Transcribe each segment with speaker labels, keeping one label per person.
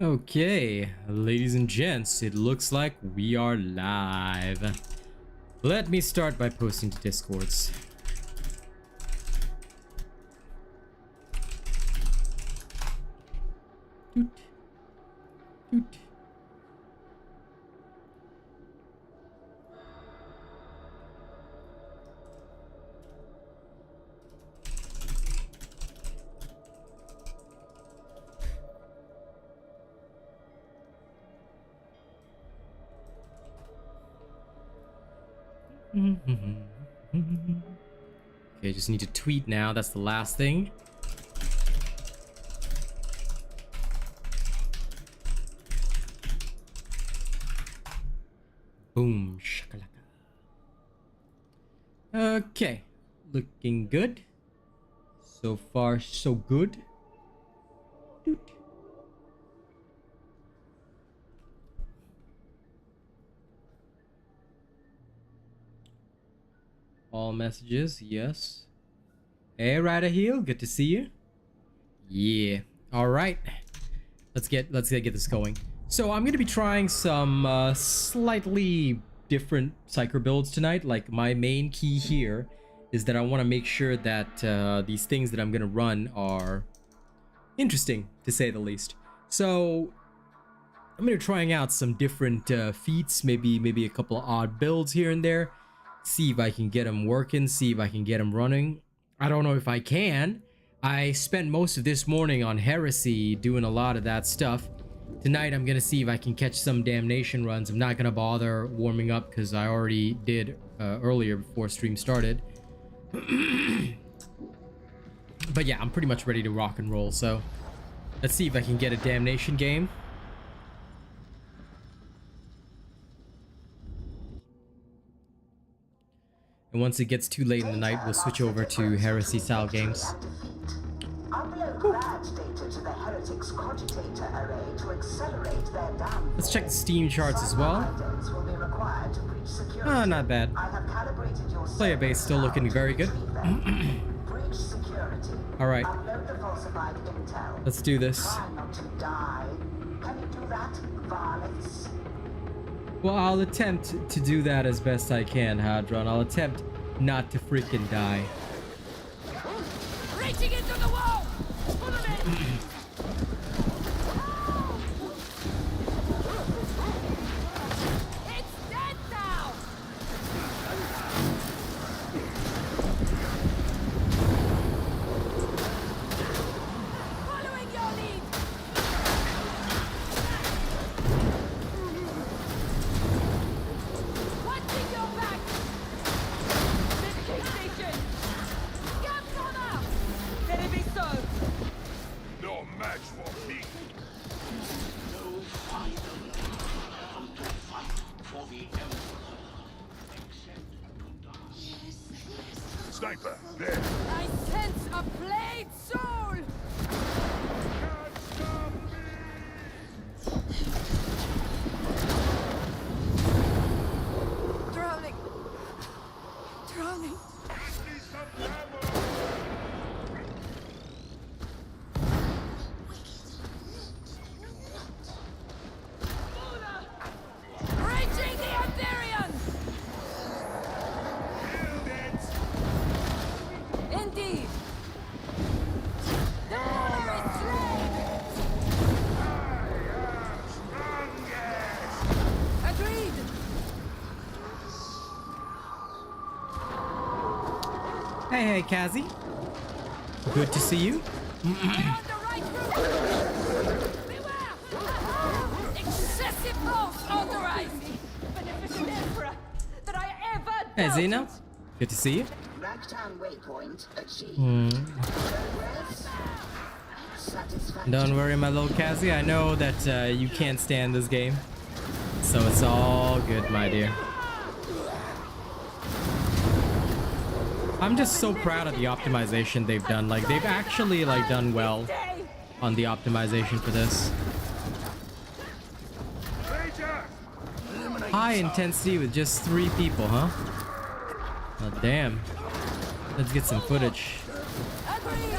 Speaker 1: Okay, ladies and gents, it looks like we are live. Let me start by posting to Discords. Doot. Doot. Okay, just need to tweet now. That's the last thing. Boom, shakalaka. Okay, looking good. So far, so good. Doot. All messages, yes. Hey, Rider Heel, good to see you. Yeah. All right. Let's get this going. So I'm gonna be trying some slightly different psyker builds tonight. Like, my main key here is that I want to make sure that these things that I'm gonna run are interesting, to say the least. So I'm gonna be trying out some different feats, maybe a couple of odd builds here and there. See if I can get them working, see if I can get them running. I don't know if I can. I spent most of this morning on Heresy doing a lot of that stuff. Tonight I'm gonna see if I can catch some damnation runs. I'm not gonna bother warming up because I already did earlier before stream started. But yeah, I'm pretty much ready to rock and roll, so let's see if I can get a damnation game. And once it gets too late in the night, we'll switch over to Heresy style games. Let's check the Steam charts as well. Ah, not bad. Player base still looking very good. Alright. Let's do this. Well, I'll attempt to do that as best I can, Hadron. I'll attempt not to freaking die.
Speaker 2: Reaching into the wall! Pull him in! It's dead now! Following your lead! Watching your back! Medicaid station! Scab corner! Let it be so!
Speaker 3: No match for me.
Speaker 4: No final come to fight for the Emperor, except to die.
Speaker 3: Sniper, there.
Speaker 2: I sense a blade soul!
Speaker 3: Can't stop me.
Speaker 2: Drowning! Drowning!
Speaker 3: Give me some ammo.
Speaker 2: Reaching the Empyrean!
Speaker 3: Killed it.
Speaker 2: Indeed! The Mother is slain!
Speaker 3: Strongest.
Speaker 2: Agreed!
Speaker 1: Hey, Kazi. Good to see you.
Speaker 2: They're on the right route! Beware! Excessive force authorized! Beneficent Emperor that I ever
Speaker 1: Hey,
Speaker 2: doubted.
Speaker 1: Zena. Good to see you.
Speaker 5: Ragtown waypoint achieved. Progress. Satisfactory.
Speaker 1: Don't worry, my little Kazi. I know that you can't stand this game. So it's all good, my dear. I'm just so proud of the optimization they've done. Like, they've actually done well on the optimization for this.
Speaker 3: Major.
Speaker 1: High intensity with just 3 people, huh? Oh, damn. Let's get some footage.
Speaker 2: Agreed!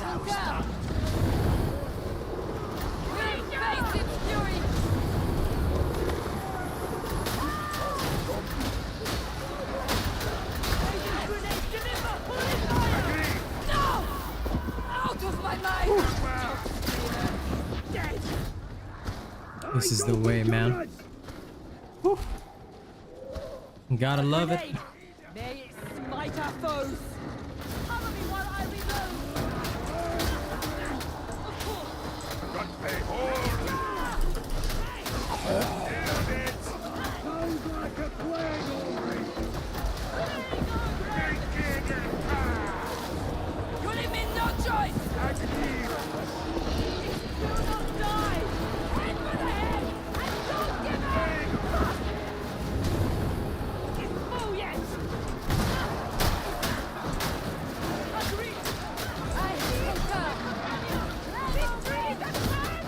Speaker 2: concur. We'll face its fury. Grenade, deliver! Holy fire! No! Out of my mind! Dead!
Speaker 1: This is the way, man. Whew. Gotta love it.
Speaker 2: Grenade! May it smite our foes! Cover me while I reload!
Speaker 3: Got me horde! Damn it! Sounds like a plague already! Making it fast!
Speaker 2: You leave me no choice!
Speaker 3: Active!
Speaker 2: Do not die! Head for the head! And don't give up! It's full yet! Agree! I concur! Victory! That's right!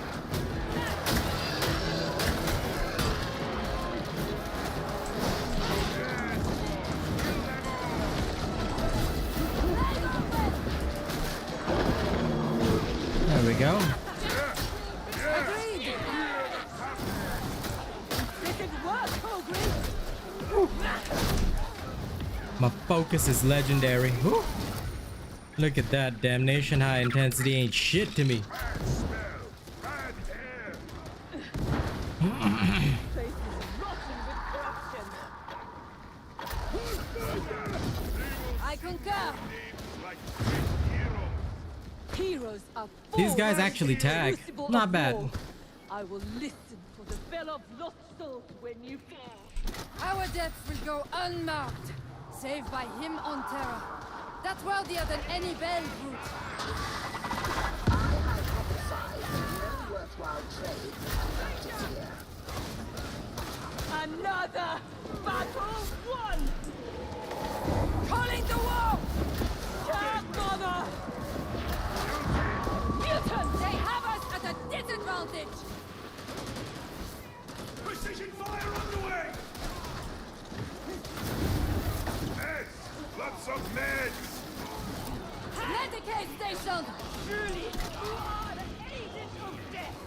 Speaker 1: There we go.
Speaker 2: Agreed! Wicked work, Ogre!
Speaker 1: My focus is legendary. Whew. Look at that. Damnation high intensity ain't shit to me.
Speaker 3: Bad smell! Bad air!
Speaker 2: Place is rotten with corruption. I concur.
Speaker 3: Like great heroes!
Speaker 2: Heroes are
Speaker 1: These guys
Speaker 2: forward
Speaker 1: actually tag.
Speaker 2: crucible
Speaker 1: Not
Speaker 2: of
Speaker 1: bad.
Speaker 2: war. I will listen for the bell of lost souls when you fall.
Speaker 6: Our deaths will go unmarked, save by him on Terra. That's worthier than any bell route.
Speaker 5: I hypothesize no worthwhile trade conducted here.
Speaker 2: Another battle won!
Speaker 6: Calling the war!
Speaker 2: Dark Mother! Mutant!
Speaker 6: They have us at a disadvantage!
Speaker 3: Precision fire on the way! Meds! Lots of meds!
Speaker 6: Medicaid station!
Speaker 2: Truly, you are the agent of death!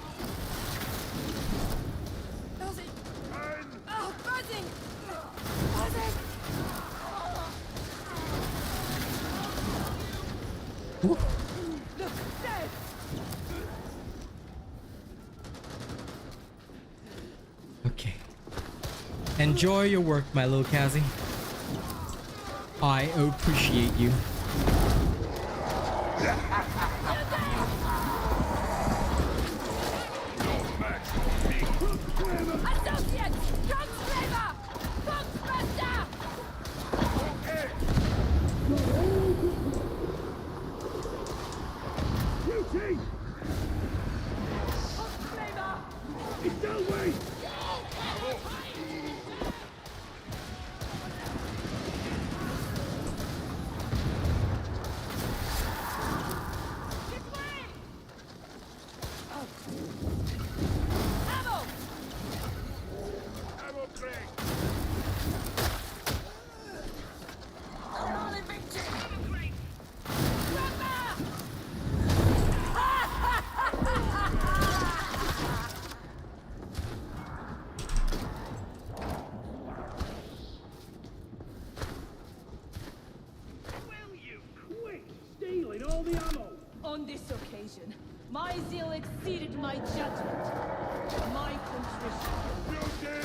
Speaker 6: Buzzing!
Speaker 3: And
Speaker 6: Oh, buzzing! Buzzing!
Speaker 2: Look, dead!
Speaker 1: Okay. Enjoy your work, my little Cassie. I appreciate you.
Speaker 2: Associate! Gunslaver! Foxmaster!
Speaker 3: Beauty!
Speaker 2: Foxslaver!
Speaker 3: It's that way!
Speaker 2: This way! Ammo!
Speaker 3: Ammo break!
Speaker 4: Will you quit stealing all the ammo?
Speaker 2: On this occasion, my zeal exceeded my judgment. My contrition.
Speaker 3: Beauty!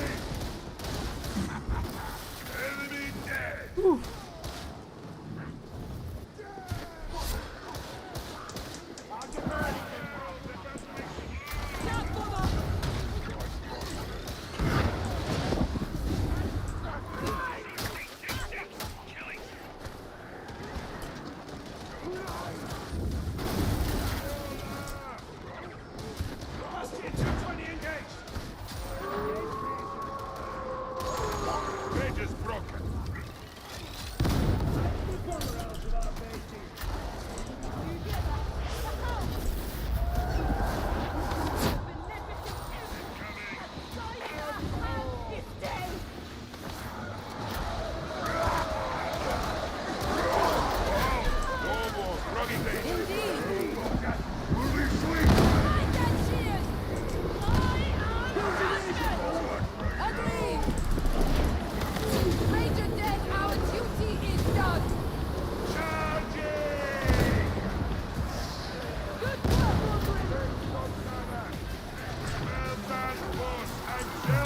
Speaker 3: Enemy dead!
Speaker 2: Dark Mother!
Speaker 3: Bastion 220 engaged! Bridge is broken.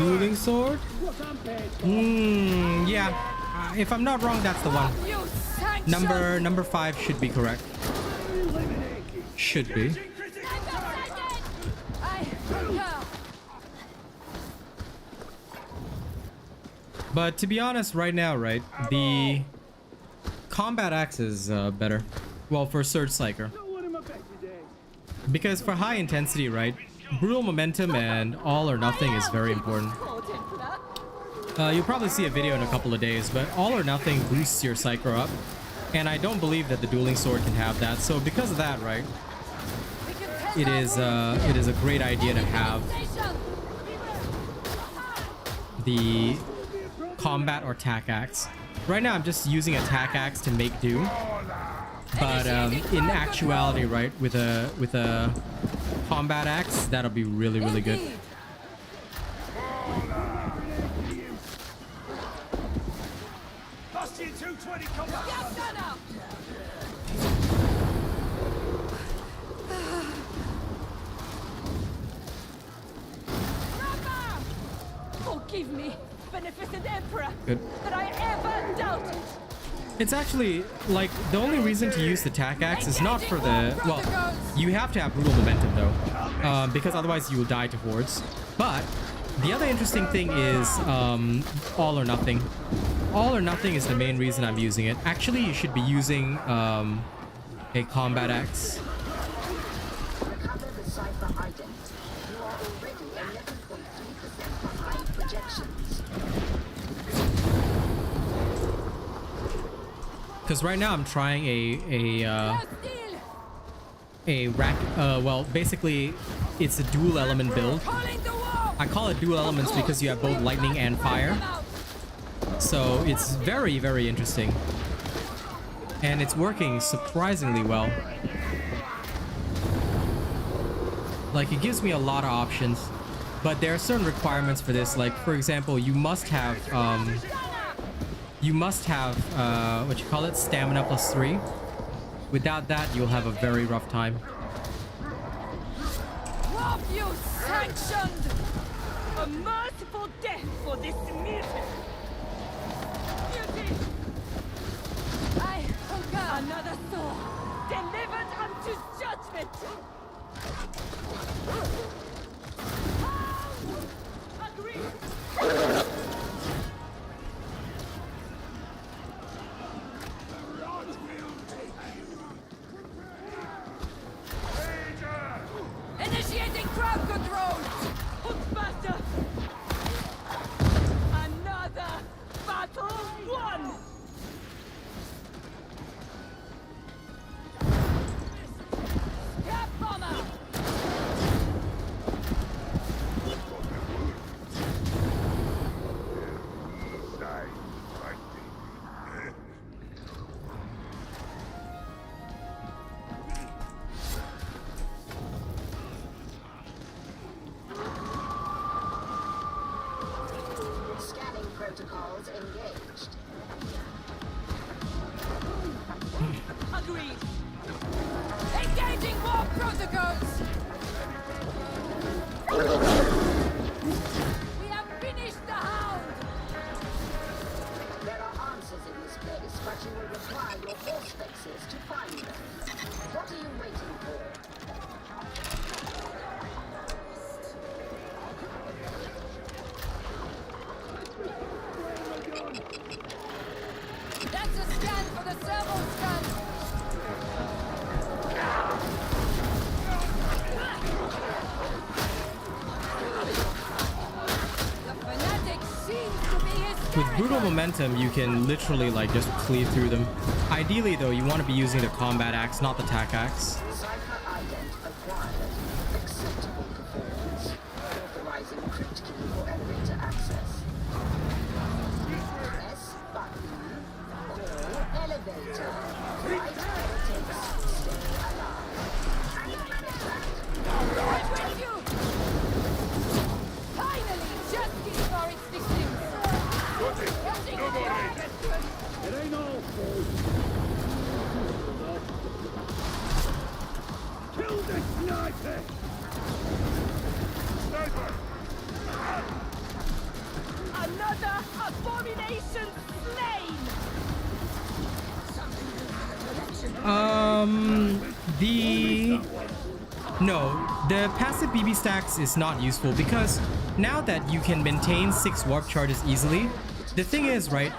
Speaker 1: dueling sword?
Speaker 4: What I'm paid for.
Speaker 1: Yeah. If I'm not wrong, that's the one.
Speaker 6: You sanction!
Speaker 1: Number 5 should be correct. Should be.
Speaker 6: I concur.
Speaker 1: But to be honest, right now, right, the combat axe is better. Well, for Surge Psyker.
Speaker 4: No one in my bed today.
Speaker 1: Because for high intensity, right, brutal momentum and all or nothing is very important. You'll probably see a video in a couple of days, but all or nothing boosts your Psyker up. And I don't believe that the dueling sword can have that. So because of that, right, it is a great idea to have the combat or tack axe. Right now I'm just using a tack axe to make do. But in actuality, right, with a combat axe, that'll be really, really good.
Speaker 3: Bastion 220 combat.
Speaker 2: Forgive me, beneficent Emperor,
Speaker 1: Good.
Speaker 2: that I ever doubted.
Speaker 1: It's actually, like, the only reason to use the tack axe is not for the... Well, you have to have brutal momentum, though. Because otherwise you will die to hordes. But the other interesting thing is all or nothing. All or nothing is the main reason I'm using it. Actually, you should be using a combat axe.
Speaker 5: Recover the cipher ident. You are already 11.3% behind projections.
Speaker 1: Because right now I'm trying a rack. Well, basically, it's a dual element build. I call it dual elements because you have both lightning and fire. So it's very, very interesting. And it's working surprisingly well. Like, it gives me a lot of options. But there are certain requirements for this. Like, for example, you must have what you call it, stamina +3. Without that, you'll have a very rough time.
Speaker 2: What you sanctioned! A merciful death for this mutant! Beauty!
Speaker 6: I concur.
Speaker 2: Another soul, delivered unto judgment! Agreed!
Speaker 6: Initiating crowd control!
Speaker 2: Hookmaster! Another battle won!
Speaker 6: Cap bomber!
Speaker 5: Scanning protocols engaged.
Speaker 2: Agreed!
Speaker 6: Engaging war protocols! We have finished the hound!
Speaker 5: There are answers in this place, but you will require your force fixes to find them. What are you waiting for?
Speaker 6: That's a scan for the servo scan! The fanatic seems to be hysterical!
Speaker 1: With brutal momentum, you can literally, like, just cleave through them. Ideally, though, you want to be using the combat axe, not the tack axe.
Speaker 5: Cipher ident acquired. Acceptable performance. Authorizing crypt key for elevator access. Press button. Call elevator. Right politics. Stay alive. And manage that.
Speaker 6: I'm with you! Finally, justice for its victims! Catching the target!
Speaker 4: It ain't all, folks. Kill the sniper!
Speaker 3: Sniper!
Speaker 1: No, the passive BB stacks is not useful because now that you can maintain 6 warp charges easily, the thing is, right,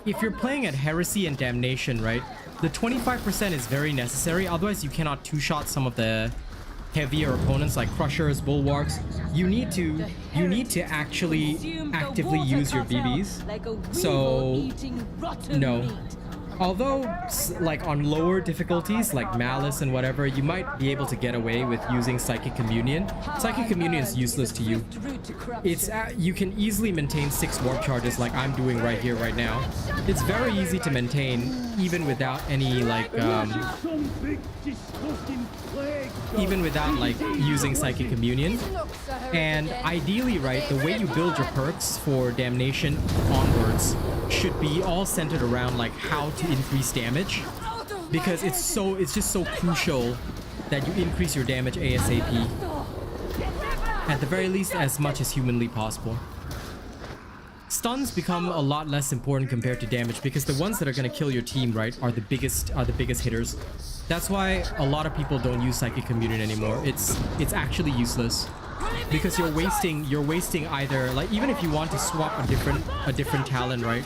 Speaker 1: if you're playing at Heresy and Damnation, right, the 25% is very necessary, otherwise you cannot two-shot some of the heavier opponents like Crushers, Bulwarks. You need to actually actively use your BBs. So, no. Although, like on lower difficulties, like Malice and whatever, you might be able to get away with using Psychic Communion. Psychic Communion is useless to you. It's you can easily maintain 6 warp charges like I'm doing right here, right now. It's very easy to maintain, even without any, like, even without, like, using Psychic Communion. And ideally, right, the way you build your perks for Damnation onwards should be all centered around, like, how to increase damage, because it's just so crucial that you increase your damage ASAP, at the very least as much as humanly possible. Stuns become a lot less important compared to damage because the ones that are going to kill your team, right, are the biggest hitters. That's why a lot of people don't use Psychic Communion anymore. It's actually useless because you're wasting either, like, even if you want to swap a different talent, right,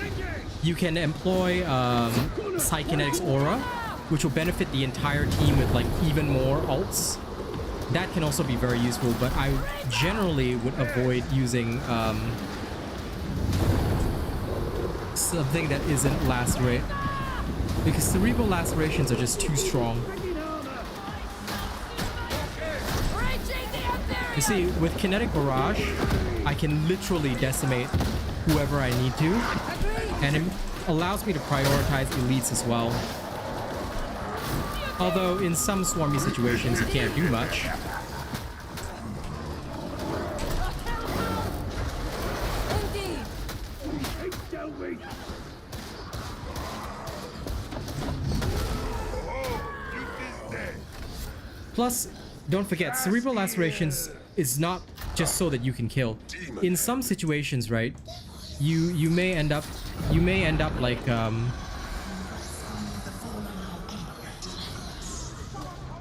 Speaker 1: you can employ Psykinetics Aura, which will benefit the entire team with, like, even more ults. That can also be very useful, but I generally would avoid using something that isn't Lacerate, because Cerebral Lacerations are just too strong. You see, with Kinetic Barrage, I can literally decimate whoever I need to, and it allows me to prioritize elites as well. Although in some swarmy situations you can't do much. Plus, don't forget, Cerebral Lacerations is not just so that you can kill. In some situations, right, you may end up like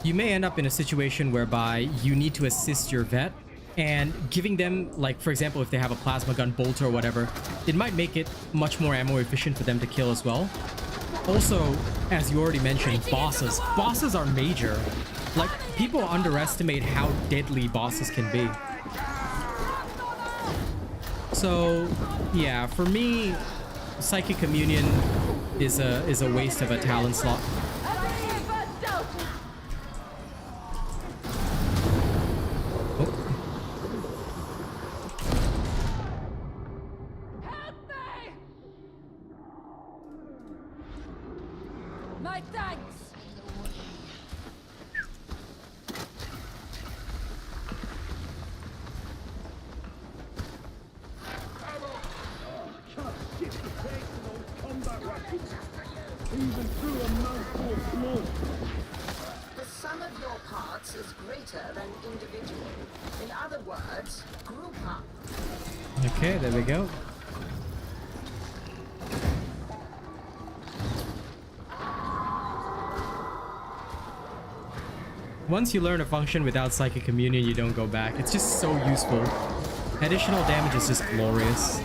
Speaker 1: you may end up in a situation whereby you need to assist your vet, and giving them, like, for example, if they have a plasma gun, bolter or whatever, it might make it much more ammo efficient for them to kill as well. Also, as you already mentioned, bosses are major. Like, people underestimate how deadly bosses can be. So, yeah, for me, Psychic Communion is a waste of a talent slot.
Speaker 6: My thanks.
Speaker 4: Even through a mouthful of blood.
Speaker 5: The sum of your parts is greater than individual. In other words, group up.
Speaker 1: Okay, there we go. Once you learn a function without Psychic Communion, you don't go back. It's just so useful. Additional damage is just glorious.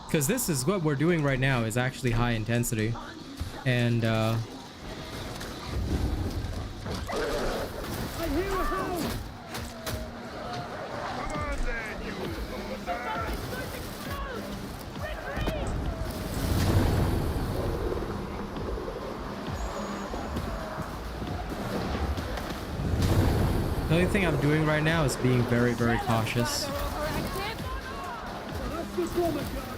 Speaker 1: Because this is what we're doing right now, is actually high intensity. And
Speaker 4: I hear a howl!
Speaker 3: Come on then, you
Speaker 1: the only thing I'm doing right now is being very, very cautious.
Speaker 4: That's the bomber gun!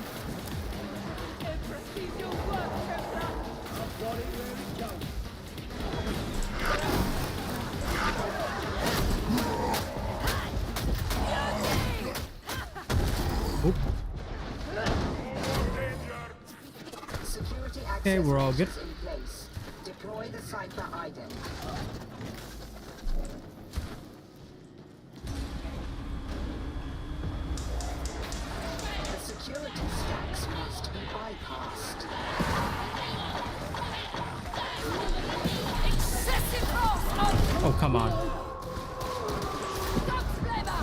Speaker 1: Okay, we're all good.
Speaker 5: Deploy the Psyker Ident. bypassed.
Speaker 6: Excessive force on
Speaker 1: Oh, come on.
Speaker 6: Stop flavor!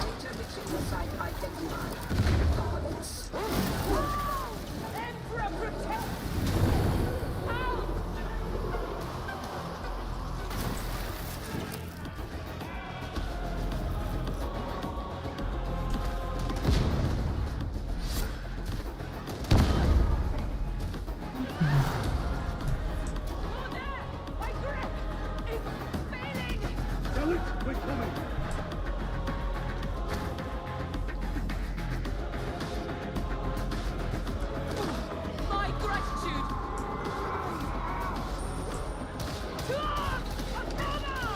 Speaker 5: Data retrieval site identified. Coordinates.
Speaker 2: Emperor protect! Ow! My grip is failing!
Speaker 3: Zealots, we're coming.
Speaker 2: My gratitude! Talk! Warhammer!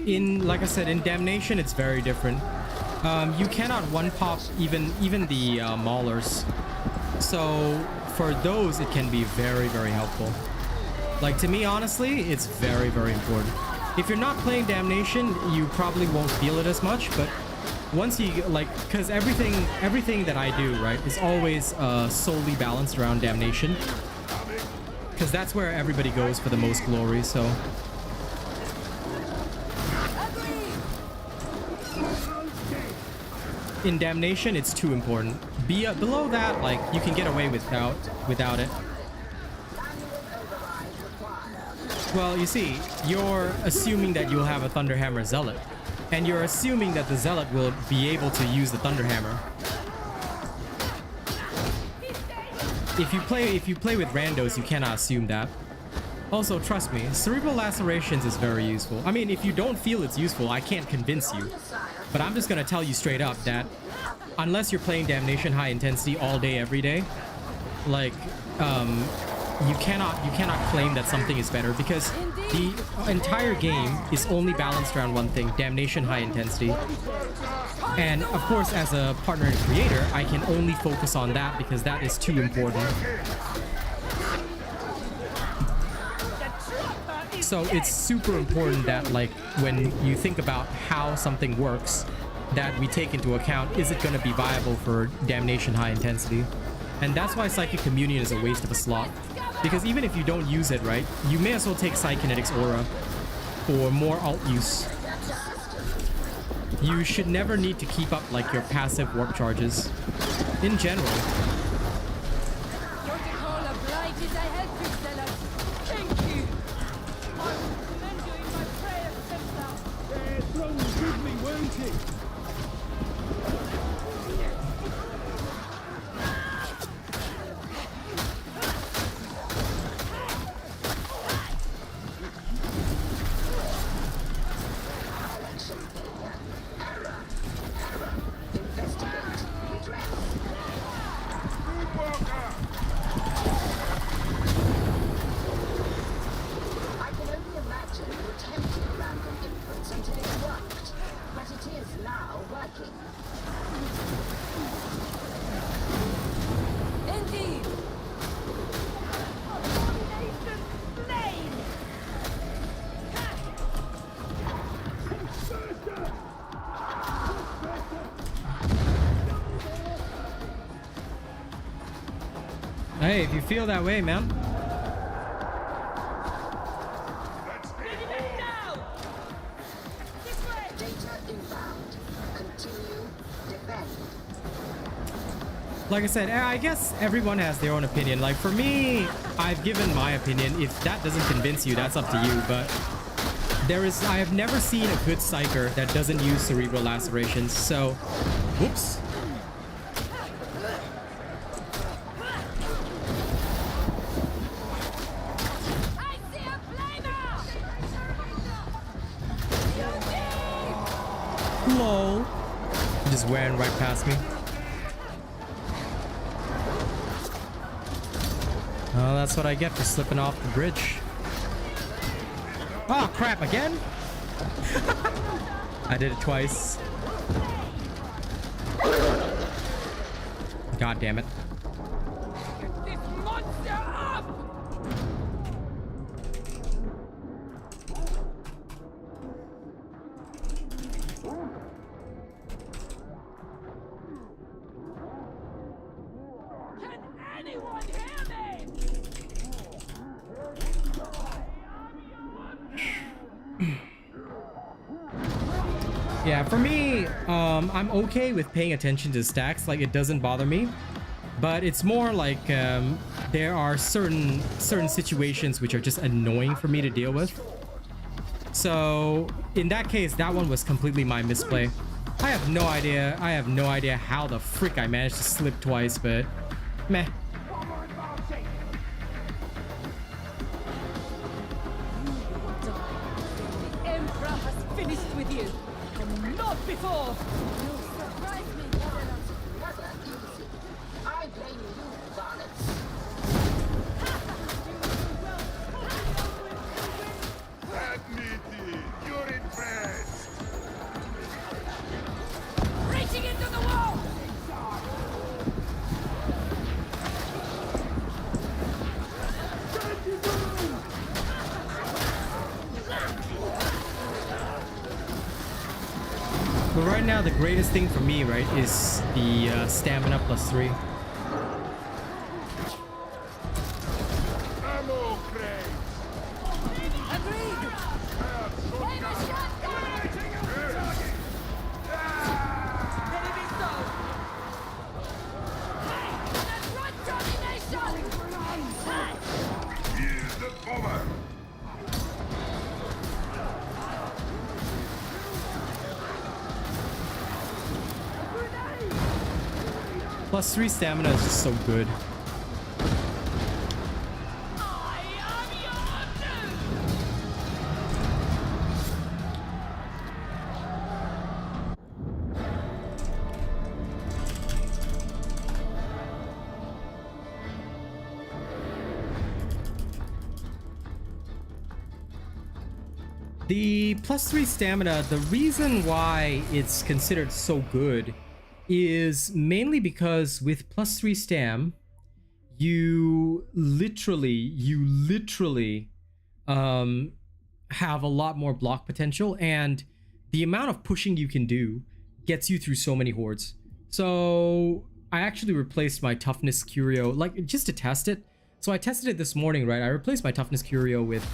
Speaker 1: In, like I said, in Damnation, it's very different. You cannot one-pop even the maulers. So for those, it can be very, very helpful. Like, to me, honestly, it's very, very important. If you're not playing Damnation, you probably won't feel it as much, but once you, like, because everything that I do, right, is always solely balanced around Damnation. Because that's where everybody goes for the most glory, so... In Damnation, it's too important. Below that, like, you can get away without it. Well, you see, you're assuming that you'll have a Thunderhammer Zealot, and you're assuming that the Zealot will be able to use the Thunderhammer. If you play with randos, you cannot assume that. Also, trust me, Cerebral Lacerations is very useful. I mean, if you don't feel it's useful, I can't convince you. But I'm just gonna tell you straight up that unless you're playing Damnation high intensity all day, every day, like, you cannot claim that something is better, because the entire game is only balanced around one thing: Damnation high intensity. And of course, as a partner and creator, I can only focus on that because that is too important. So it's super important that, like, when you think about how something works, that we take into account, is it going to be viable for Damnation high intensity? And that's why Psychic Communion is a waste of a slot. Because even if you don't use it, right, you may as well take Psykinetics Aura for more alt use. You should never need to keep up, like, your passive warp charges. In general.
Speaker 6: Protocol obliges I help you, Zealot.
Speaker 2: Thank you! I will commend you in my prayer, Templar.
Speaker 3: Their thrones give me, won't it?
Speaker 5: I can only imagine you attempting random inputs until it worked, but it is now working.
Speaker 6: Indeed.
Speaker 2: Abomination slain!
Speaker 1: Hey, if you feel that way, man.
Speaker 2: Ready back now! This way!
Speaker 5: Data inbound. Continue. Defend.
Speaker 1: Like I said, I guess everyone has their own opinion. Like, for me, I've given my opinion. If that doesn't convince you, that's up to you. But I have never seen a good Psyker that doesn't use Cerebral Lacerations. So, whoops.
Speaker 6: I see a flamer!
Speaker 1: Lol. Just wearing right past me. Oh, that's what I get for slipping off the bridge. Oh, crap, again? I did it twice. God damn it.
Speaker 2: Get this monster up! Can anyone hear me?
Speaker 1: Yeah, for me, I'm okay with paying attention to stacks. Like, it doesn't bother me, but it's more like there are certain situations which are just annoying for me to deal with. So in that case, that one was completely my misplay. I have no idea how the frick I managed to slip twice, but meh.
Speaker 2: The Emperor has finished with you. And not before.
Speaker 6: You surprise me,
Speaker 5: Never easy. I blame you, varlets.
Speaker 3: Admit it, you're impressed.
Speaker 2: Reaching into the wall!
Speaker 1: But right now, the greatest thing for me, right, is the stamina +3.
Speaker 3: Ammo crate.
Speaker 6: Agreed!
Speaker 2: Enemy stone!
Speaker 6: Let's run, Johnny Nation!
Speaker 3: Here's the bomber.
Speaker 1: +3 stamina is just so good.
Speaker 2: I am your doom!
Speaker 1: The +3 stamina, the reason why it's considered so good is mainly because with +3 stam, you literally have a lot more block potential, and the amount of pushing you can do gets you through so many hordes. So I actually replaced my toughness curio, like, just to test it. So I tested it this morning, right? I replaced my toughness curio with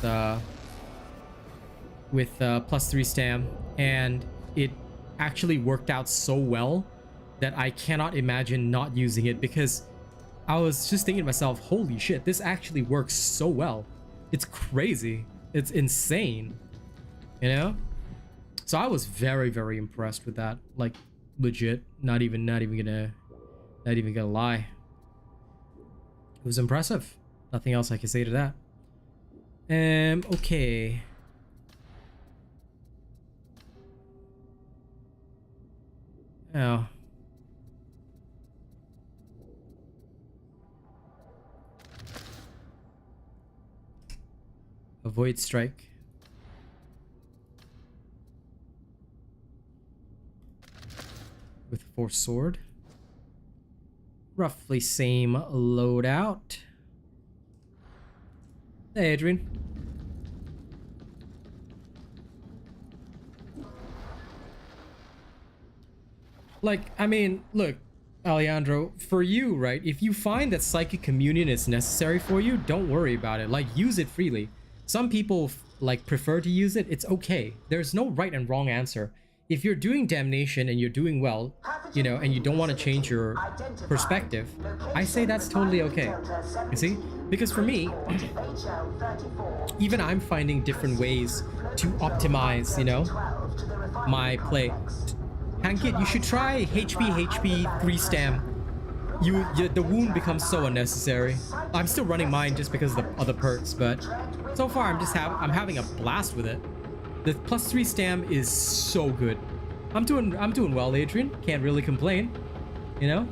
Speaker 1: +3 stam, and it actually worked out so well that I cannot imagine not using it, because I was just thinking to myself, holy shit, this actually works so well. It's crazy. It's insane, you know? So I was very, very impressed with that. Like, legit, not even gonna lie. It was impressive. Nothing else I can say to that. Okay. Oh. Avoid strike. With force sword. Roughly same loadout. Hey, Adrian. Like, I mean, look, Alejandro, for you, right? If you find that psychic communion is necessary for you, don't worry about it. Like, use it freely. Some people like prefer to use it. It's okay. There's no right and wrong answer. If you're doing damnation and you're doing well, you know, and you don't want to change your perspective, I say that's totally okay. You see? Because for me, even I'm finding different ways to optimize, you know, my play. Hankit, you should try HP 3 stam. The wound becomes so unnecessary. I'm still running mine just because of the other perks, but so far I'm having a blast with it. The +3 stam is so good. I'm doing well, Adrian. Can't really complain, you know?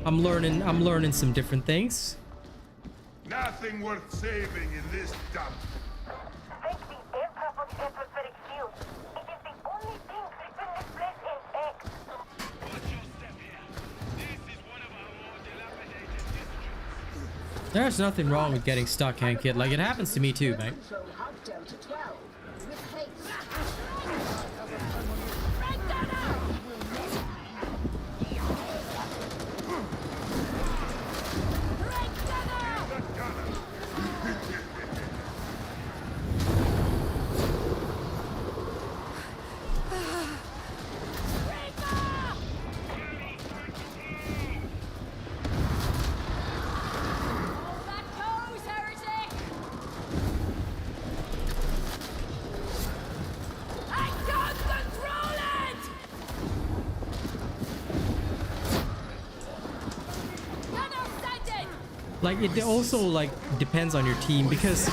Speaker 1: I'm learning some different things.
Speaker 3: Nothing worth saving in this dump.
Speaker 7: Thank the Emperor for the atmospheric shield. It is the only thing keeping this place intact.
Speaker 3: Watch your step here. This is one of our more dilapidated districts.
Speaker 1: There's nothing wrong with getting stuck, Hank Kid. Like, it happens to me too, mate.
Speaker 5: Control hub Delta 12 with haste.
Speaker 1: Like, it also, like, depends on your team, because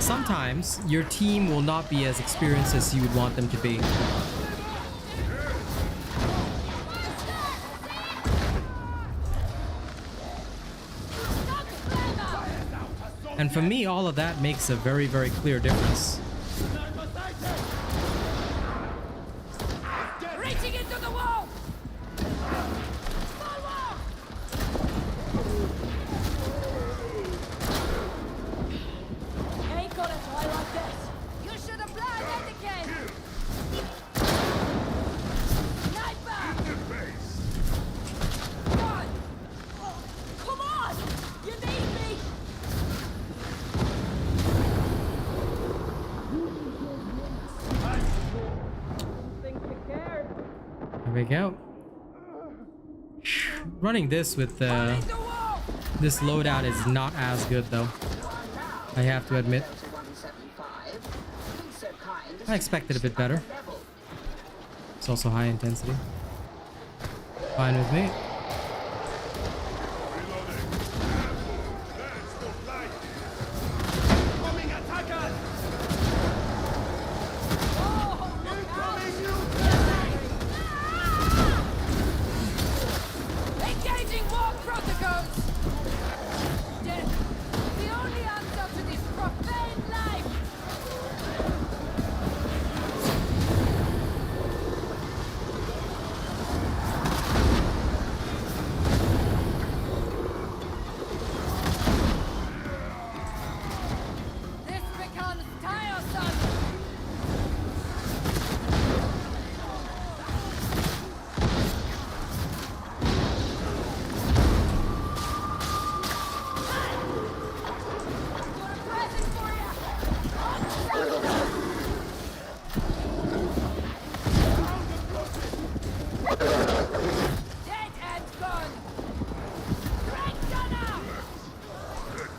Speaker 1: sometimes your team will not be as experienced as you would want them to be. And for me, all of that makes a very, very clear difference.
Speaker 6: Reaching into the wall! Small wall!
Speaker 2: Ain't got a guy like this.
Speaker 6: You should apply Medicaid! Sniper!
Speaker 2: God! Oh, come on! You need me! Think you cared.
Speaker 1: Here we go. Running this with this loadout is not as good, though. I have to admit.
Speaker 5: Delta 175. Please so kind as
Speaker 1: I
Speaker 5: to
Speaker 1: expected a
Speaker 5: reach
Speaker 1: bit
Speaker 5: the
Speaker 1: better.
Speaker 5: upper level.
Speaker 1: It's also high intensity. Fine with me.
Speaker 3: Coming attackers!
Speaker 6: Engaging war protocols! Death, the only answer to this profane life! This becomes tiresome! Got a present for ya! Dead and gone! Great gunner! Good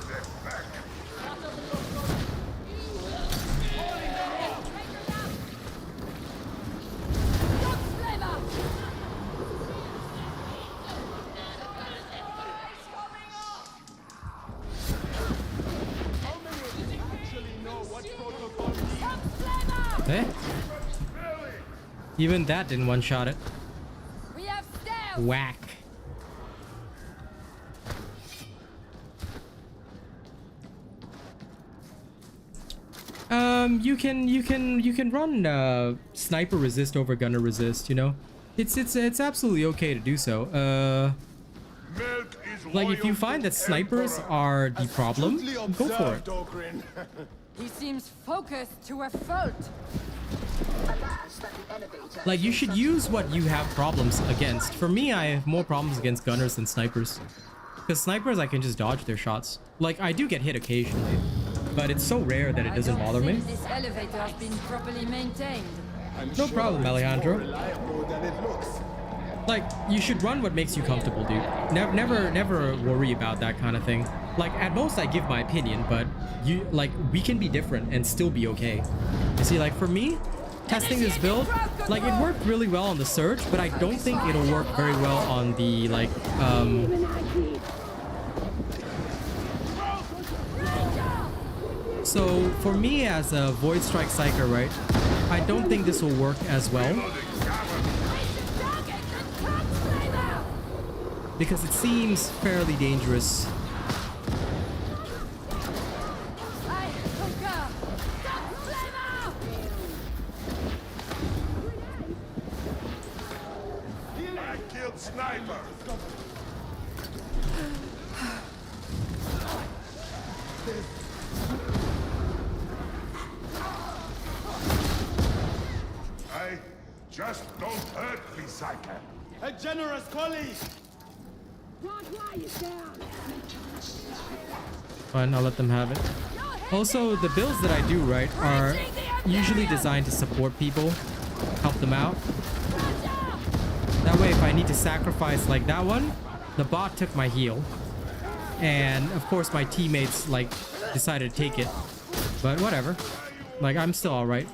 Speaker 6: flavor! Some flavor!
Speaker 1: Eh? Even that didn't one-shot it.
Speaker 6: We have stealth!
Speaker 1: Whack. You can run sniper resist over gunner resist, you know. It's absolutely okay to do so.
Speaker 3: Milk is
Speaker 1: Like, if you
Speaker 3: loyal
Speaker 1: find
Speaker 3: to
Speaker 1: that snipers
Speaker 3: Emperor.
Speaker 1: are the problem, go for it.
Speaker 6: He seems focused to a fault.
Speaker 5: Alas, that the elevator
Speaker 1: Like, you
Speaker 5: is
Speaker 1: should
Speaker 5: such
Speaker 1: use what you have problems against. For me, I have more problems against gunners than snipers. Because snipers, I can just dodge their shots. Like, I do get hit occasionally, but it's so rare that it doesn't bother me.
Speaker 6: This elevator has been properly maintained.
Speaker 1: No problem, Alejandro. Like, you should run what makes you comfortable, dude. Never worry about that kind of thing. Like, at most I give my opinion, but we can be different and still be okay. You see, like, for me, testing this build, like, it worked really well on the Surge, but I don't think it'll work very well on the, like, So, for me as a Void Strike Psyker, right, I don't think this will work as well. Because it seems fairly dangerous.
Speaker 3: Just don't hurt me, Psyker.
Speaker 4: A generous colleague!
Speaker 1: Fine, I'll let them have it. Also, the builds that I do, right, are usually designed to support people, help them out. That way, if I need to sacrifice like that one, the bot took my heal. And of course, my teammates like decided to take it. But whatever. Like, I'm still alright.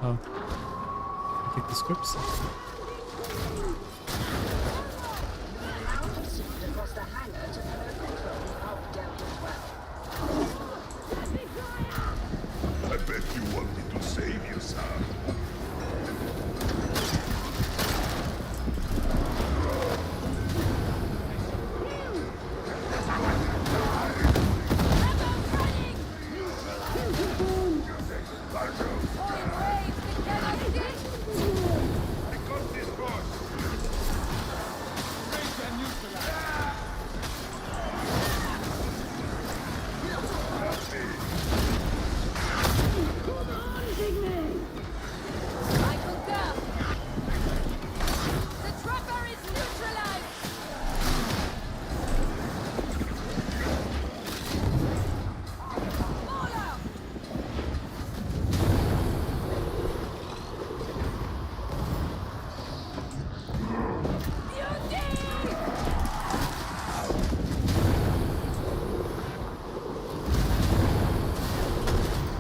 Speaker 1: Oh. Take the scripts.
Speaker 5: Across the hangar to Perth control of Delta 12.
Speaker 3: I bet you want me to save you, sir.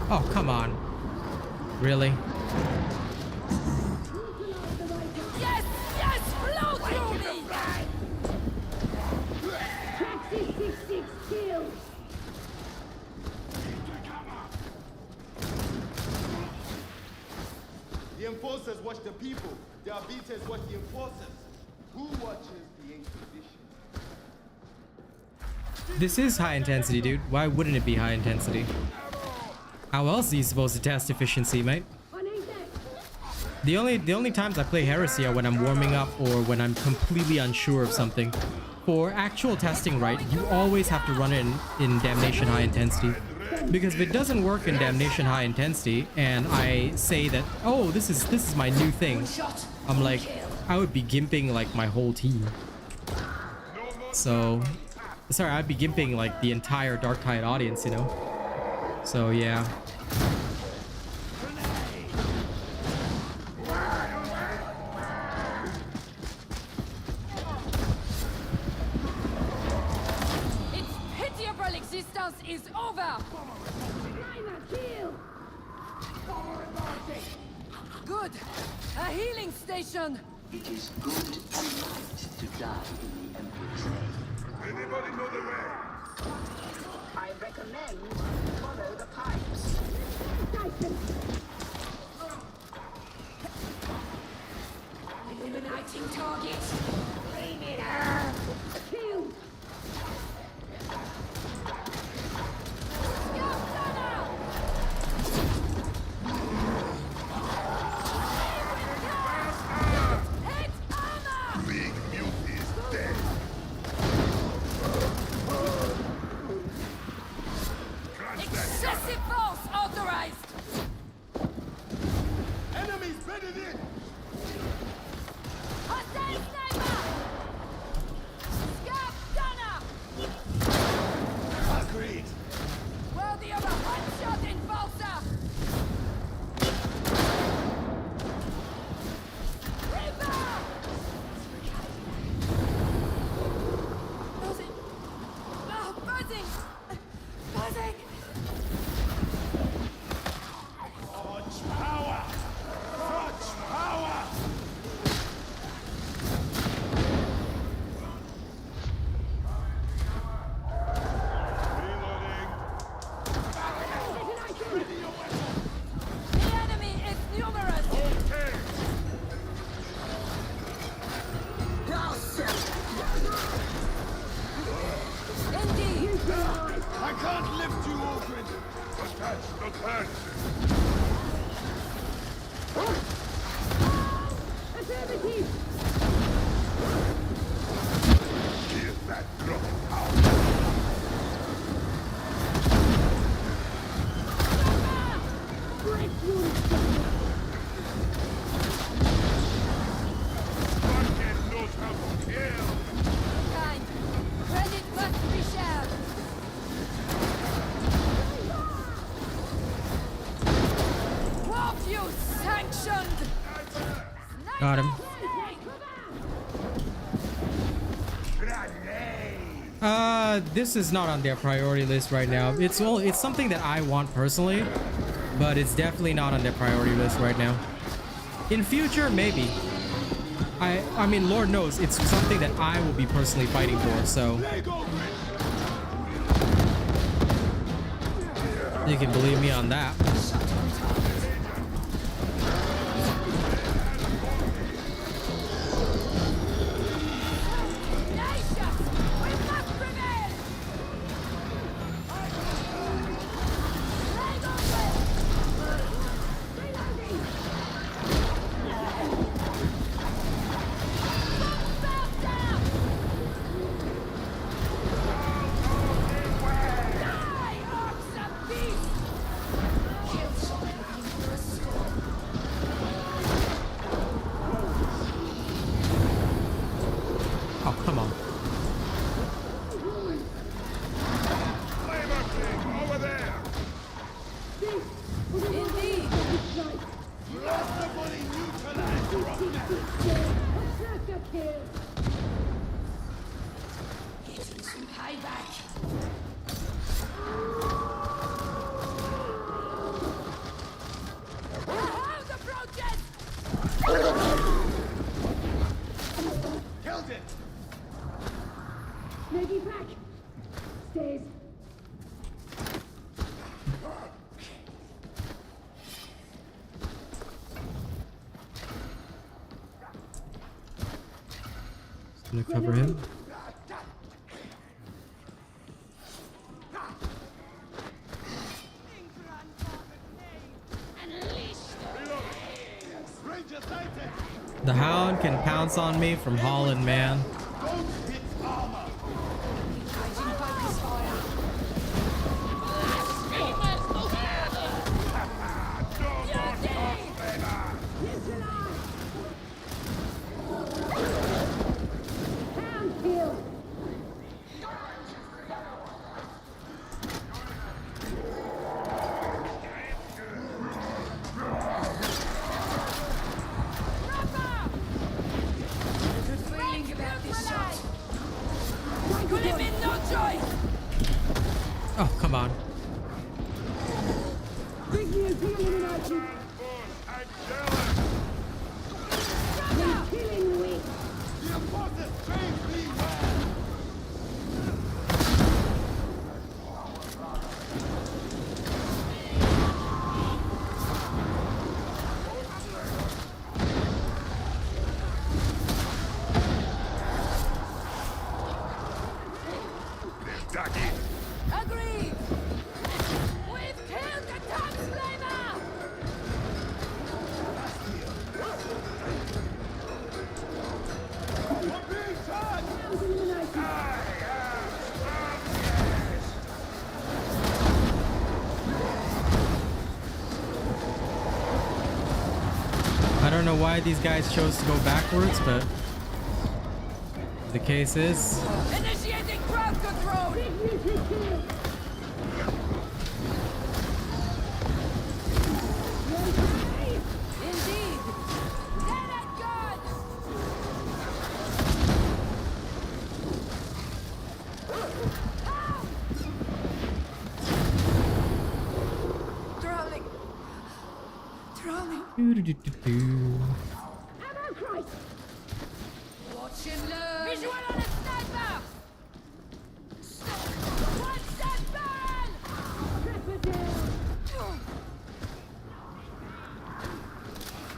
Speaker 1: Oh, come on. Really?
Speaker 6: Yes, yes, blow through me!
Speaker 4: The enforcers watch the people. The arbiters watch the enforcers. Who watches the Inquisition?
Speaker 1: This is high intensity, dude. Why wouldn't it be high intensity? How else are you supposed to test efficiency, mate? The only times I play Heresy are when I'm warming up or when I'm completely unsure of something. For actual testing, right, you always have to run it in Damnation High Intensity. Because if it doesn't work in Damnation High Intensity and I say that, oh, this is my new thing, I'm like, I would be gimping like my whole team. So, sorry, I'd be gimping like the entire Darktide audience, you know? So, yeah.
Speaker 6: Its pitiable existence is over! Good! A healing station!
Speaker 5: It is good and right to die in the Emperor's name.
Speaker 3: Anybody know the way?
Speaker 5: I recommend follow the pipes.
Speaker 6: Eliminating target! Aim it her! Kill!
Speaker 3: Big Mute is dead.
Speaker 6: Excessive force authorized!
Speaker 4: Enemies bedded in!
Speaker 6: Hostile sniper! Scarf gunner!
Speaker 4: Agreed.
Speaker 6: Worthy of a one-shot enforcer! Reaper! Buzzing! Oh, buzzing! Buzzing!
Speaker 4: Such power! Such power!
Speaker 3: Reloading.
Speaker 6: The enemy is numerous!
Speaker 3: Okay.
Speaker 6: Indeed!
Speaker 4: I can't lift you, Aldrin!
Speaker 3: Not touch, not hurt. Here's that drop out.
Speaker 6: sanctioned.
Speaker 1: Got him. This is not on their priority list right now. It's something that I want personally, but it's definitely not on their priority list right now. In future, maybe. I mean, Lord knows, it's something that I will be personally fighting for, so you can believe me on that. Gonna cover him. The Hound can pounce on me from Holland, man. Oh, come on.
Speaker 6: Agreed. We've killed the tongue flamer.
Speaker 1: I don't know why these guys chose to go backwards, but the case is.
Speaker 6: Initiating crowd control. Indeed. Dead and gone. Drowning. Drowning. Watch and learn. Visual on a sniper. One step barrel.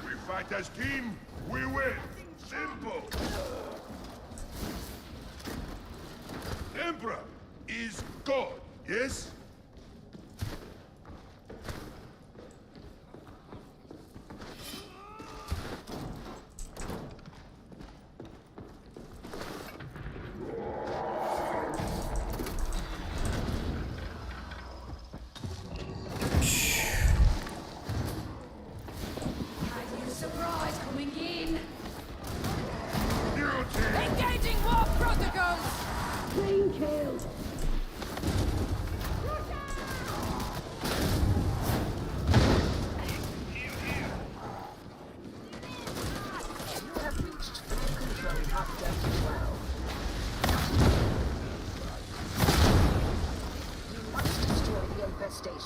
Speaker 3: We fight as team, we win. Simple. Emperor is God, yes?
Speaker 6: Surprise coming in.
Speaker 3: Duty.
Speaker 6: Engaging war protocols.
Speaker 7: Clean killed.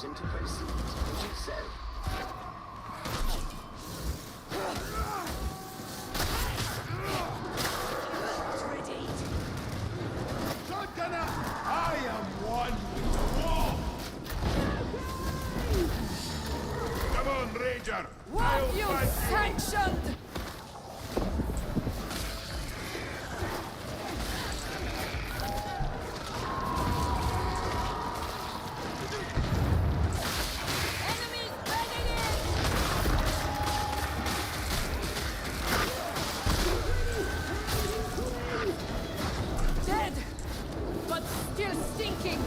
Speaker 5: permission to proceed. Would you so?
Speaker 4: Shotgunner, I am one with the wall.
Speaker 3: Come on, Ranger.
Speaker 6: What you sanctioned? Enemies bedding in! Dead, but still stinking.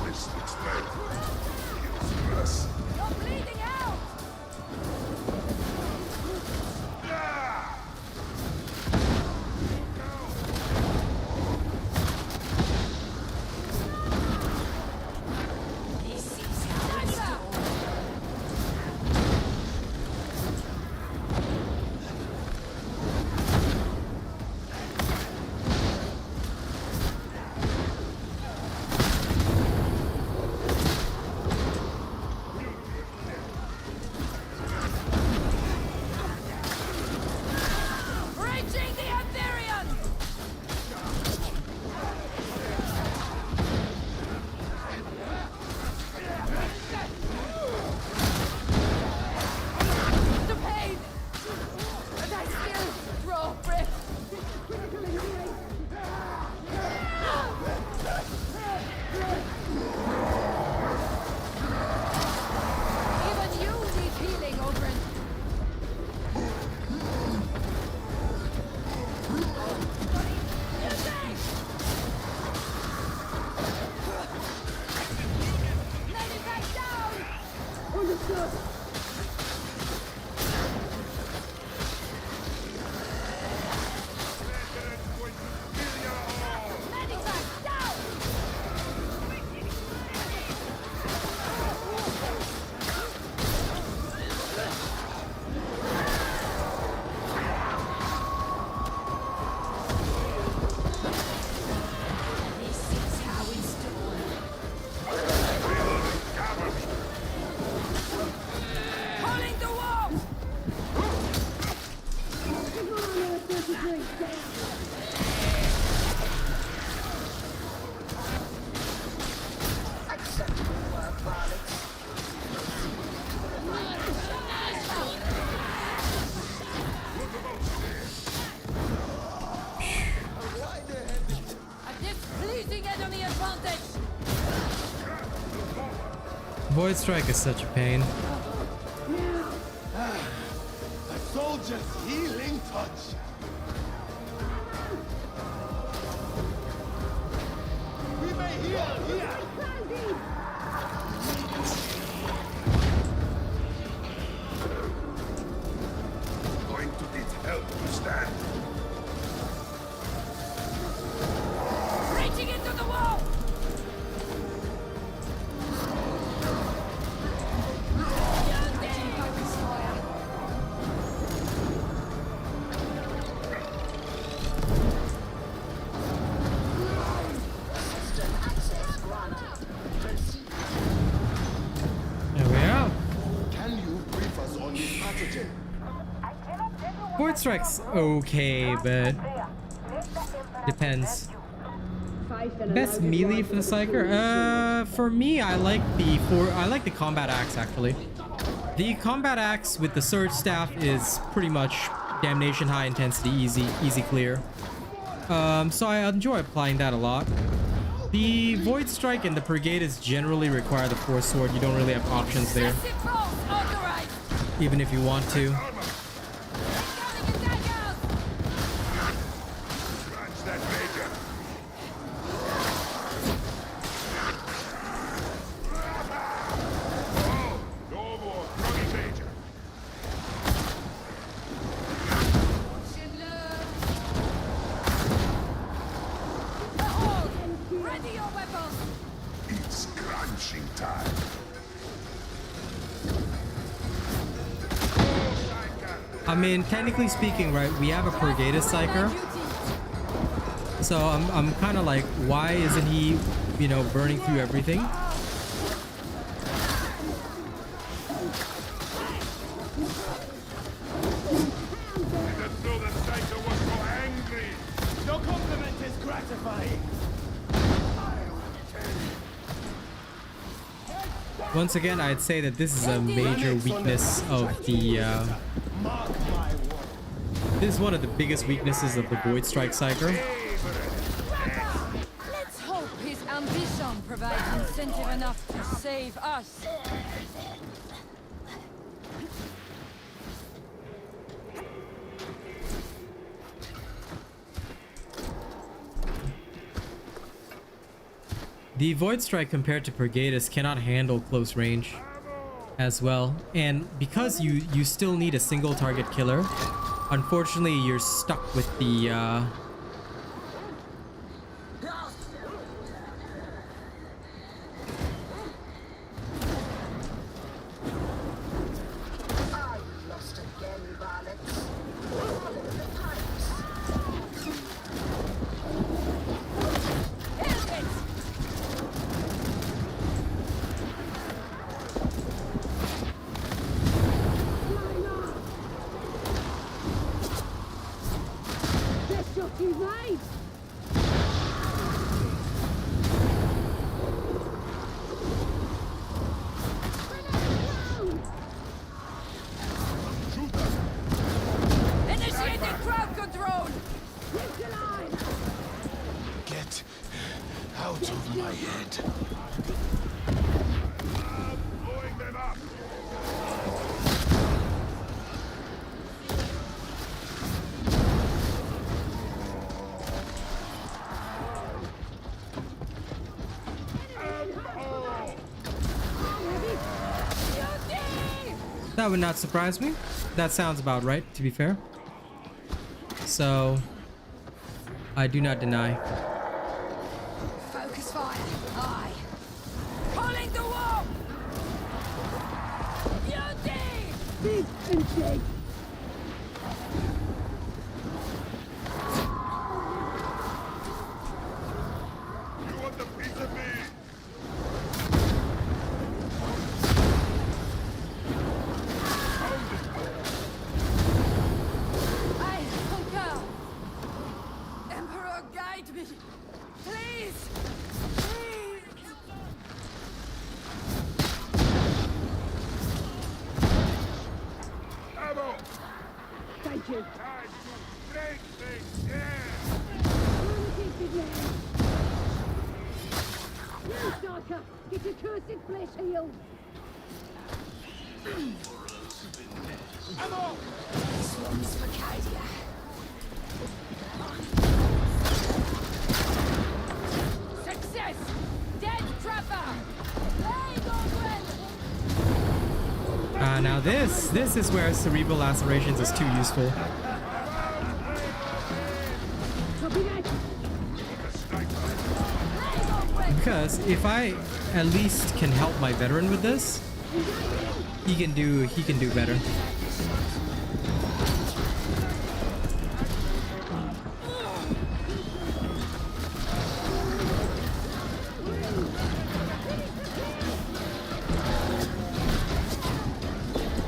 Speaker 3: This looks bad. Feels worse.
Speaker 6: You're bleeding out!
Speaker 3: Ah!
Speaker 6: Sniper! Reaching the Empyrean! The pain! And I still draw breath. Even you need healing, Ogren. Calling the wall!
Speaker 5: Acceptable work, varlets.
Speaker 6: A displeasing enemy advantage!
Speaker 1: Void Strike is such a pain.
Speaker 4: A soldier's healing touch. We may heal here.
Speaker 3: Going to need help to stand.
Speaker 6: Reaching into the wall!
Speaker 5: System access granted. Proceed.
Speaker 1: There we are.
Speaker 4: Can you brief us on this pathogen?
Speaker 7: I cannot tell you what
Speaker 1: Void Strike's okay, but
Speaker 7: there. Let the Emperor
Speaker 1: depends.
Speaker 7: protect you.
Speaker 1: Best melee for the Psyker? For me, I like the combat axe actually. The combat axe with the surge staff is pretty much damnation high intensity, easy clear. So I enjoy applying that a lot. The Void Strike and the Brigaders generally require the Force Sword. You don't really have options there,
Speaker 6: Massive bolts authorized!
Speaker 1: even if you want to.
Speaker 6: Incoming attackers!
Speaker 3: Scratch that, Ranger. Oh, no more groggy Ranger.
Speaker 6: Behold! Ready your weapons!
Speaker 3: It's crunching time.
Speaker 1: I mean, technically speaking, right, we have a Weirder Psyker. So I'm kind of like, why isn't he, you know, burning through everything?
Speaker 3: Didn't know the Psyker was so angry.
Speaker 4: Your compliment is gratifying.
Speaker 1: Once again, I'd say that this is a major weakness of the,
Speaker 4: Mark my word.
Speaker 1: this is one of the biggest weaknesses of the Void Strike Psyker.
Speaker 6: Let's hope his ambition provides incentive enough to save us.
Speaker 1: The Void Strike compared to Pergatus cannot handle close range as well. And because you still need a single target killer, unfortunately you're stuck with the
Speaker 5: Are you lost again, varlets? Follow the pipes.
Speaker 6: Initiating crowd control!
Speaker 3: Get out of my head. I'm blowing them up.
Speaker 1: that would not surprise me. That sounds about right, to be fair. So I do not deny.
Speaker 6: Focus fire. Aye. Pulling the wall! Beauty!
Speaker 3: You want the piece of me?
Speaker 6: I concur. Emperor, guide me. Please! Please!
Speaker 3: Ammo!
Speaker 6: Thank you.
Speaker 3: Time to break things, yeah!
Speaker 6: You, Stalker! Get your cursed flesh healed!
Speaker 4: Ammo!
Speaker 6: This one's for Cadia. Success! Dead trapper! Hey,
Speaker 1: Now this is where cerebral lacerations is too useful. Because if I at least can help my veteran with this, he can do better.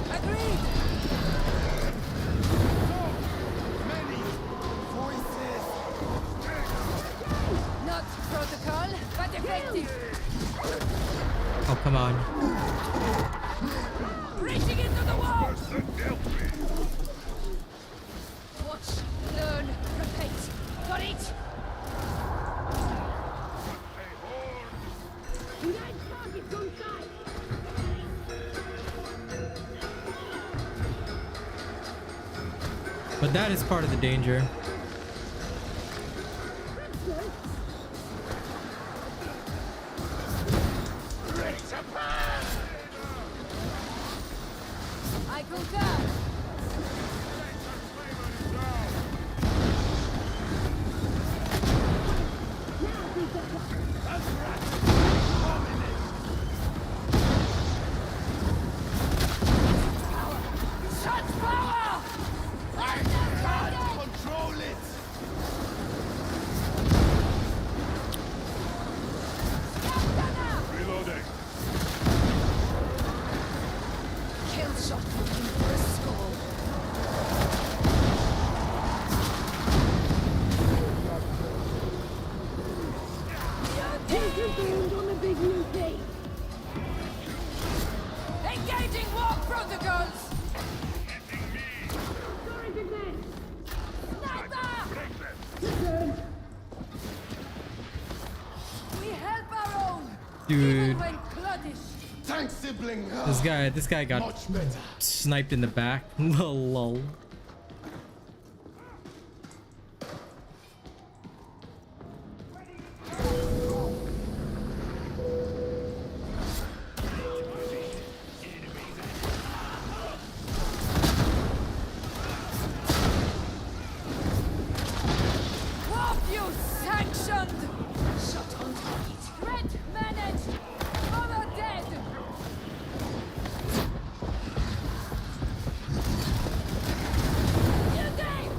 Speaker 6: Agreed!
Speaker 4: Many voices.
Speaker 6: Not protocol, but effective.
Speaker 1: Oh, come on.
Speaker 6: Reaching into the wall!
Speaker 3: The Delphi!
Speaker 6: Watch, learn, repeat. Got it?
Speaker 3: A horn!
Speaker 1: But that is part of the danger.
Speaker 3: Ready to burn!
Speaker 6: I concur. Such power!
Speaker 1: Dude,
Speaker 6: When Claudish.
Speaker 4: Thanks, sibling.
Speaker 1: this guy got
Speaker 4: Much better.
Speaker 1: sniped in the back. Lol.
Speaker 6: What you sanctioned? Shot on target. Threat managed. Other dead. You dead.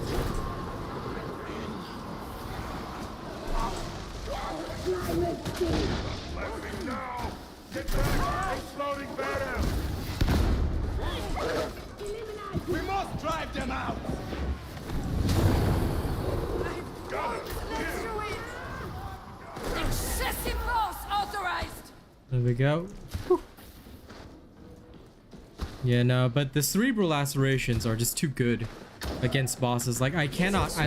Speaker 3: Left now! Get back! Exploding better!
Speaker 4: We must drive them out.
Speaker 6: Let's do it. Excessive force authorized.
Speaker 1: There we go. Whew. Yeah, no, but the cerebral lacerations are just too good against bosses. Like, I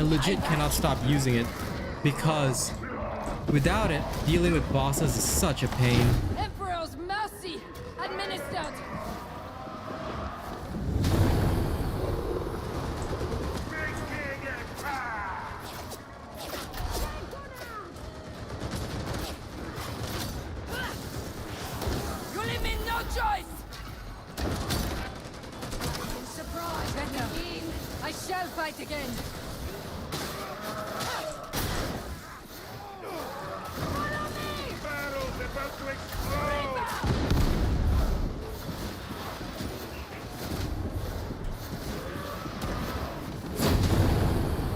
Speaker 1: legit cannot stop using it because without it, dealing with bosses is such a pain.
Speaker 6: Emperor's mercy administered. You leave me no choice. Surprise, better. I shall fight again. Follow me.
Speaker 3: Battle's about to explode!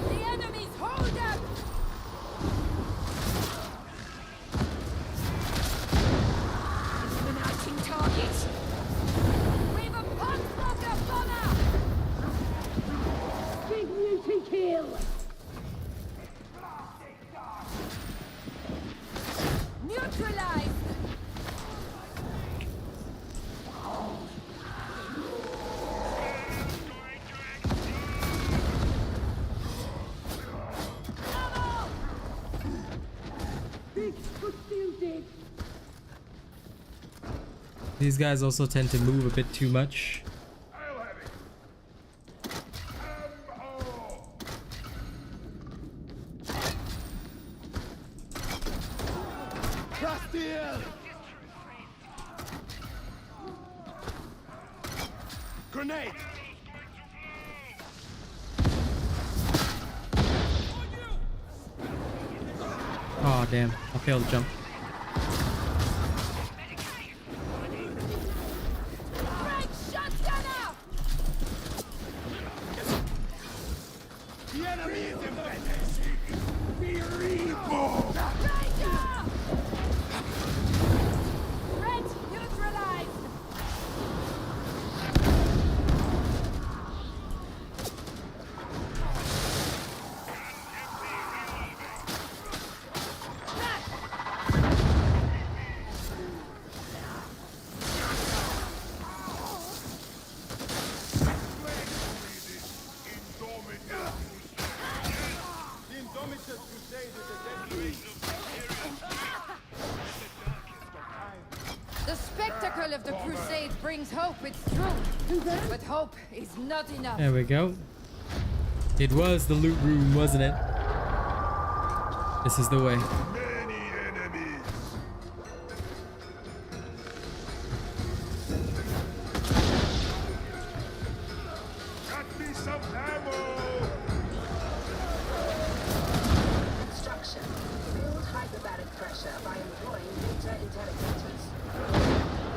Speaker 6: The enemies hold up. Eliminating targets. We've a pathbroker bomber. Big multi kill. Neutralized. Double. Big disputed.
Speaker 1: These guys also tend to move a bit too much.
Speaker 3: I'll have it! M.O.
Speaker 4: Castiel. Grenade.
Speaker 1: Oh damn, I failed to jump.
Speaker 6: Great shotgunner.
Speaker 4: The enemy is embedded. Fear evil.
Speaker 6: Ranger. Red neutralized.
Speaker 4: The Indomitous Crusade is a deadly race.
Speaker 6: The spectacle of the crusade brings hope, it's true. But hope is not enough.
Speaker 1: There we go. It was the loot room, wasn't it? This is the way.
Speaker 3: Many enemies! Got me some ammo!
Speaker 5: Instruction. Build hyperbaric pressure by employing data interrogators.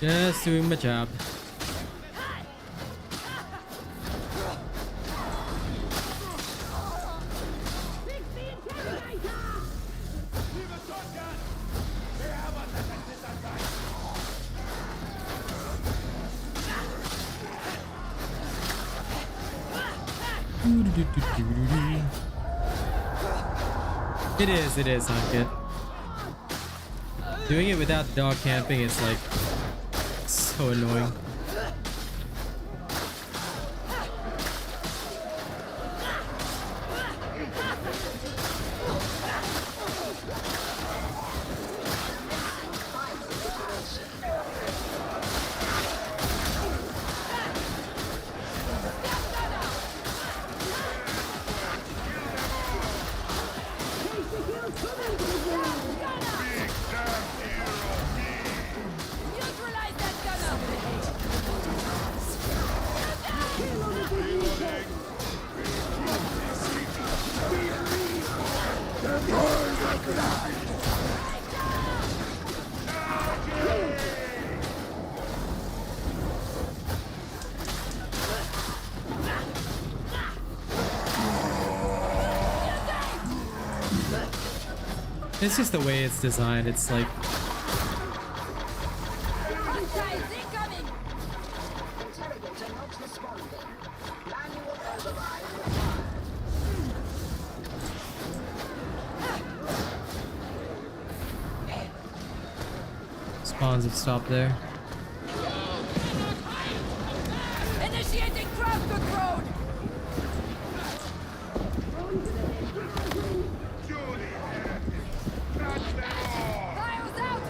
Speaker 1: Just doing my job. It is, Uncut. Doing it without dog camping is like so annoying.
Speaker 6: Neutralize that gunner!
Speaker 1: It's just the way it's designed. It's like
Speaker 6: Hostiles incoming!
Speaker 5: Interrogator not responding. Manual override required.
Speaker 1: spawns have stopped there.
Speaker 6: Initiating crowd control! Files out!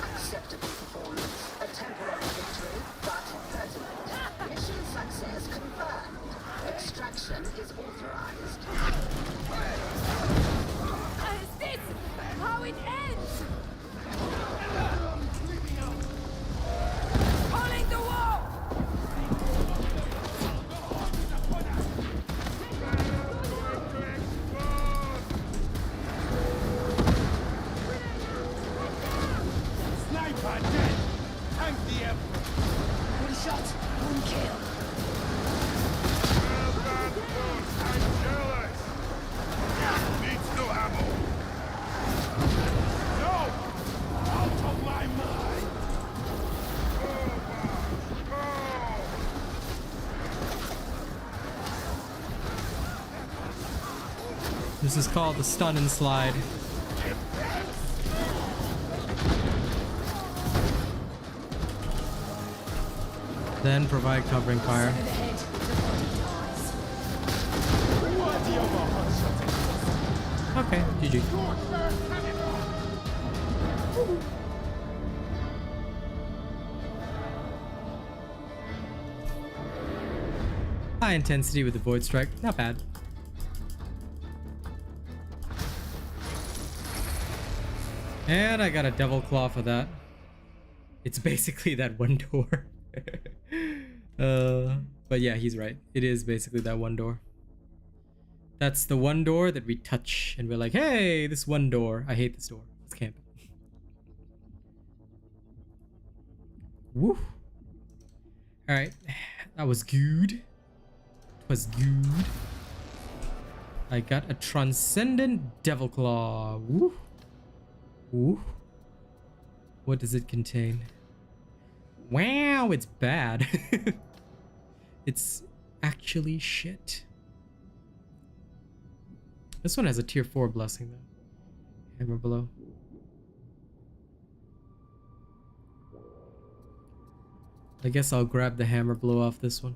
Speaker 5: Acceptable performance. A temporary victory, but pertinent. Mission success confirmed. Extraction is authorized.
Speaker 6: Is this how it ends? Holding the wall!
Speaker 4: Sniper dead! Tank the Emperor!
Speaker 5: One shot, one kill.
Speaker 3: I'm jealous. Needs no ammo.
Speaker 4: No! Out of my mind!
Speaker 1: This is called the stun and slide. Then provide covering fire.
Speaker 4: Worthy of a hot shot.
Speaker 1: Okay, GG. High intensity with the Void Strike, not bad. And I got a Devil Claw for that. It's basically that one door. But yeah, he's right. It is basically that one door. That's the one door that we touch and we're like, hey, this one door. I hate this door. Let's camp it. Woo. Alright. That was good. It was good. I got a Transcendent Devil Claw. Woo. Woo. What does it contain? Wow, it's bad. It's actually shit. This one has a tier 4 blessing though. Hammer blow. I guess I'll grab the hammer blow off this one.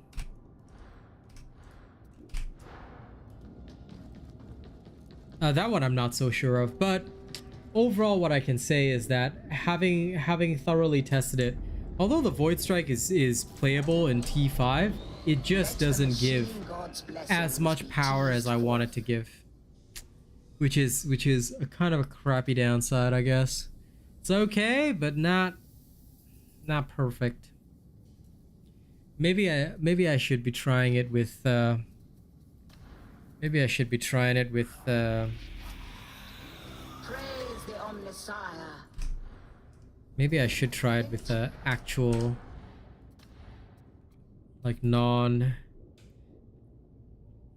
Speaker 1: That one I'm not so sure of, but overall what I can say is that having thoroughly tested it, although the Void Strike is playable in T5, it just doesn't give as much power as I want it to give. Which is a kind of a crappy downside, I guess. It's okay, but not perfect. Maybe I should be trying it with
Speaker 5: sire.
Speaker 1: Maybe I should try it with the actual, like,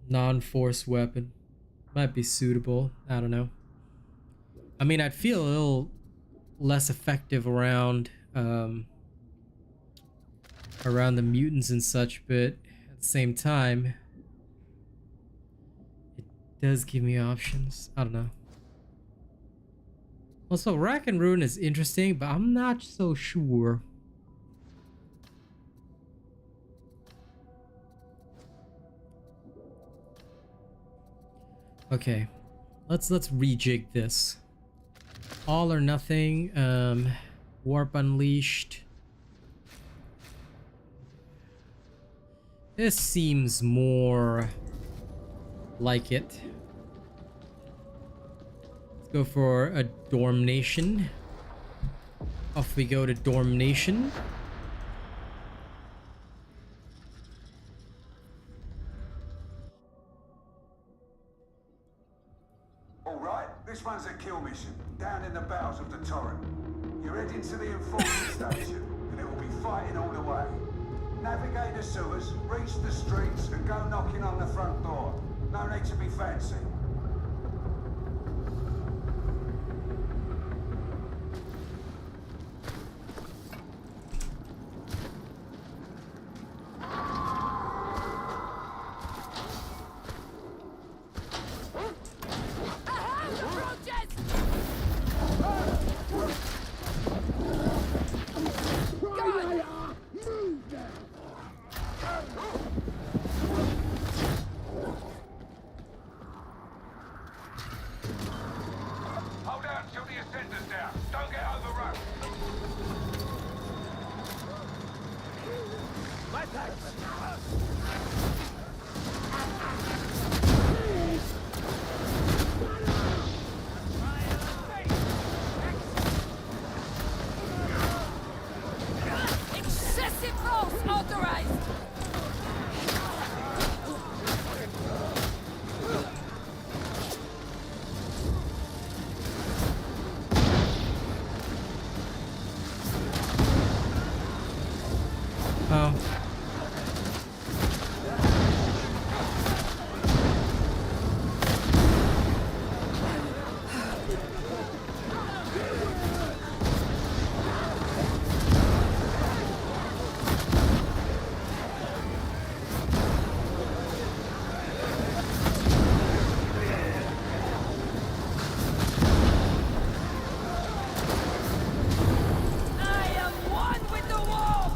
Speaker 1: non-force weapon. Might be suitable. I don't know. I mean, I'd feel a little less effective around around the mutants and such, but at the same time, it does give me options. I don't know. Also, Rack and Ruin is interesting, but I'm not so sure. Okay, let's rejig this. All or nothing. Warp Unleashed. This seems more like it. Let's go for a Dorm Nation. Off we go to Dorm Nation.
Speaker 8: Alright, this one's a kill mission, down in the bowels of the torrent. You're heading to the enforcement station, and it will be fighting all the way. Navigate the sewers, reach the streets, and go knocking on the front door. No need to be fancy. Hold out until the ascender's down. Don't get overrun. My
Speaker 6: Excessive force authorized!
Speaker 1: Oh.
Speaker 6: I am one with the wall!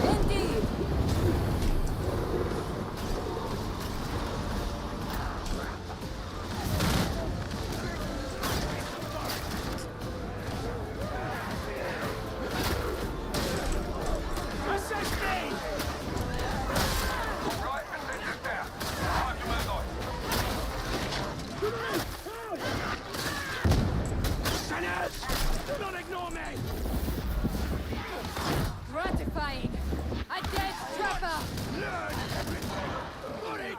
Speaker 6: Indeed!
Speaker 8: Right, ascender's down. Time to move on.
Speaker 3: Sinners! Do not ignore me!
Speaker 6: Gratifying! A dead trapper!
Speaker 3: Learn everything! Body!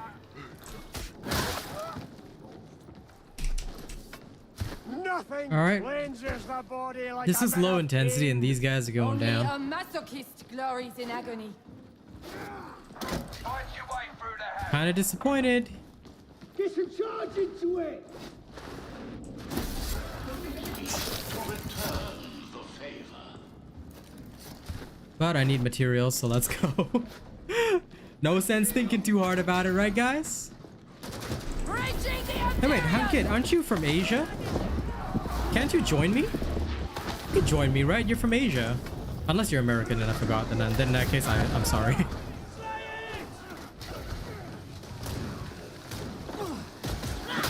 Speaker 3: Nothing
Speaker 1: All right.
Speaker 3: cleanses the body like
Speaker 1: This
Speaker 3: a
Speaker 1: is low
Speaker 3: bit of
Speaker 1: intensity and these guys are going
Speaker 6: Only
Speaker 1: down.
Speaker 6: a masochist glories in agony.
Speaker 8: Find your way through the house.
Speaker 1: Kinda disappointed.
Speaker 3: Discharge into it!
Speaker 1: But I need materials, so let's go. No sense thinking too hard about it, right guys?
Speaker 6: Breaching the
Speaker 1: Hey wait, Hankit, aren't you from Asia? Can't you join me? You can join me, right? You're from Asia. Unless you're American and I forgot, then in that case, I'm sorry.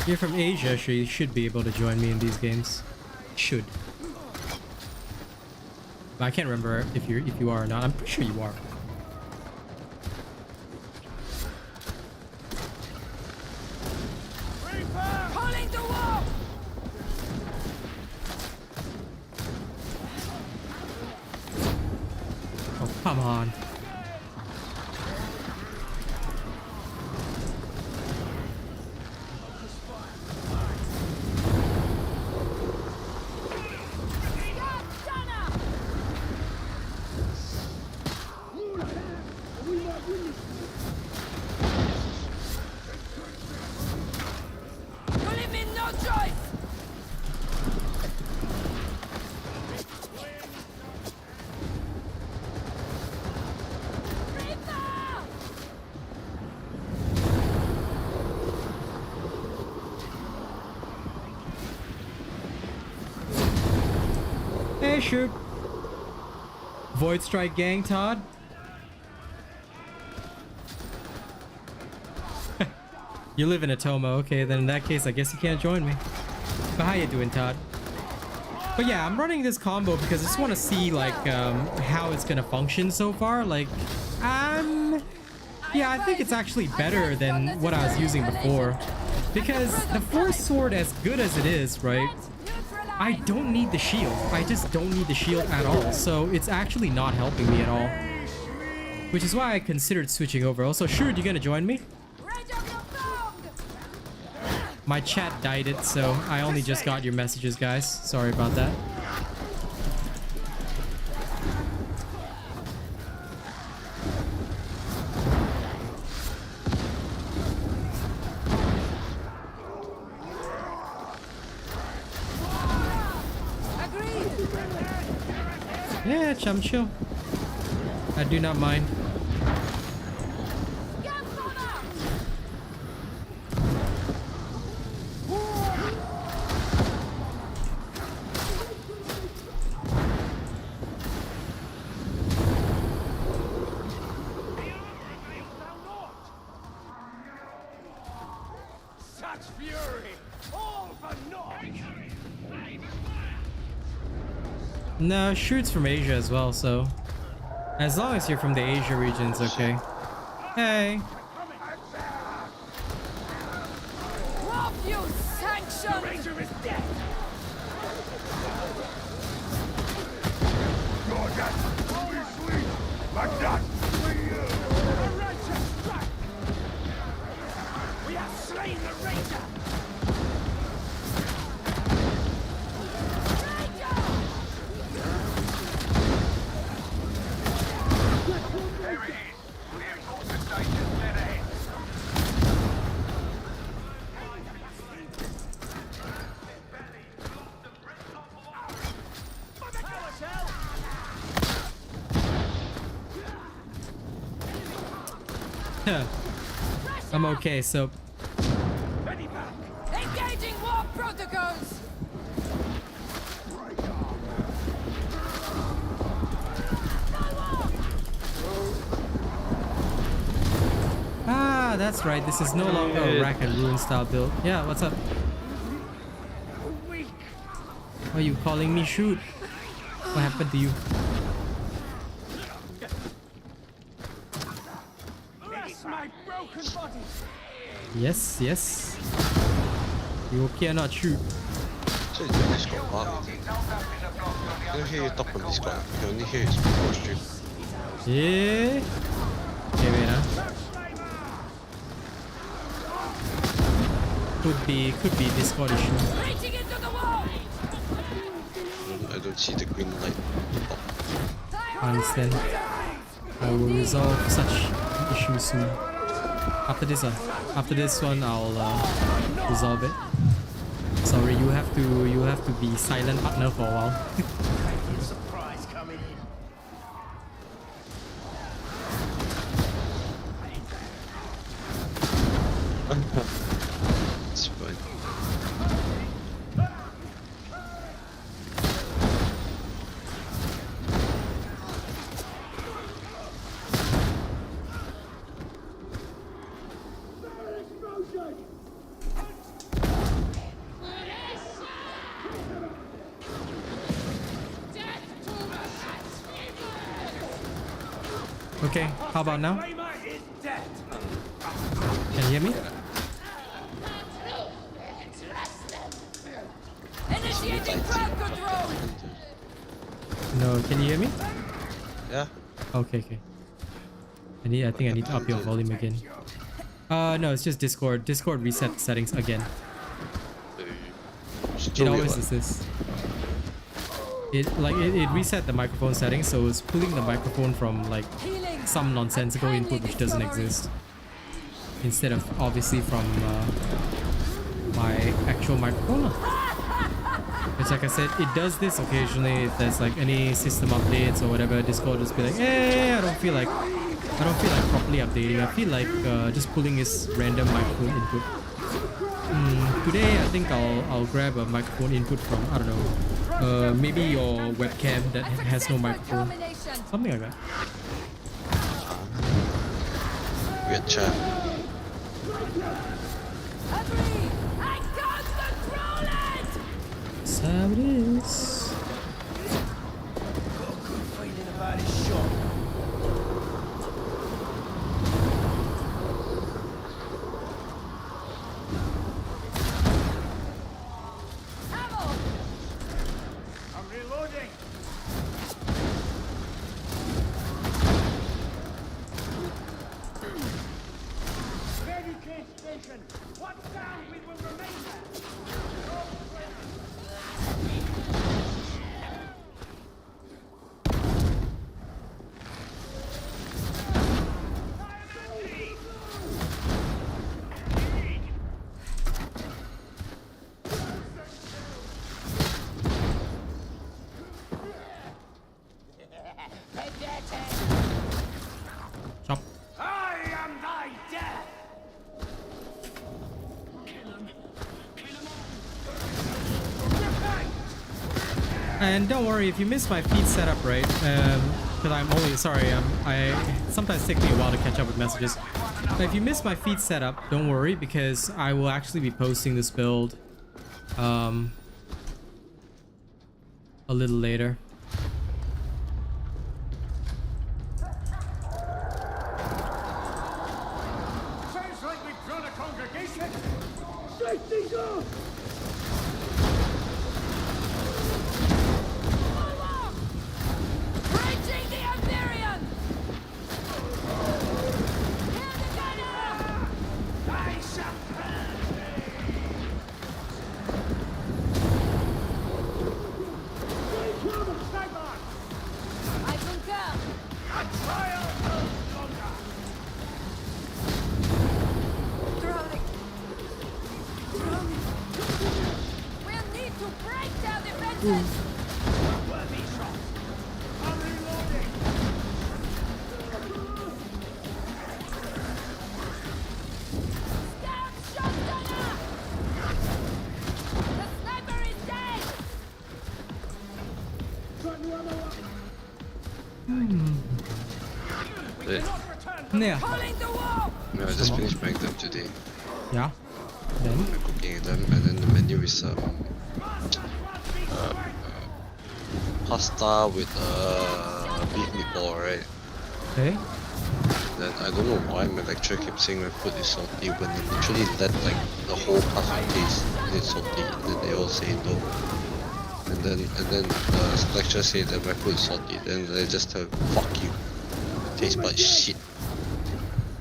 Speaker 1: You're from Asia, so you should be able to join me in these games. Should. But I can't remember if you are or not. I'm pretty sure you are.
Speaker 6: Pulling the wall!
Speaker 1: Oh, come on. Hey, shoot. Void Strike Gang, Todd. You live in Atoma. Okay, then in that case, I guess you can't join me. But how you doing, Todd? But yeah, I'm running this combo because I just want to see like how it's gonna function so far. Like, yeah, I think it's actually better than what I was using before. Because the Force Sword, as good as it is, right? I don't need the shield. I just don't need the shield at all. So it's actually not helping me at all. Which is why I considered switching over. Also, sure, you gonna join me? My chat died it, so I only just got your messages, guys. Sorry about that. Yeah, chum chill. I do not mind. No, shoots from Asia as well, so as long as you're from the Asia region, it's okay. Hey.
Speaker 6: You sanctioned!
Speaker 3: Like that!
Speaker 6: We have slain the Ranger!
Speaker 1: I'm okay, so
Speaker 6: Engaging war protocols!
Speaker 1: ah, that's right. This is no longer a rack and ruin style build. Yeah, what's up? Why are you calling me shoot? What happened to you? Yes, yes. You okay or not, shoot?
Speaker 9: So you do Discord party. You don't hear you talk on Discord. You only hear his before stream.
Speaker 1: Yeah. Okay, wait, Could be Discord issue.
Speaker 9: I don't see the green light.
Speaker 1: I understand. I will resolve such issues soon. After this one, I'll resolve it. Sorry, you have to be silent partner for a while.
Speaker 3: Surprise coming in.
Speaker 9: It's fine.
Speaker 1: Okay, how about now? Can you hear me?
Speaker 6: Initiating crowd control!
Speaker 1: No, can you hear me?
Speaker 9: Yeah.
Speaker 1: Okay, okay. I think I need to up your volume again. No, it's just Discord. Discord reset the settings again. It always does this. It reset the microphone settings, so it's pulling the microphone from like some nonsensical input which doesn't exist, instead of obviously from my actual microphone. Which, like I said, it does this occasionally if there's like any system updates or whatever. Discord just be like, hey, I don't feel like properly updating. I feel like just pulling this random microphone input. Today I think I'll grab a microphone input from, I don't know, Maybe your webcam that has no microphone.
Speaker 6: Domination.
Speaker 1: Something like that.
Speaker 9: Weird chat.
Speaker 6: Agree. I can't control it.
Speaker 1: That's how it is.
Speaker 3: Feeling about his shot.
Speaker 6: Ammo.
Speaker 3: I'm reloading. Barricade station. What's down? We will remain there.
Speaker 1: Chop.
Speaker 3: I am thy death.
Speaker 1: And don't worry if you missed my feed setup, right? Because I'm only sorry. I sometimes take me a while to catch up with messages. But if you missed my feed setup, don't worry because I will actually be posting this build, a little later.
Speaker 3: Sounds like we've drawn a congregation. Shake these off.
Speaker 6: Breaching the Empyrean. Kill the gunner.
Speaker 3: I shall
Speaker 6: I concur.
Speaker 3: a trial of longer.
Speaker 6: Drowning. Drowning. We'll need to break their defenses.
Speaker 3: Worthy shot. I'm reloading.
Speaker 6: Scout shotgunner. The sniper is dead.
Speaker 1: Yeah.
Speaker 6: Pulling the wall.
Speaker 9: No, I just finished making them today.
Speaker 1: Yeah. Then.
Speaker 9: Cooking them, and then the menu is pasta with beef meatball, right?
Speaker 1: Okay.
Speaker 9: Then I don't know why my lecturer kept saying my food is salty when it literally let like the whole class taste it's salty, and then they all say no. And then the lecturer said that my food is salty, then they just tell fuck you. Tastes but shit.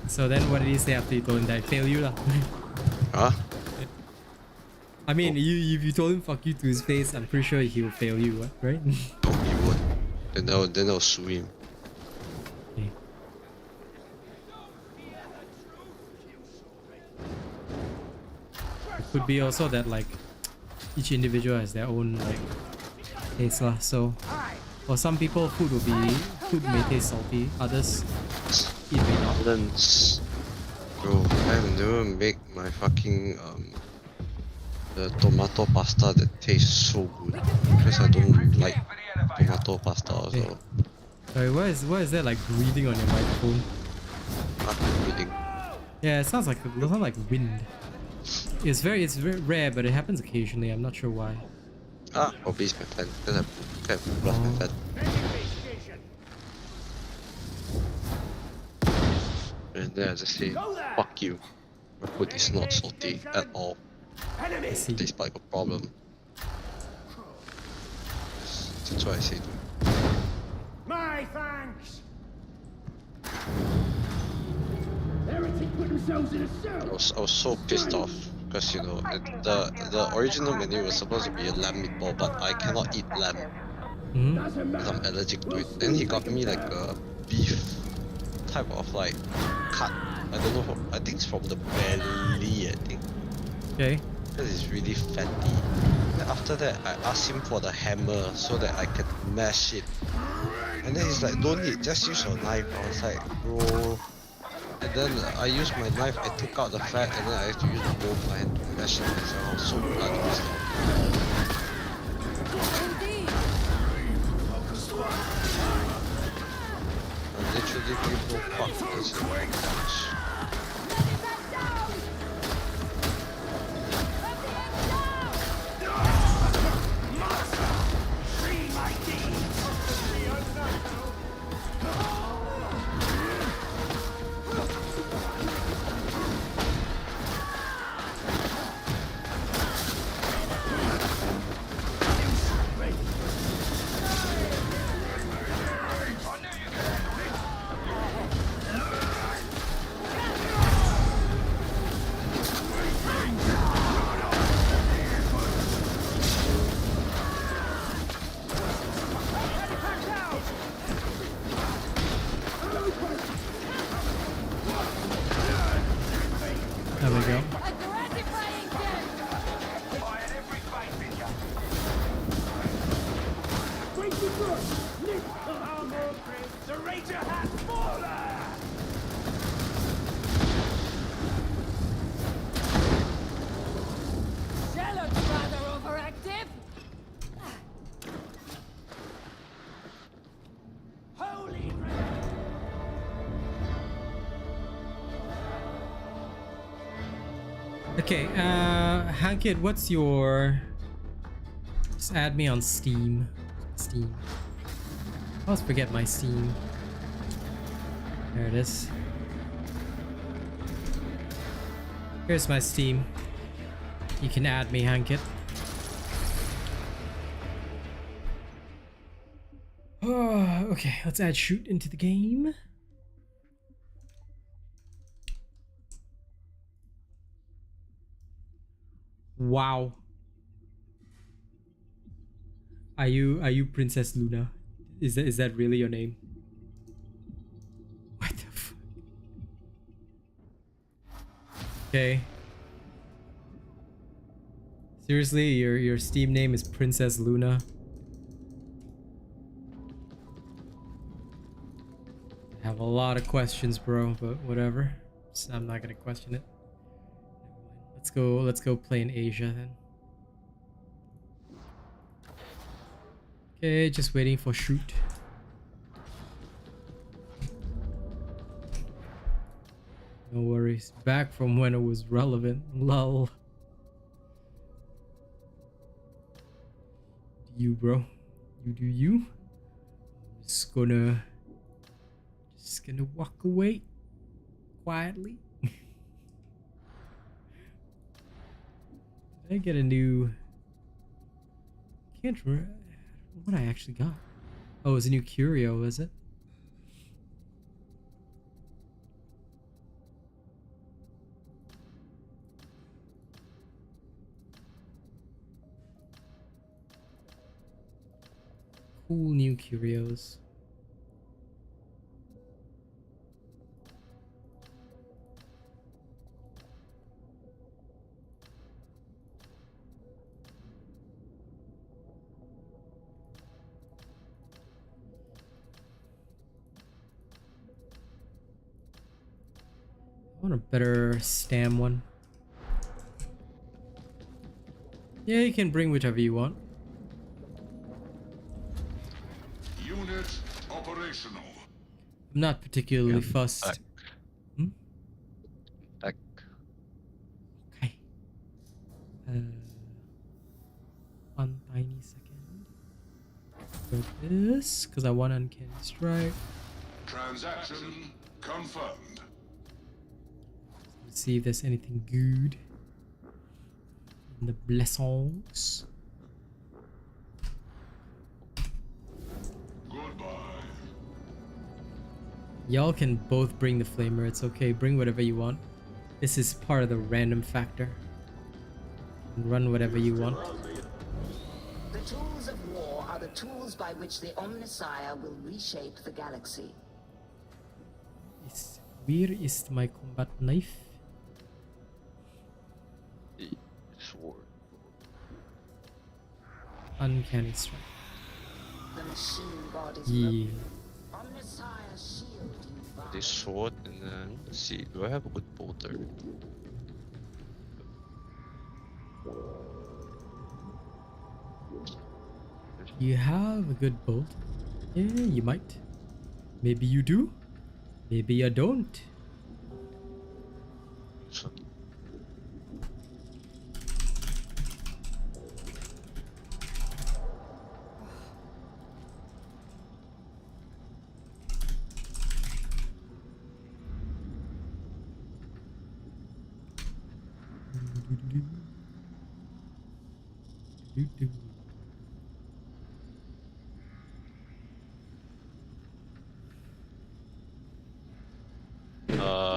Speaker 1: So then what did he say after you told him that I fail you lah?
Speaker 9: Huh?
Speaker 1: I mean, if you told him fuck you to his face, I'm pretty sure he will fail you, right?
Speaker 9: No, he won't. Then I'll sue him.
Speaker 1: Okay. It could be also that like each individual has their own like taste lah. So for some people, food may taste salty. Others, it may not.
Speaker 9: Balance. Bro, I have never make my fucking the tomato pasta that tastes so good because I don't like tomato pasta also.
Speaker 1: Hey. Sorry, what is that like breathing on your microphone?
Speaker 9: Not really.
Speaker 1: Yeah, it sounds like wind. It's very rare, but it happens occasionally. I'm not sure why.
Speaker 9: Probably it's my fan. Then I blast my fan. And then I just say, fuck you. My food is not salty at all.
Speaker 1: I see.
Speaker 9: It tastes like a problem. That's what I say to him.
Speaker 3: My thanks. Heretic put themselves in a cell.
Speaker 9: I was so pissed off because you know the original menu was supposed to be a lamb meatball, but I cannot eat lamb because I'm allergic to it. Then he got me like a beef type of like cut. I don't know. I think it's from the belly. I think.
Speaker 1: Okay.
Speaker 9: Because it's really fatty. Then after that, I asked him for the hammer so that I can mash it. And then he's like, don't need, just use your knife. I was like, bro. And then I used my knife, I took out the fat, and then I had to use both my hand to mash it myself. I was so bloody pissed off.
Speaker 6: Indeed.
Speaker 9: It's a weird damage.
Speaker 6: Let it back down! Let the end down!
Speaker 1: There we go.
Speaker 6: A gratifying death!
Speaker 3: Fired every face in ya. Serrator hat faller!
Speaker 6: That looks rather overactive.
Speaker 3: Holy
Speaker 1: Okay, Hankit, what's your... Just add me on Steam. Steam. I always forget my Steam. There it is. Here's my Steam. You can add me, Hankit. Oh, okay, let's add shoot into the game. Wow. Are you Princess Luna? Is that really your name? What the fuck? Okay. Seriously, your Steam name is Princess Luna? I have a lot of questions, bro, but whatever. So I'm not gonna question it. Let's go play in Asia then. Okay, just waiting for shoot. No worries. Back from when it was relevant. Lol. You, bro. You do you. I'm just gonna walk away quietly. Did I get a new... Can't remember what I actually got. Oh, it was a new curio, was it? Cool new curios. I want a better stam one. Yeah, you can bring whichever you want.
Speaker 3: Unit operational.
Speaker 1: I'm not particularly fussed.
Speaker 9: Back.
Speaker 1: Hmm?
Speaker 9: Back.
Speaker 1: Okay. One tiny second. For this, because I want uncanny strike.
Speaker 3: Transaction confirmed.
Speaker 1: Let's see if there's anything good in the blessings.
Speaker 3: Goodbye.
Speaker 1: Y'all can both bring the flamer. It's okay. Bring whatever you want. This is part of the random factor. Run whatever you want.
Speaker 5: The tools of war are the tools by which the Omnissiah will reshape the galaxy.
Speaker 1: Where is my combat knife?
Speaker 9: The sword.
Speaker 1: Uncanny strike.
Speaker 5: The machine god is
Speaker 1: Yeah.
Speaker 5: broken. Omnissiah shield you by.
Speaker 9: This sword, and then let's see. Do I have a good bolter?
Speaker 1: You have a good bolt. Yeah, you might. Maybe you do. Maybe you don't.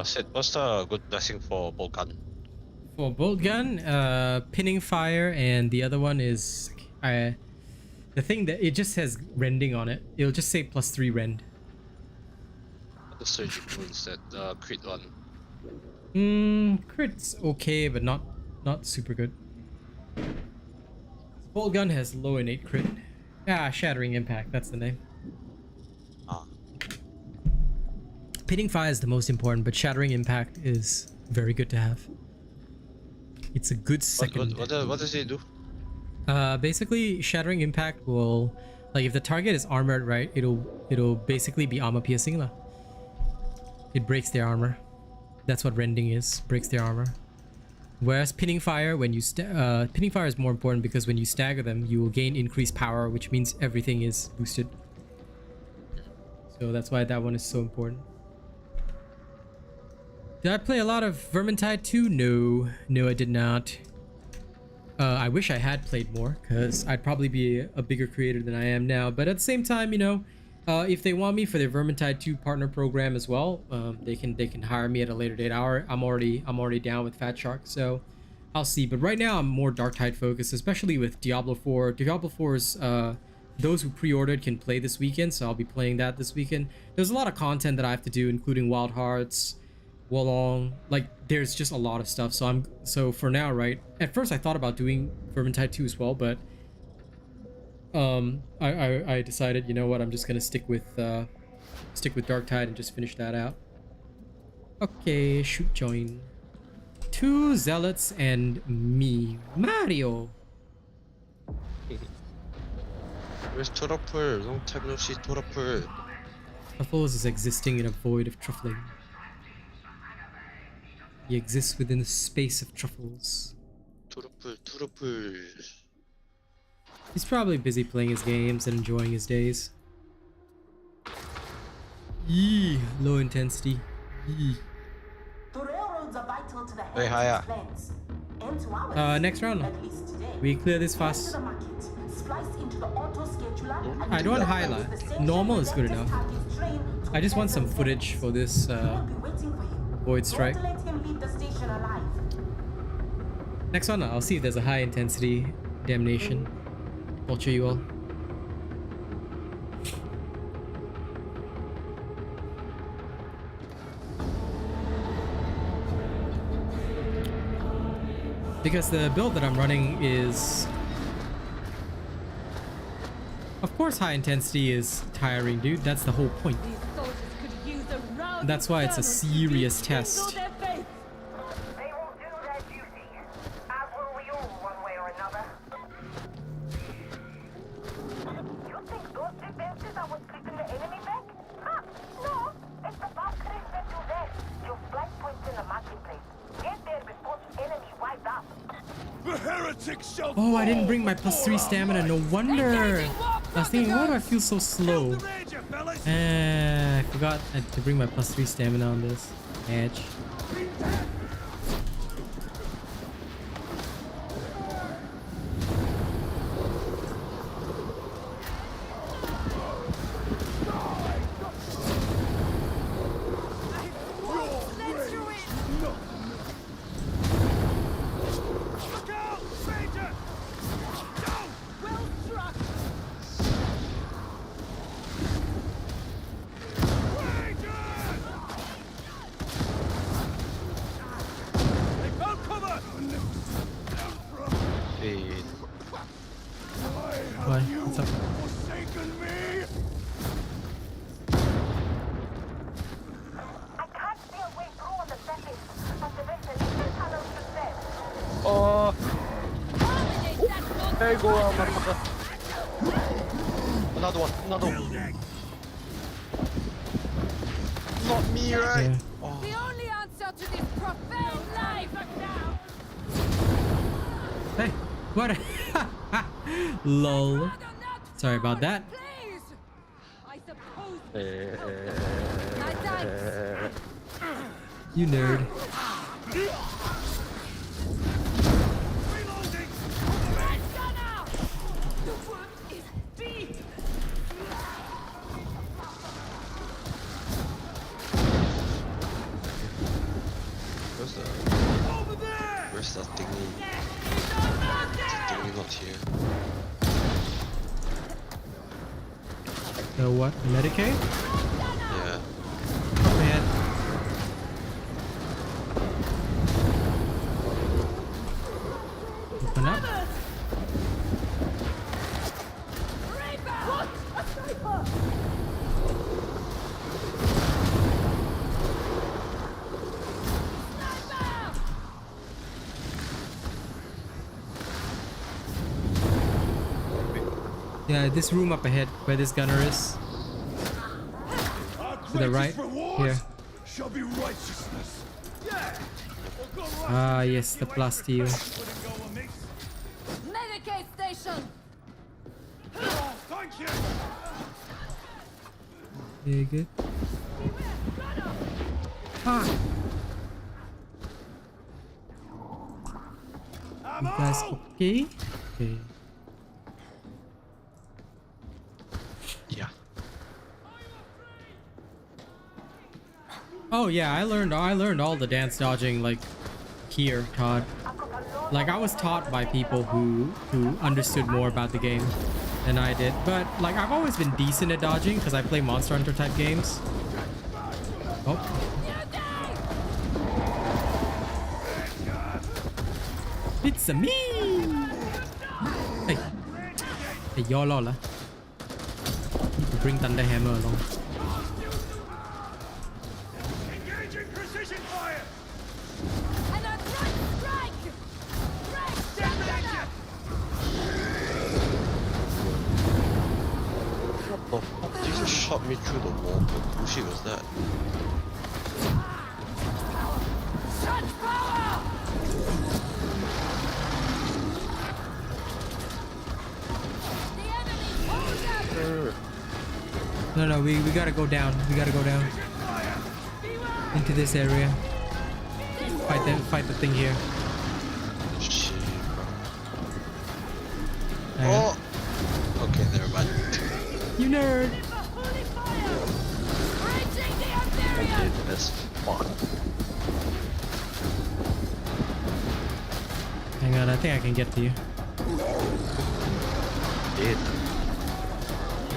Speaker 9: Sid, what's the good blessing for bolt gun?
Speaker 1: For bolt gun, pinning fire, and the other one is the thing that it just has rending on it. It'll just say +3 rend.
Speaker 9: The surgical instead, the crit one.
Speaker 1: Crit's okay, but not super good. Bolt gun has low innate crit. Shattering impact, that's the name. Pinning fire is the most important, but shattering impact is very good to have. It's a good second.
Speaker 9: What does it do?
Speaker 1: Basically, shattering impact will, like, if the target is armored, right, it'll basically be armor piercing lah. It breaks their armor. That's what rending is, breaks their armor. Whereas pinning fire, when you pinning fire is more important because when you stagger them, you will gain increased power, which means everything is boosted. So that's why that one is so important. Did I play a lot of Vermintide 2? No, I did not. I wish I had played more, because I'd probably be a bigger creator than I am now. But at the same time, you know, if they want me for their Vermintide 2 partner program as well, they can hire me at a later date. I'm already down with Fat Shark, so I'll see. But right now, I'm more Darktide focused, especially with Diablo 4. Diablo 4's those who pre-ordered can play this weekend, so I'll be playing that this weekend. There's a lot of content that I have to do, including Wild Hearts, Wolong, like there's just a lot of stuff. So for now, right, at first I thought about doing Vermintide 2 as well, but I decided, you know what, I'm just gonna stick with Darktide and just finish that out. Okay, shoot join. 2 zealots and me, Mario.
Speaker 9: Where's Truffle? Long time no see Truffle.
Speaker 1: Truffles is existing in a void of truffling. He exists within the space of truffles.
Speaker 9: Truffle.
Speaker 1: He's probably busy playing his games and enjoying his days. Yee, low intensity. Yee.
Speaker 5: The railroads are vital to the
Speaker 9: Hey, hiya.
Speaker 5: plans. And to ours,
Speaker 1: Next round.
Speaker 5: at least today.
Speaker 1: We clear this
Speaker 5: To
Speaker 1: fast.
Speaker 5: the market, splice into the auto scheduler, and
Speaker 1: I don't want
Speaker 5: deliver
Speaker 1: highlight.
Speaker 5: with the same
Speaker 1: Normal is good
Speaker 5: relentless
Speaker 1: enough.
Speaker 5: target train to
Speaker 1: I just want some
Speaker 5: every
Speaker 1: footage
Speaker 5: sense.
Speaker 1: for this
Speaker 5: We'll be waiting for you.
Speaker 1: void strike.
Speaker 5: Don't let him leave the station alive.
Speaker 1: Next one, I'll see if there's a high intensity damnation. I'll show you all. Because the build that I'm running is, of course, high intensity is tiring, dude. That's the whole point.
Speaker 2: These soldiers could use a round
Speaker 1: That's why it's a
Speaker 2: sermon to
Speaker 1: serious
Speaker 2: rekindle
Speaker 1: test.
Speaker 2: their faith.
Speaker 7: They will do their duty, as will we all, one way or another. You think those defenses are what's keeping the enemy back? Huh? No, it's the Valkyries that do that. Your flight points in the marketplace. Get there before the enemy wipes out.
Speaker 3: The heretics shall
Speaker 1: Oh, I didn't
Speaker 3: fall
Speaker 1: bring my +3
Speaker 3: before
Speaker 1: stamina. No wonder. I was thinking, why do I feel so slow?
Speaker 3: the Ranger, fellas.
Speaker 1: I forgot to bring my +3 stamina on this edge.
Speaker 3: Look out, Ranger! Down!
Speaker 2: Well struck.
Speaker 3: They found cover!
Speaker 9: Hey,
Speaker 1: Why? What's up?
Speaker 3: Forsaken me!
Speaker 7: I can't see a way through on the surface, but the ventilation tunnel should serve.
Speaker 9: oh,
Speaker 2: Dominate that blood.
Speaker 9: there you go, motherfucker. Another one. not me, right?
Speaker 1: Yeah.
Speaker 9: Oh,
Speaker 6: The only answer to this profane life.
Speaker 1: Hey, what? Lol.
Speaker 6: Rather not
Speaker 1: Sorry about that.
Speaker 6: Please. I suppose.
Speaker 9: eh,
Speaker 6: My thanks.
Speaker 1: You nerd.
Speaker 3: Reloading!
Speaker 6: Red gunner. The work is deep.
Speaker 9: where's the
Speaker 3: Over there!
Speaker 9: where's the thingy? Thingy not here.
Speaker 1: The what? Medicaid?
Speaker 9: Yeah.
Speaker 1: Up ahead. Open up.
Speaker 6: Reaper. What? A sniper. Sniper.
Speaker 1: Yeah, this room up ahead, where this gunner is.
Speaker 3: Our
Speaker 1: To the right.
Speaker 3: greatest reward
Speaker 1: Here.
Speaker 3: shall be righteousness. Yeah! We'll go right
Speaker 1: Ah,
Speaker 3: to
Speaker 1: yes, the
Speaker 3: you
Speaker 1: plus steel.
Speaker 3: wouldn't go amiss.
Speaker 6: Medicaid station.
Speaker 3: Oh, thank you!
Speaker 1: Yeah, good. Ah, you guys okay? Okay.
Speaker 9: Yeah.
Speaker 1: Oh yeah, I learned all the dance dodging like here, Todd. Like I was taught by people who understood more about the game than I did. But like I've always been decent at dodging because I play Monster Hunter type games. Oh, it's a me. Hey, hey, y'all lah. Need to bring Thunder Hammer along.
Speaker 3: Engaging precision fire!
Speaker 6: And a front strike. Strike. Gunner.
Speaker 9: What the fuck? You just shot me through the wall. What bullshit was that?
Speaker 6: Such power. The enemy holds up.
Speaker 1: No, we gotta go down. We gotta go down into this area. Fight the thing here.
Speaker 9: Shit, bro.
Speaker 1: Hang on.
Speaker 9: Oh! Okay, never mind.
Speaker 1: You nerd.
Speaker 6: Holy fire. Reaching the Imperium.
Speaker 9: Okay, that's fun.
Speaker 1: Hang on, I think I can get to you.
Speaker 9: Dead.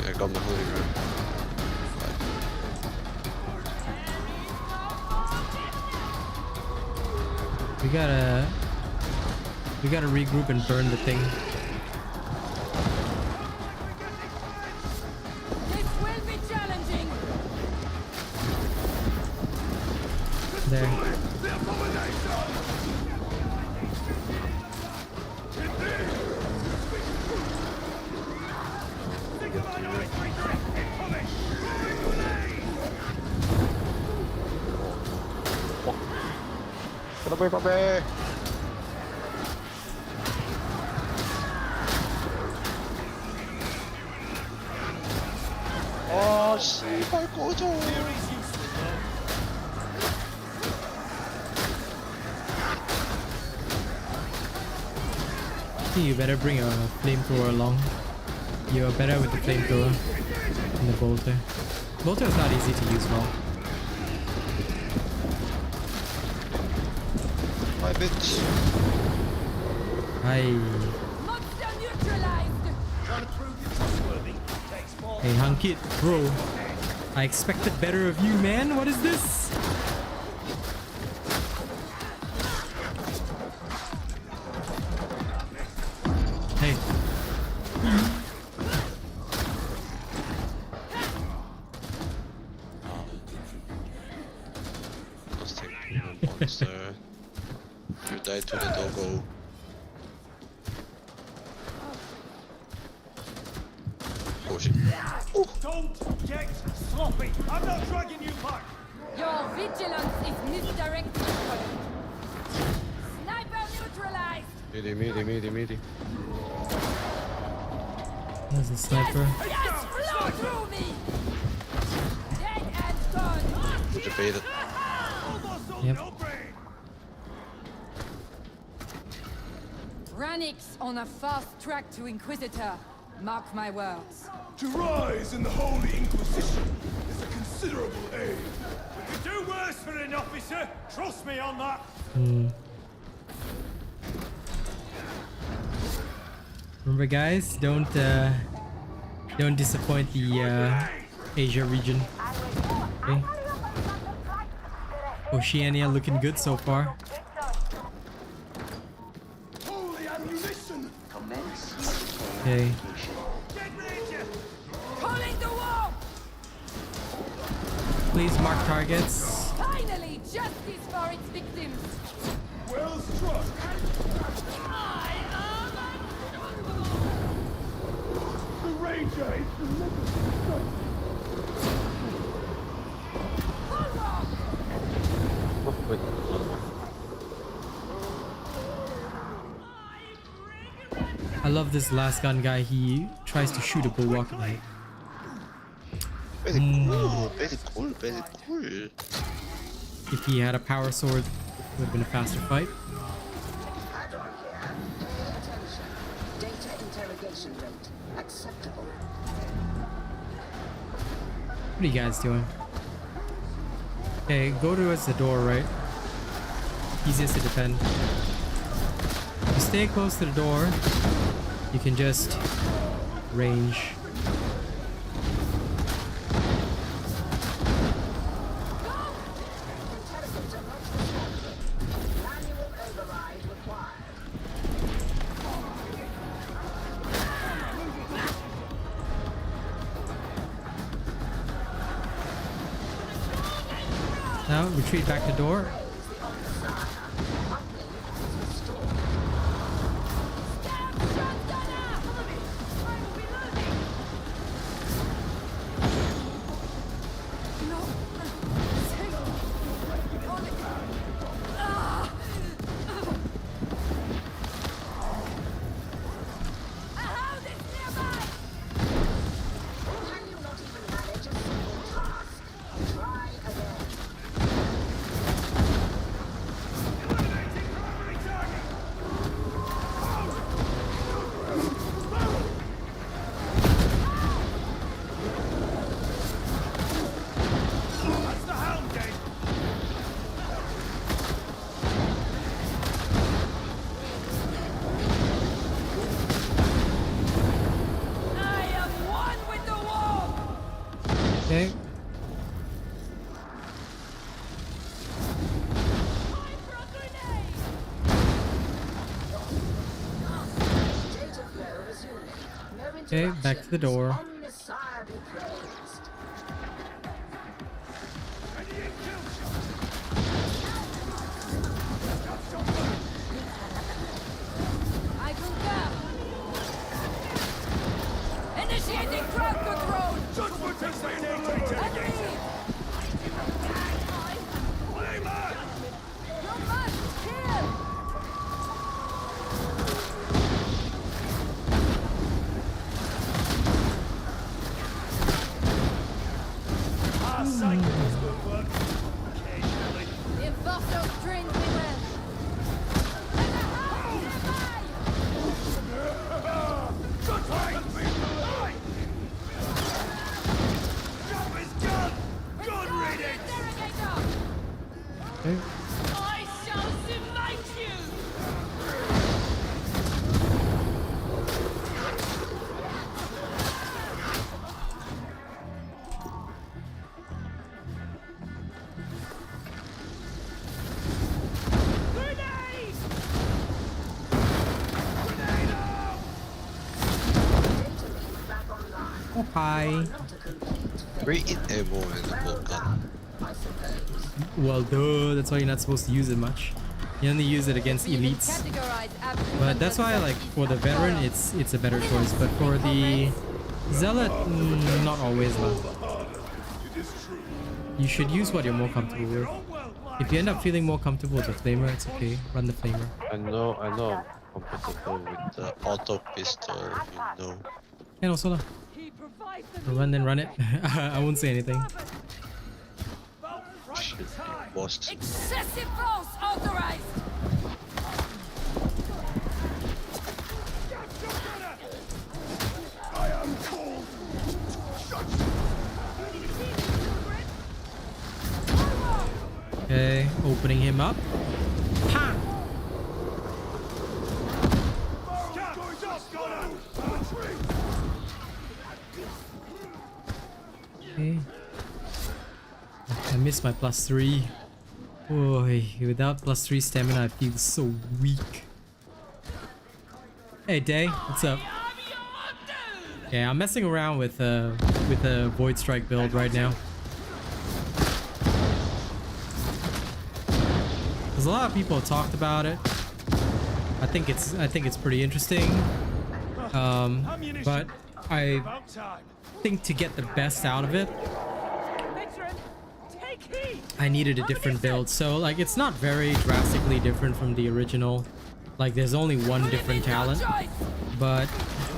Speaker 9: I got my holy room.
Speaker 1: We gotta regroup and burn the thing.
Speaker 6: This will be challenging.
Speaker 1: There.
Speaker 3: The abomination! Think of our ice creature! Incoming!
Speaker 9: Get away from me! 아, 씨발 꺼져.
Speaker 1: I think you better bring a flamethrower along. You're better with the flamethrower than the bolter. Bolter is not easy to use well.
Speaker 9: My bitch.
Speaker 1: Hi.
Speaker 6: Monster neutralized.
Speaker 1: Hey, Hankit, bro. I expected better of you, man. What is this? Hey.
Speaker 9: Let's take the monster. You die to the doggo. Oh shit.
Speaker 3: Don't get sloppy! I'm not dragging you back!
Speaker 6: Your vigilance is misdirected. Sniper neutralized.
Speaker 9: Meaty.
Speaker 1: There's a sniper.
Speaker 6: Yes, flow through me. Dead and gone.
Speaker 9: Would you bait it?
Speaker 1: Yep.
Speaker 6: Ranix on a fast track to Inquisitor. Mark my words.
Speaker 4: To rise in the Holy Inquisition is a considerable aid.
Speaker 3: We could do worse for an officer. Trust me on that.
Speaker 1: Remember, guys, don't disappoint the Asia region. Okay. Oceania looking good so far.
Speaker 4: Holy ammunition!
Speaker 1: Okay.
Speaker 6: Calling the war.
Speaker 1: Please mark targets.
Speaker 6: Finally, justice for its victims.
Speaker 4: Well struck! The Ranger is delivered.
Speaker 1: I love this last gun guy. He tries to shoot a bulwark. Like,
Speaker 9: Very cool.
Speaker 1: if he had a power sword, it would have been a faster fight.
Speaker 5: Add-on here. Pay attention. Data interrogation rate acceptable.
Speaker 1: What are you guys doing? Okay, go towards the door, right? Easiest to defend. If you stay close to the door, you can just range.
Speaker 5: Interrogator not responding. Manual override required.
Speaker 1: Now retreat back to door.
Speaker 5: Can you not even manage a simple task? Try again.
Speaker 3: That's the Hound Gate.
Speaker 6: I am one with the war.
Speaker 1: Okay.
Speaker 5: Data flow resuming. No
Speaker 1: Okay, back to the door.
Speaker 5: Messiah be praised.
Speaker 6: I concur. Initiating crowd control.
Speaker 3: Judgment has been indicated.
Speaker 6: Agreed.
Speaker 3: Layman!
Speaker 6: You must kill.
Speaker 3: Our cycles will work occasionally.
Speaker 6: The Enforcer trains me well. There's a hound nearby.
Speaker 3: Good fight! Job is done! Good
Speaker 6: Restore the
Speaker 3: reading!
Speaker 6: interrogator.
Speaker 1: Okay.
Speaker 6: I shall smite you.
Speaker 3: Grenade!
Speaker 5: Data link back online.
Speaker 1: Oh, hi.
Speaker 5: Not a complete
Speaker 9: Very in ammo and a bolt gun.
Speaker 5: I suppose.
Speaker 1: Well, duh. That's why you're not supposed to use it much. You only use it against elites. But that's why, like, for the veteran, it's a better choice. But for the zealot, not always. Lah.
Speaker 4: It is true.
Speaker 1: You should use what you're more comfortable with. If you end up feeling more comfortable with the flamer, it's okay. Run the flamer.
Speaker 9: I know I'm comfortable with the auto pistol, you know.
Speaker 1: And also, run then run it. I won't say anything.
Speaker 9: Should be boss.
Speaker 6: Excessive force authorized!
Speaker 1: Okay, opening him up. Ha! Okay. I missed my +3. Boy, without +3 stamina, I feel so weak. Hey, Day, what's up? Yeah, I'm messing around with a Void Strike build right now. Because a lot of people have talked about it. I think it's pretty interesting. But I think to get the best out of it, I needed a different build. So like, it's not very drastically different from the original. Like, there's only one different talent, but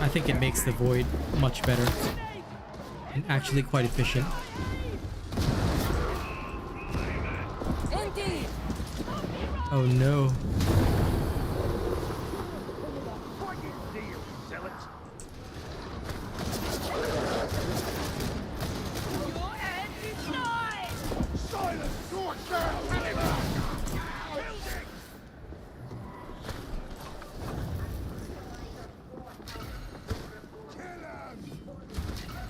Speaker 1: I think it makes the Void much better and actually quite efficient. Oh no.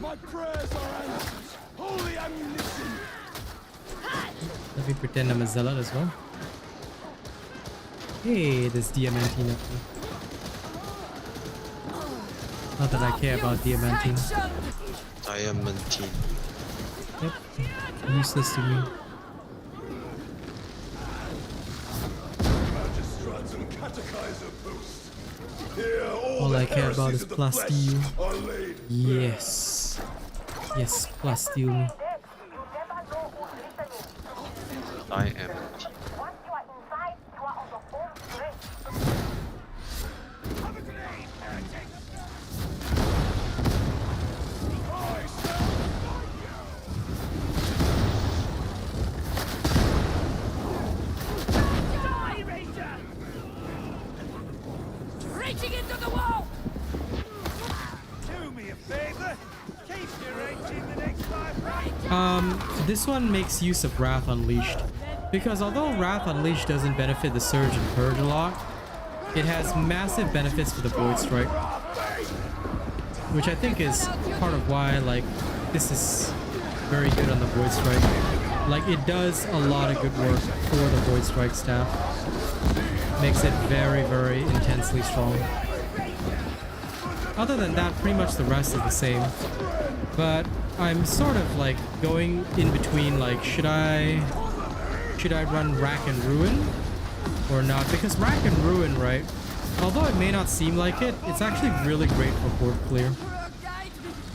Speaker 4: My prayers are answers. Holy ammunition.
Speaker 1: Let me pretend I'm a zealot as well. Hey, there's Diamantine up here. Not that I care about Diamantine.
Speaker 9: Diamantine.
Speaker 1: Yep, useless to me.
Speaker 4: Magistrates and catechiser posts. Here,
Speaker 1: All I care about is plus steel.
Speaker 4: are laid.
Speaker 1: Yes. Yes, plus steel me.
Speaker 9: Diamantine.
Speaker 7: Once you are inside, you are on the home stretch.
Speaker 3: Have a grenade, heretic! Die, Ranger!
Speaker 6: Reaching into the wall!
Speaker 3: Do me a favor. Keep your ranging the next 5 rounds.
Speaker 1: This one makes use of Wrath Unleashed. Because although Wrath Unleashed doesn't benefit the Surge and Purge a lot, it has massive benefits for the Void Strike. Which I think is part of why, like, this is very good on the Void Strike. Like, it does a lot of good work for the Void Strike staff. Makes it very, very intensely strong. Other than that, pretty much the rest is the same. But I'm sort of like going in between, like, should I run Rack and Ruin or not? Because Rack and Ruin, right, although it may not seem like it, it's actually really great for board clear.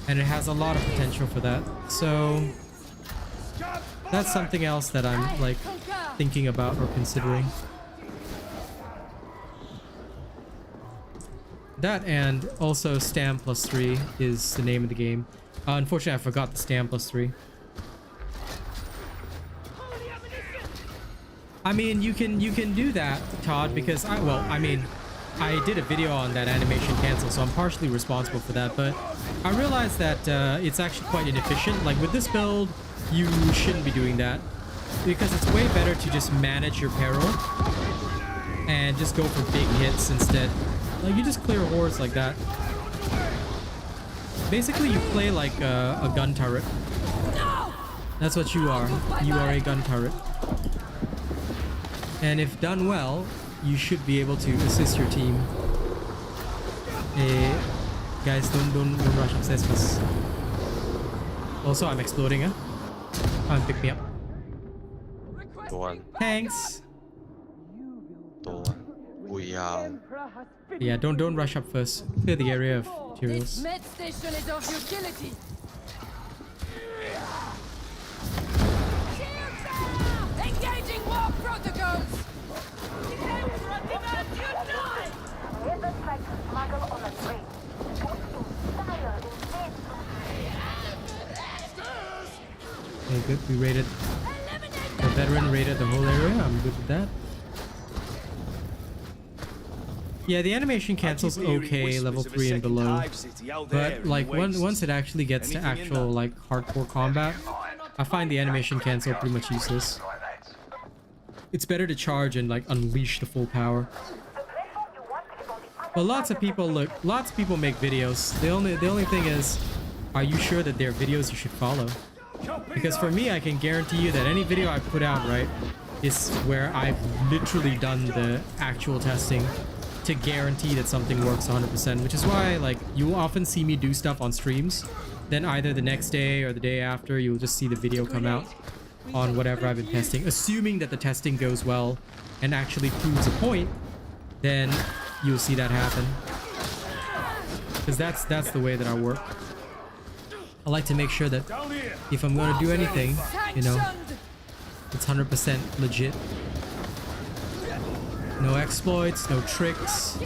Speaker 1: And it has a lot of potential for that. So that's something else that I'm like thinking about or considering. That, and also Stam +3 is the name of the game. Unfortunately, I forgot the Stam +3. I mean, you can do that, Todd, because I did a video on that animation cancel, so I'm partially responsible for that, but I realized that it's actually quite inefficient. Like, with this build, you shouldn't be doing that, because it's way better to just manage your peril and just go for big hits instead. Like, you just clear hordes like that. Basically, you play like a gun turret. That's what you are. You are a gun turret. And if done well, you should be able to assist your team. Guys, don't rush upstairs, please. Also, I'm exploding, huh? Come and pick me up.
Speaker 9: Don't want.
Speaker 1: Thanks.
Speaker 9: Don't want. We are.
Speaker 1: Yeah, don't rush up first. Clear the area of
Speaker 6: This
Speaker 1: materials.
Speaker 6: med station is of utility.
Speaker 7: like to smuggle on a train. Put in style in feats.
Speaker 1: Okay, good. We raided. The veteran raided the whole area. I'm good with that. Yeah, the animation cancels okay, level 3 and below. But like once it actually gets to actual like hardcore combat, I find the animation cancel pretty much useless. It's better to charge and like unleash the full power. But lots of people make videos. The only thing is, are you sure that they're videos you should follow? Because for me, I can guarantee you that any video I put out, right, is where I've literally done the actual testing to guarantee that something works 100%, which is why like you will often see me do stuff on streams, then either the next day or the day after you'll just see the video come out on whatever I've been testing, assuming that the testing goes well and actually proves a point. Then you'll see that happen, because that's the way that I work. I like to make sure that if I'm going to do anything, you know, it's 100% legit. No exploits, no tricks.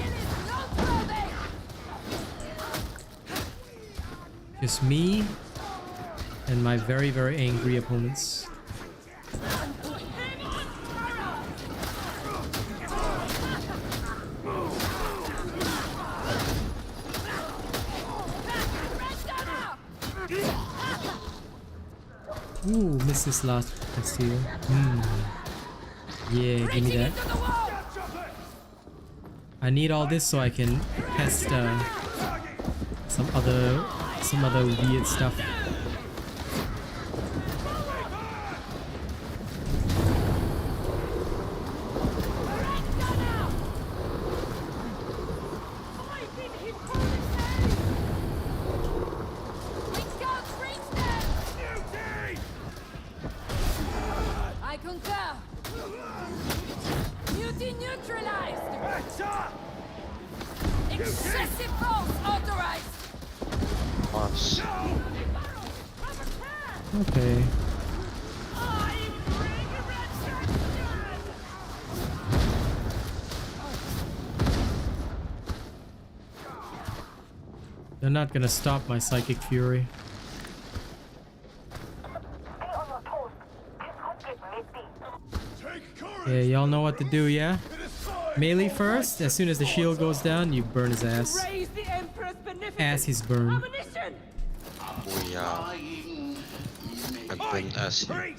Speaker 1: Just me and my very, very angry opponents. Ooh, missed this last Castillo. Yeah, give me that. I need all this so I can test some other weird stuff.
Speaker 6: I concur. Mutiny neutralized. Excessive force authorized.
Speaker 9: Us.
Speaker 1: Okay. They're not gonna stop my psychic fury. Yeah, y'all know what to do, yeah? Melee first. As soon as the shield goes down, you burn his ass. Ass is burned.
Speaker 9: Oh yeah. I burned ass here.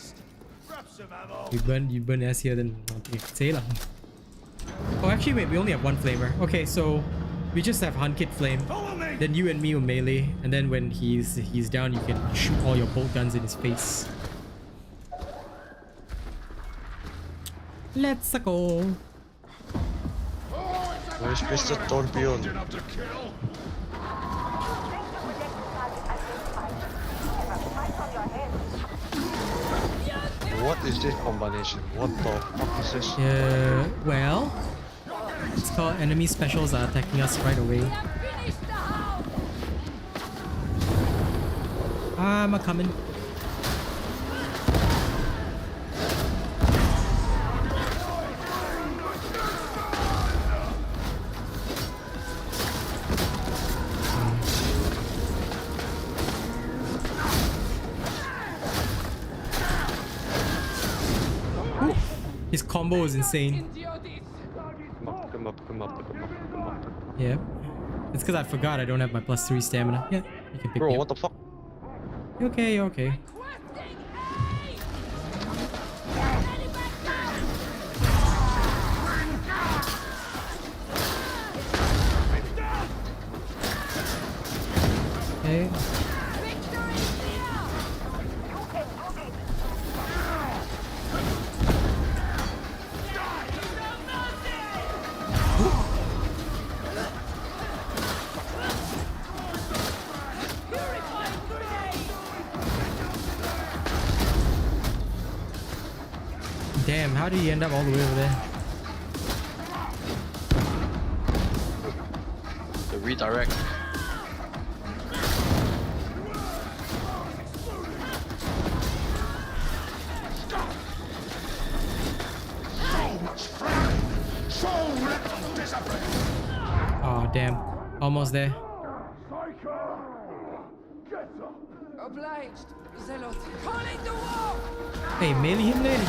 Speaker 1: You burn ass here, then say lah. Oh, actually, wait. We only have one flamer. Okay, so we just have Hunkit flame. Then you and me will melee, and then when he's down, you can shoot all your bolt guns in his face. Let's go.
Speaker 9: Where's Mr. Torbjorn? What is this combination? What the fuck is this?
Speaker 1: Well, it's called enemy specials are attacking us right away. I'm a-coming. His combo is insane.
Speaker 9: Come up.
Speaker 1: Yeah. It's because I forgot I don't have my +3 stamina. Yeah, you can pick
Speaker 9: Bro,
Speaker 1: me up.
Speaker 9: what the fuck?
Speaker 1: You okay, you okay. Okay. Damn, how did he end up all the way over there?
Speaker 9: The redirect.
Speaker 1: Oh damn, Almost there.
Speaker 6: Obliged. Zealot. Calling the war!
Speaker 1: Hey, melee him, lady.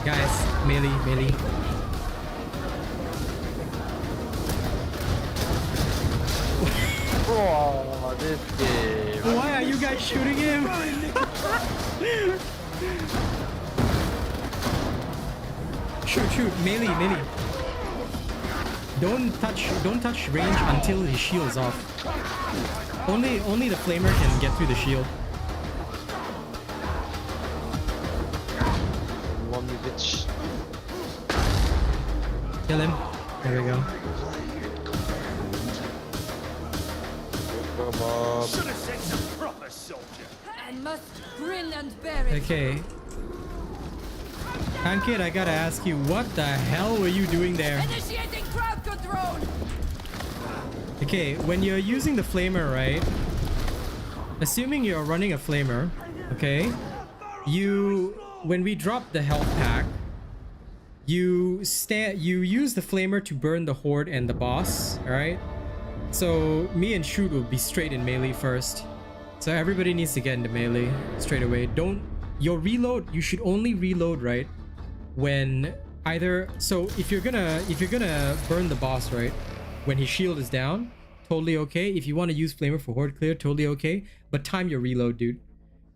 Speaker 1: Guys, melee.
Speaker 10: Oh, this game.
Speaker 1: Why are you guys shooting him? Shoot, melee. Don't touch range until his shield's off. Only the flamer can get through the shield.
Speaker 9: Want me, bitch?
Speaker 1: Kill him. There we go.
Speaker 9: Come on.
Speaker 3: Should have sent some proper soldier.
Speaker 6: I must grin and bear it.
Speaker 1: Okay. Pankid, I gotta ask you, what the hell were you doing there?
Speaker 6: Initiating crowd control.
Speaker 1: Okay, when you're using the flamer, right? Assuming you're running a flamer, okay? When we drop the health pack, you use the flamer to burn the horde and the boss, alright? So me and Shoot will be straight in melee first. So everybody needs to get into melee straight away. Your reload, you should only reload, right? When either, so if you're gonna burn the boss, right? When his shield is down, totally okay. If you want to use flamer for horde clear, totally okay. But time your reload, dude.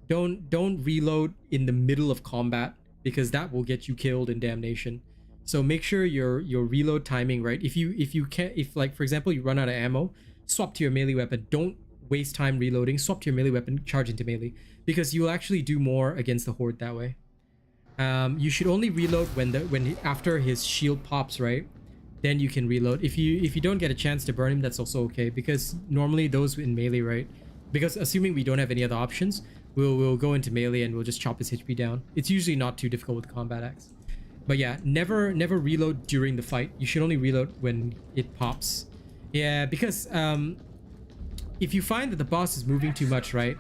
Speaker 1: Don't reload in the middle of combat, because that will get you killed in damnation. So make sure your reload timing, right? If like for example you run out of ammo, swap to your melee weapon. Don't waste time reloading. Swap to your melee weapon, charge into melee, because you'll actually do more against the horde that way. You should only reload after his shield pops, right? Then you can reload. If you don't get a chance to burn him, that's also okay, because normally those in melee, right? Because assuming we don't have any other options, we'll go into melee and we'll just chop his HP down. It's usually not too difficult with the combat axe. But yeah, never reload during the fight. You should only reload when it pops. Yeah, because if you find that the boss is moving too much, right,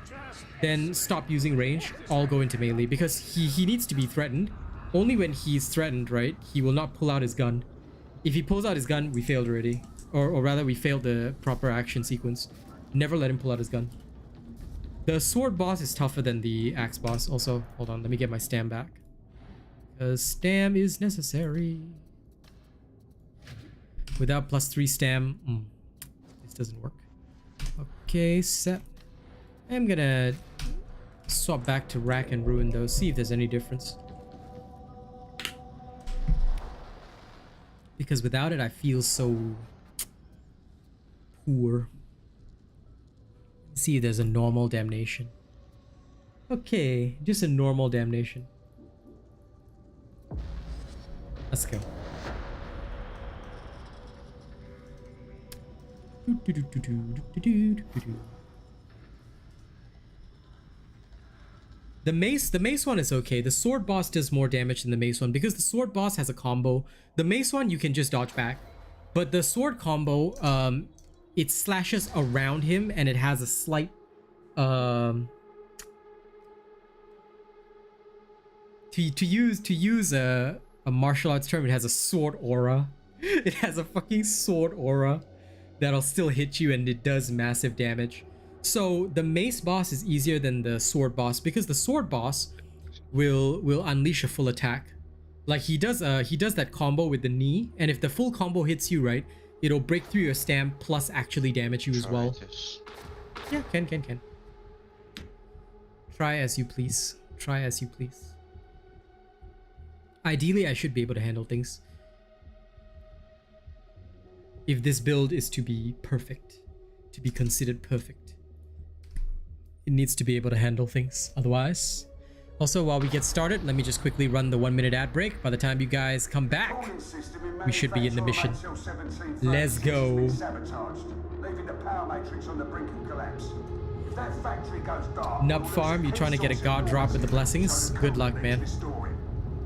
Speaker 1: then stop using range. All go into melee, because he needs to be threatened. Only when he's threatened, right, he will not pull out his gun. If he pulls out his gun, we failed already, or rather we failed the proper action sequence. Never let him pull out his gun. The sword boss is tougher than the axe boss. Also, hold on, let me get my stam back, because stam is necessary. Without +3 stam, this doesn't work. Okay, set. I'm gonna swap back to Rack and Ruin though, see if there's any difference. Because without it, I feel so poor. See if there's a normal damnation. Okay, just a normal damnation. Let's go. The mace one is okay. The sword boss does more damage than the mace one, because the sword boss has a combo. The mace one you can just dodge back, but the sword combo, it slashes around him and it has a slight to use a martial arts term, it has a sword aura. It has a fucking sword aura that'll still hit you, and it does massive damage. So the mace boss is easier than the sword boss, because the sword boss will unleash a full attack. Like he does that combo with the knee, and if the full combo hits you, right, it'll break through your stam plus actually damage you as well. Yeah, can. Try as you please. Try as you please. Ideally, I should be able to handle things. If this build is to be perfect, to be considered perfect, it needs to be able to handle things. Otherwise, also while we get started, let me just quickly run the 1-minute ad break. By the time you guys come back, we should be in the mission. Let's go. Nub Farm, you trying to get a god drop with the blessings? Good luck, man.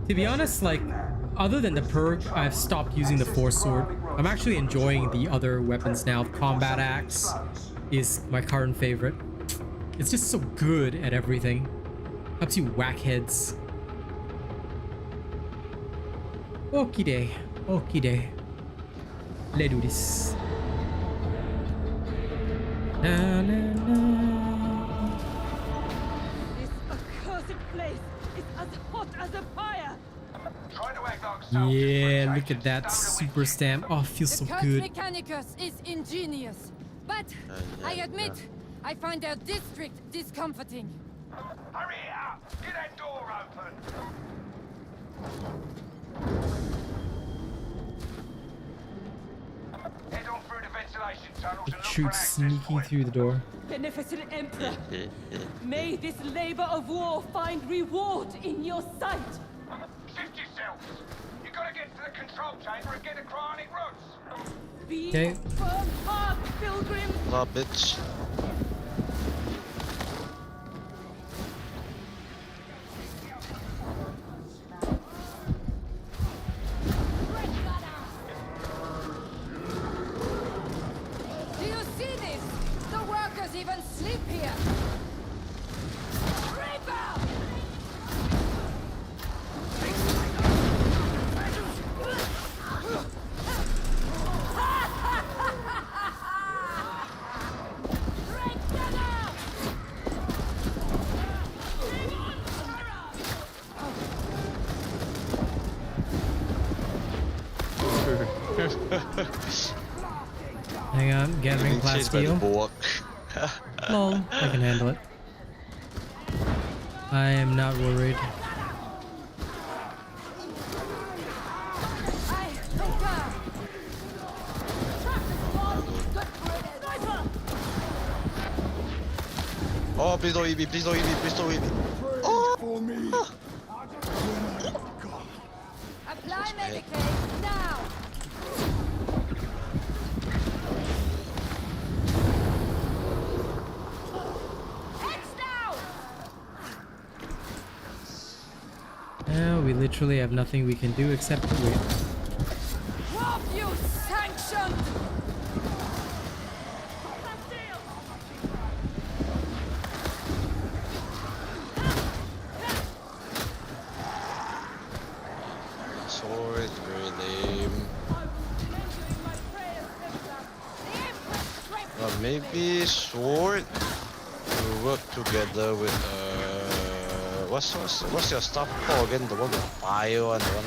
Speaker 1: To be honest, like, other than the perk, I've stopped using the force sword. I'm actually enjoying the other weapons now. Combat axe is my current favorite. It's just so good at everything. Up to whackheads. Okie day. Okie day. Let's do this. Na, na, na.
Speaker 2: This accursed place is as hot as a fire.
Speaker 8: Try to act like soldiers,
Speaker 1: Yeah,
Speaker 8: British
Speaker 1: look at
Speaker 8: agents.
Speaker 1: that
Speaker 8: Don't do
Speaker 1: super stamp. Oh, feels so
Speaker 6: The Cult
Speaker 1: good.
Speaker 6: Mechanicus is ingenious, but I admit I find their district discomforting.
Speaker 8: Hurry it up! Get that door open! Head on through the ventilation tunnels and look for
Speaker 1: Troops
Speaker 8: access
Speaker 1: sneaking
Speaker 8: points.
Speaker 1: through the door.
Speaker 2: Beneficent Emperor, may this labor of war find reward in your sight.
Speaker 8: Shift yourselves! You gotta get to the control chamber and get the cryonic rods!
Speaker 2: Be
Speaker 1: Okay.
Speaker 2: of firm heart, pilgrim.
Speaker 9: Ah, bitch.
Speaker 6: Do you see this? The workers even sleep here. Reaper! Break them out!
Speaker 1: Hang on, gathering
Speaker 9: Being chased by the
Speaker 1: plasteel.
Speaker 9: bulwark.
Speaker 1: Lol, I can handle it. I am not worried.
Speaker 6: I concur. Trap this wall. Good for it. Sniper!
Speaker 9: Oh, please don't eat me, please don't eat me, please don't eat me.
Speaker 6: Apply Medicaid now. Heads down.
Speaker 1: Now we literally have nothing we can do except to wait.
Speaker 6: Drop you sanctioned.
Speaker 9: Sword is very lame. Maybe sword will work together with what's your stuff called again? The one with fire and the one.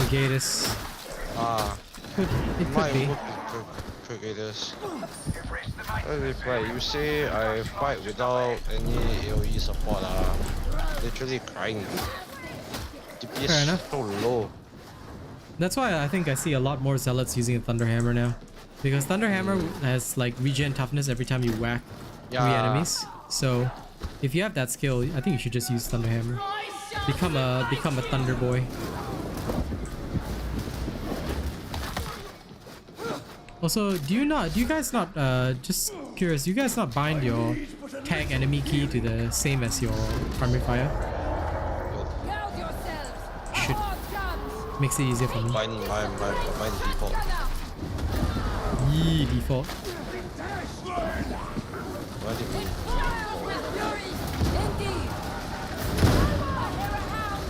Speaker 1: Brigadus.
Speaker 9: Ah,
Speaker 1: It could
Speaker 9: might
Speaker 1: be.
Speaker 9: work with Brigadus. Right, you say I fight without any AoE support. Literally crying. DPS
Speaker 1: Fair enough.
Speaker 9: so low.
Speaker 1: That's why I think I see a lot more zealots using a Thunderhammer now. Because Thunderhammer has like regen toughness every time you whack three
Speaker 9: Yeah.
Speaker 1: enemies. So if you have that skill, I think you should just use Thunderhammer. Become a Thunder Boy. Also, do you guys not just curious, do you guys not bind your tag enemy key to the same as your primary fire?
Speaker 6: Guard yourselves.
Speaker 1: Should.
Speaker 6: Hard comes.
Speaker 1: Makes it easier for me.
Speaker 9: Mine default.
Speaker 1: Yee, default.
Speaker 9: Why did we?
Speaker 6: Wild with fury. Indeed. I hear a hound.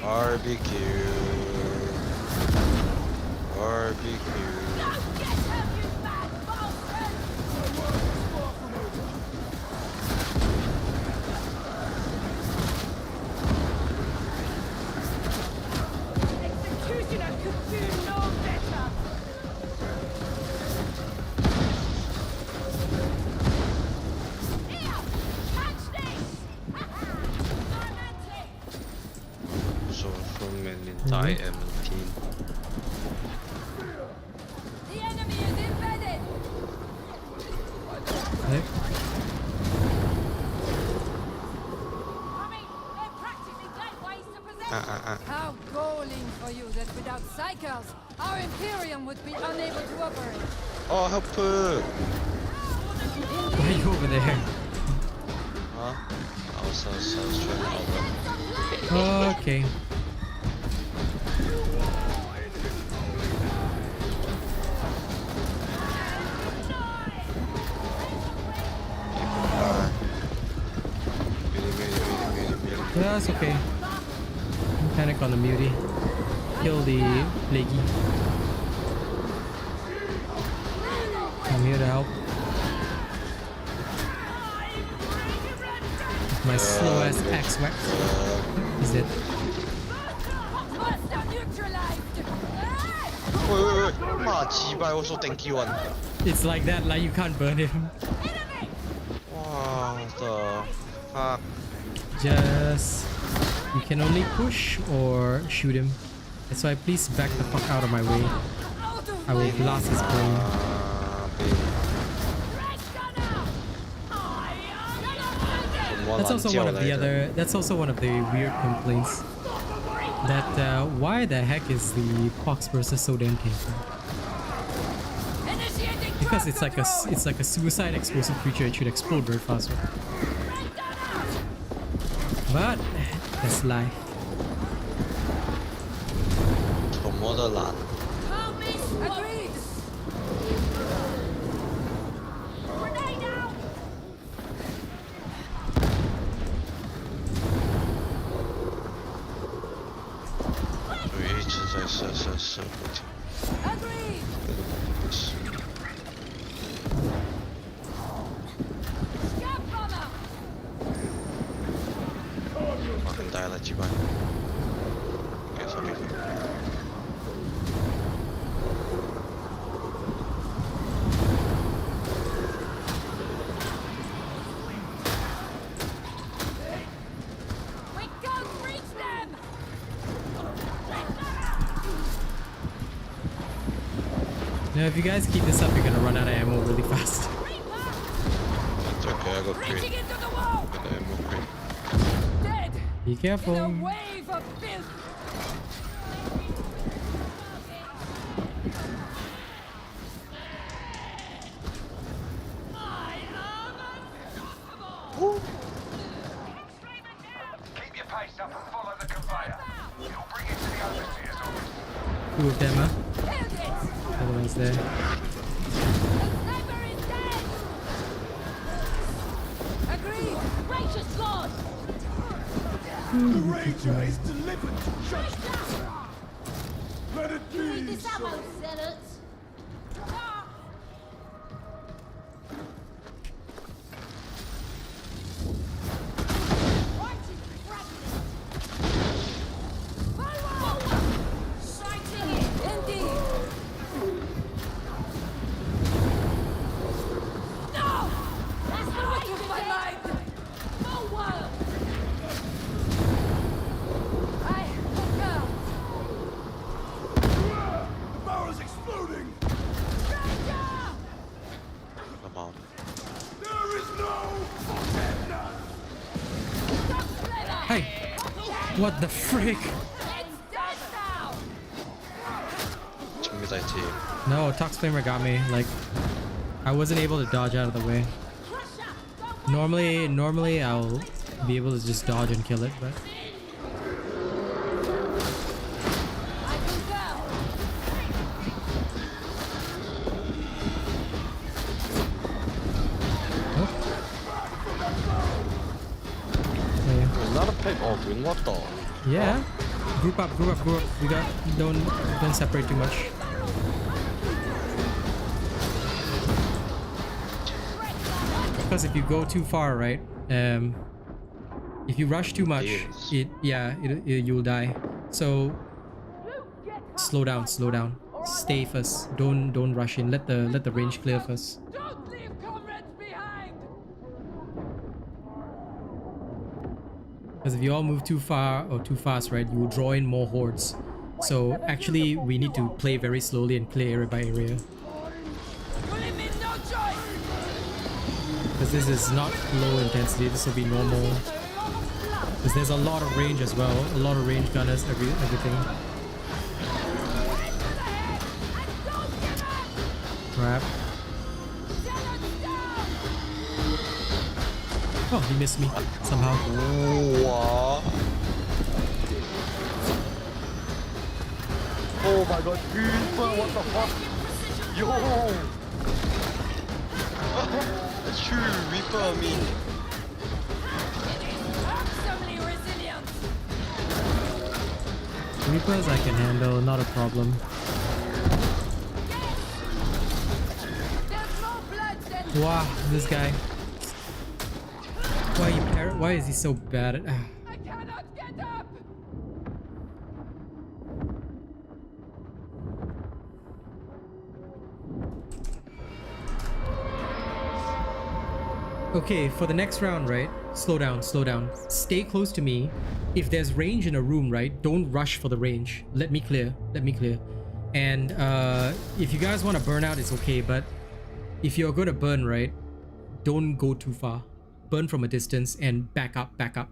Speaker 9: Barbecue. Barbecue.
Speaker 6: Don't get him, you bad bastard!
Speaker 2: Executioner could do no better.
Speaker 6: Here! Catch this! Romantic!
Speaker 9: So from an entire team.
Speaker 6: The enemy is embedded!
Speaker 1: Okay.
Speaker 6: I mean, they're practically gateways to possession. How galling for you that without cycles, our Imperium would be unable to operate.
Speaker 9: Oh, help her!
Speaker 1: Why are you over there?
Speaker 9: Huh? I was trying to help her.
Speaker 1: Okay. Yeah, that's okay. Panic on the mutie. Kill the plaguey. I'm here to help. My slow ass axe wax. Is it?
Speaker 9: Wait. Also tanky one.
Speaker 1: It's like that, like you can't burn him.
Speaker 9: What the fuck?
Speaker 1: Just... You can only push or shoot him. That's why please back the fuck out of my way. I will blast his brain. That's also one of the other... That's also one of the weird complaints. That why the heck is the pox burster so damn painful? Because it's like a suicide explosive creature. It should explode very fast. Right? But that's life.
Speaker 9: From motherland.
Speaker 6: Agreed. Agreed.
Speaker 9: Fucking die like you, man. Guess I'll be fine.
Speaker 6: We can't reach them.
Speaker 1: Now, if you guys keep this up, you're gonna run out of ammo really fast.
Speaker 9: It's okay, I got
Speaker 6: Reaching
Speaker 9: crate.
Speaker 6: into the wall.
Speaker 9: Got the ammo crate.
Speaker 6: Dead.
Speaker 1: Be
Speaker 6: In a
Speaker 1: careful.
Speaker 6: wave of filth.
Speaker 3: Keep your pace up and follow the conveyor. It'll bring you to the overseer's office.
Speaker 1: Two of them, huh?
Speaker 6: Killed it.
Speaker 1: The other one's there.
Speaker 6: The sniper is dead. Agreed. Righteous Lord.
Speaker 4: The Ranger is delivered to justice. Let it be so.
Speaker 6: zealots.
Speaker 4: Barrel's exploding.
Speaker 9: Come on.
Speaker 4: There is no forgiveness.
Speaker 1: Hey! What the frick?
Speaker 9: 준비다 team.
Speaker 1: No, Tox Flamer got me. Like, I wasn't able to dodge out of the way. Normally I'll be able to just dodge and kill it, but...
Speaker 10: Not a pipe open, what the?
Speaker 1: Yeah. Group up. You don't separate too much. Because if you go too far, right? If you rush too much, you'll die. So slow down. Stay first. Don't rush in. Let the range clear first.
Speaker 6: Don't leave comrades behind.
Speaker 1: Because if you all move too far or too fast, right, you will draw in more hordes. So actually, we need to play very slowly and clear area by area. Because this is not low intensity, this will be normal. Because there's a lot of range as well. A lot of range gunners, everything. Crap. Oh, he missed me somehow.
Speaker 10: What? Oh my god, Reaper, what the fuck? Yo!
Speaker 9: That's true, Reaper me.
Speaker 6: Awesomely resilient.
Speaker 1: Reapers I can handle, not a problem.
Speaker 6: There's more blood than
Speaker 1: Wow, this guy. Why is he so bad at...
Speaker 6: I cannot get up.
Speaker 1: Okay, for the next round, right? Slow down, slow down. Stay close to me. If there's range in a room, right? Don't rush for the range. Let me clear. Let me clear. And if you guys want to burn out, it's okay. But if you're going to burn, right? Don't go too far. Burn from a distance and back up, back up.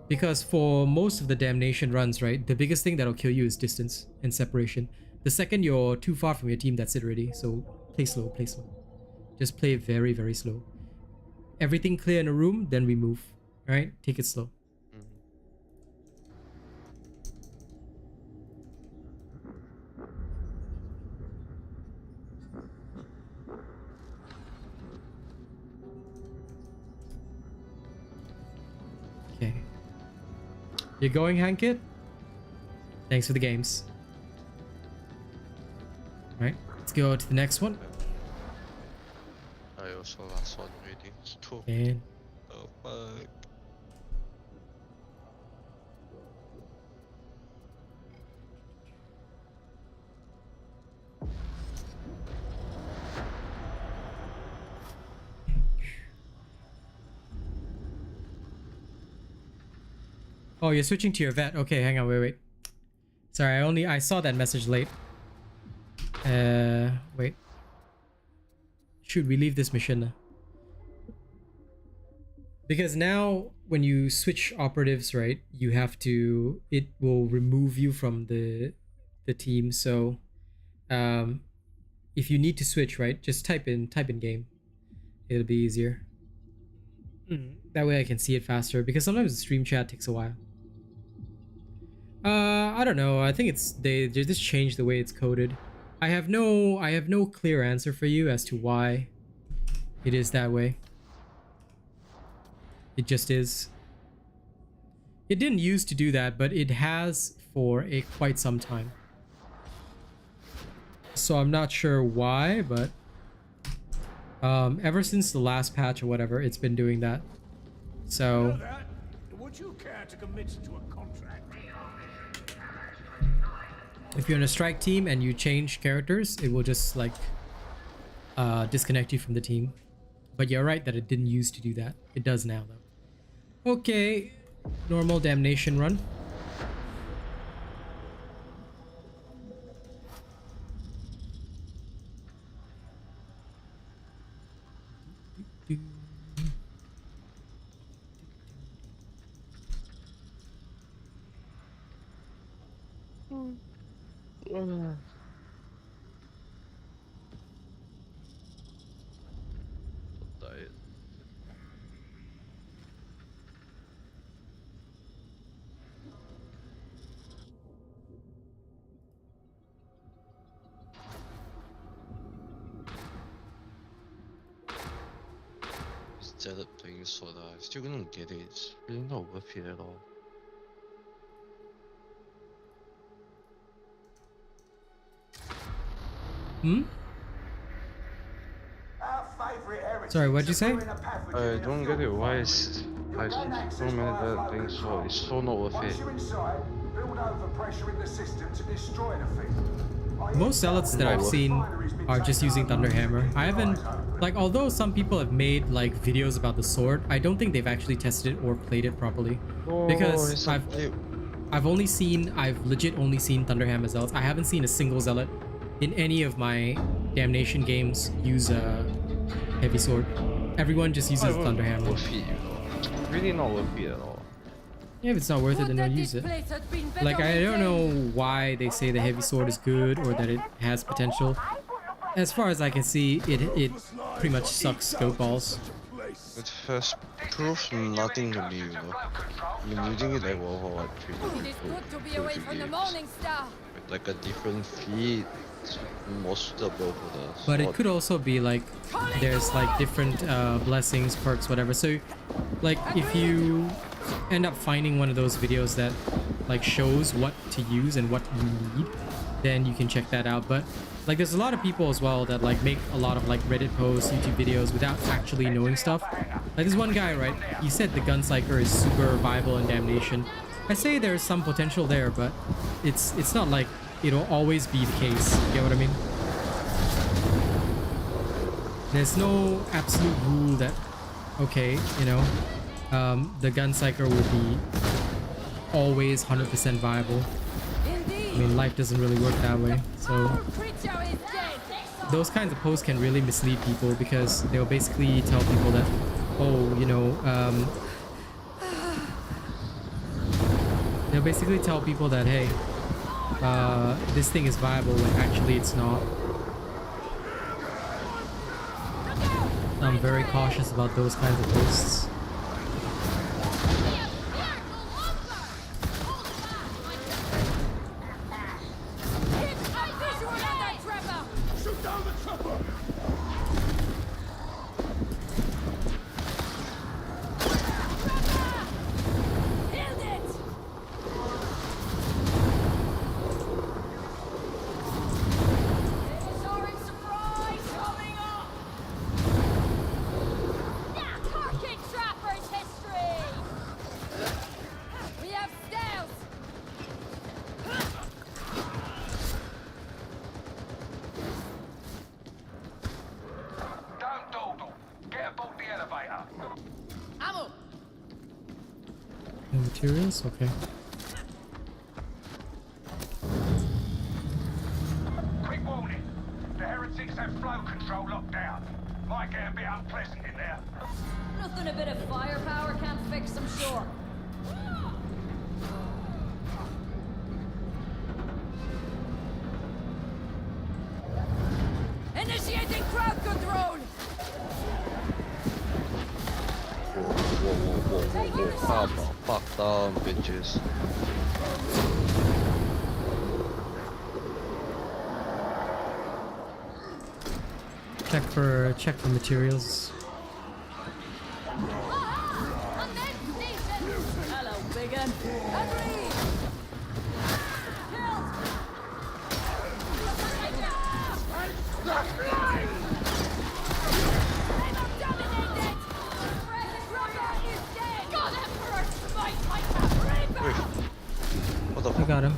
Speaker 1: Because for most of the damnation runs, right? The biggest thing that'll kill you is distance and separation. The second you're too far from your team, that's it already. So play slow, play slow. Just play very, very slow. Everything clear in a room, then we move. All right, take it slow. Okay. You're going, Hankit? Thanks for the games. All right, let's go to the next one.
Speaker 9: I also last one reading. Two.
Speaker 1: And
Speaker 9: Oh fuck.
Speaker 1: oh, you're switching to your vet. Okay, hang on, wait. Sorry, I saw that message late. Wait. Should we leave this mission? Because now when you switch operatives, right, you have to, it will remove you from the team. So if you need to switch, right, just type in game. It'll be easier. That way I can see it faster, because sometimes the stream chat takes a while. I don't know. I think they just changed the way it's coded. I have no clear answer for you as to why it is that way. It just is. It didn't used to do that, but it has for quite some time. So I'm not sure why, but ever since the last patch or whatever, it's been doing that. So
Speaker 3: Would you care to commit to a contract?
Speaker 1: if you're in a strike team and you change characters, it will just like disconnect you from the team. But you're right that it didn't used to do that. It does now though. Okay, normal damnation run.
Speaker 9: Diet. Instead of playing soda, I still don't get it. It's really not worth it at all.
Speaker 1: Sorry, what'd you say?
Speaker 9: I don't get it. Why is like so many bad things? So it's so not worth it.
Speaker 1: Most zealots that I've seen are just using Thunderhammer. I haven't, like, although some people have made like videos about the sword, I don't think they've actually tested it or played it properly. Because I've legit only seen Thunderhammer zealots. I haven't seen a single zealot in any of my damnation games use a heavy sword. Everyone just uses Thunderhammer.
Speaker 9: Worth it, you know. Really not worth it at all.
Speaker 1: Yeah, if it's not worth it, then don't use it. Like, I don't know why they say the heavy sword is good or that it has potential. As far as I can see, it pretty much sucks scope balls.
Speaker 9: It has proved nothing to me, you know. I've been using it like for like 3
Speaker 6: It is good to be away from the morning star.
Speaker 9: with like a different feat, more suitable for the
Speaker 1: But it
Speaker 9: sword.
Speaker 1: could also be like there's like different blessings, perks, whatever. So like if you end up finding one of those videos that like shows what to use and what you need, then you can check that out. But like there's a lot of people as well that like make a lot of like Reddit posts, YouTube videos without actually knowing stuff. Like this one guy, right? He said the gun psyker is super viable in Damnation. I say there's some potential there, but it's not like it'll always be the case. You get what I mean? There's no absolute rule that, okay, you know, the gun psyker will be always 100% viable. I mean, life doesn't really work that way. So those kinds of posts can really mislead people because they'll basically tell people that, oh, you know, they'll basically tell people that, hey, this thing is viable when actually it's not. I'm very cautious about those kinds of posts. Materials? Okay.
Speaker 3: Quick warning. The heretics have flow control locked down. Might get a bit unpleasant in there.
Speaker 2: Nothing a bit of firepower can't fix, I'm sure. Initiating crowd control!
Speaker 9: Calm the fuck down, bitches.
Speaker 1: Check for materials.
Speaker 2: Hello, big un. Agreed!
Speaker 9: What the
Speaker 1: I
Speaker 9: fuck?
Speaker 1: got him.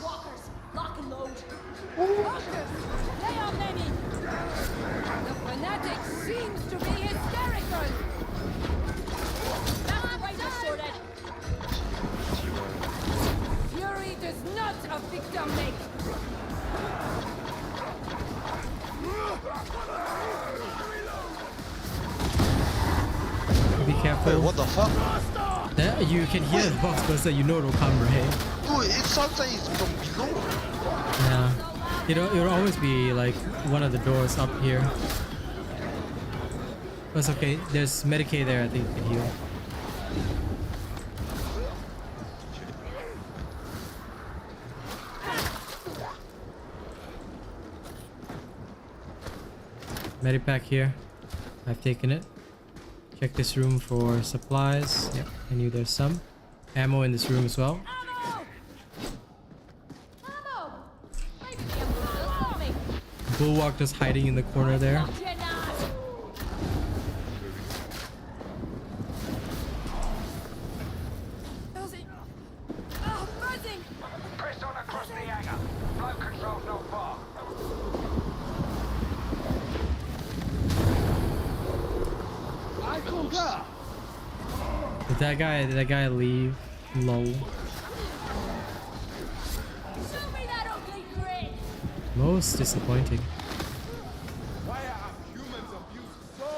Speaker 2: Walkers, lock and load. Walkers, lay on Lenny. The fanatic seems to be hysterical. Fury does not a victim make.
Speaker 1: Be careful.
Speaker 9: Wait, what the fuck?
Speaker 1: Yeah, you can hear the box burster, you know it'll come, right?
Speaker 9: Dude, it sounds like it's from below.
Speaker 1: Yeah. It'll always be like one of the doors up here. But it's okay. There's Medicaid there, I think you can heal. Medipack here. I've taken it. Check this room for supplies. Yep, I knew there's some. Ammo in this room as well. Bulwark just hiding in the corner there.
Speaker 3: Press on across the hangar. Flow control's not far.
Speaker 1: Did that guy leave? Lol. Most disappointing.
Speaker 4: Why are humans abused so?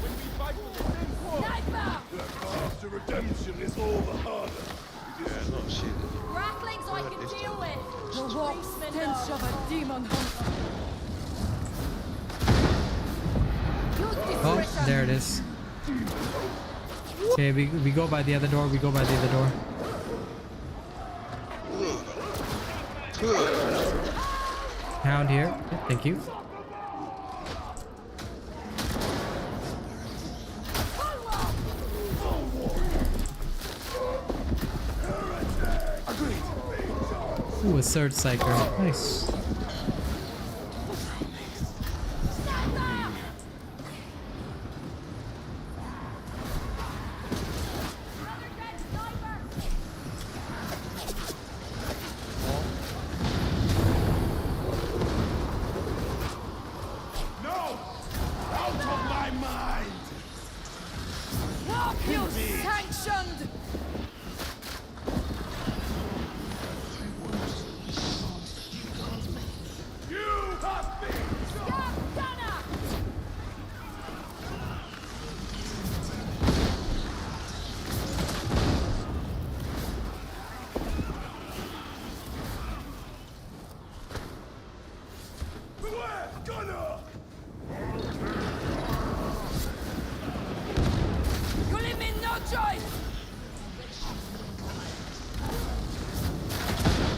Speaker 4: When we fight for the same cause, the path to redemption is all the harder.
Speaker 9: Yeah, no shit.
Speaker 2: Rattlings I can deal with.
Speaker 6: The warm stench of a demon hunter.
Speaker 1: Oh, there it is. Okay, we go by the other door. We go by the other door. hound here. Yeah, thank you. Ooh, a third psyker. Nice.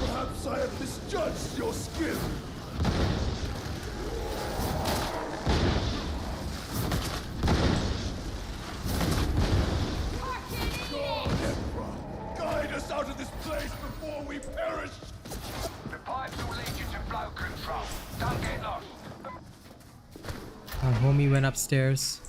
Speaker 4: Perhaps I have misjudged your skill. God, Emperor, guide us out of this place before we perish.
Speaker 3: The pipes will lead you to flow control. Don't get lost.
Speaker 1: Our homie went upstairs.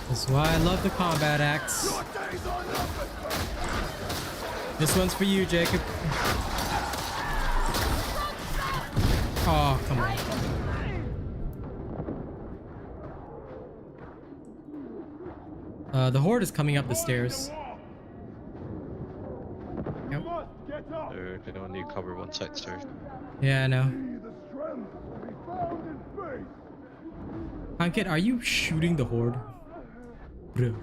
Speaker 1: That's why I love the combat axe. This one's for you, Jacob. Oh, come on. The horde is coming up the stairs. Yep.
Speaker 9: They can only cover one side stairs.
Speaker 1: Yeah, I know. Ankit, are you shooting the horde? Bro.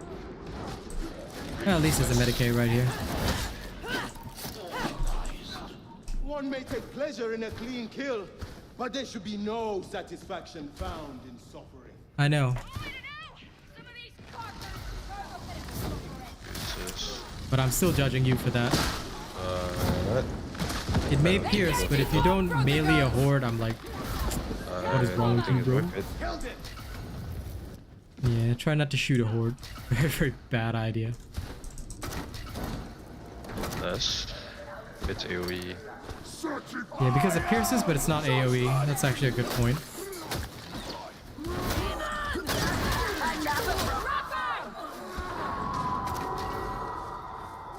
Speaker 1: Well, at least there's a Medicaid right here.
Speaker 4: One may take pleasure in a clean kill, but there should be no satisfaction found in suffering.
Speaker 1: I know. But I'm still judging you for that. It may pierce, but if you don't melee a horde, I'm like, what is wrong with you, bro? Yeah, try not to shoot a horde. Very, very bad idea.
Speaker 9: That's it's AoE.
Speaker 1: Yeah, because it pierces, but it's not AoE. That's actually a good point.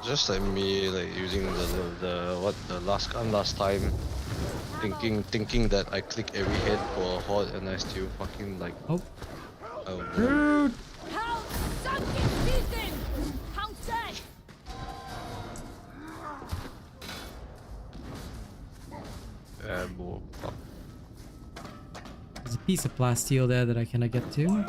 Speaker 9: Just like me, like using the last gun last time, thinking that I click every head for a horde and I still fucking like.
Speaker 1: Oh.
Speaker 6: Rude. How sunk in season? How dead?
Speaker 1: There's a piece of plasteel there that I cannot get to.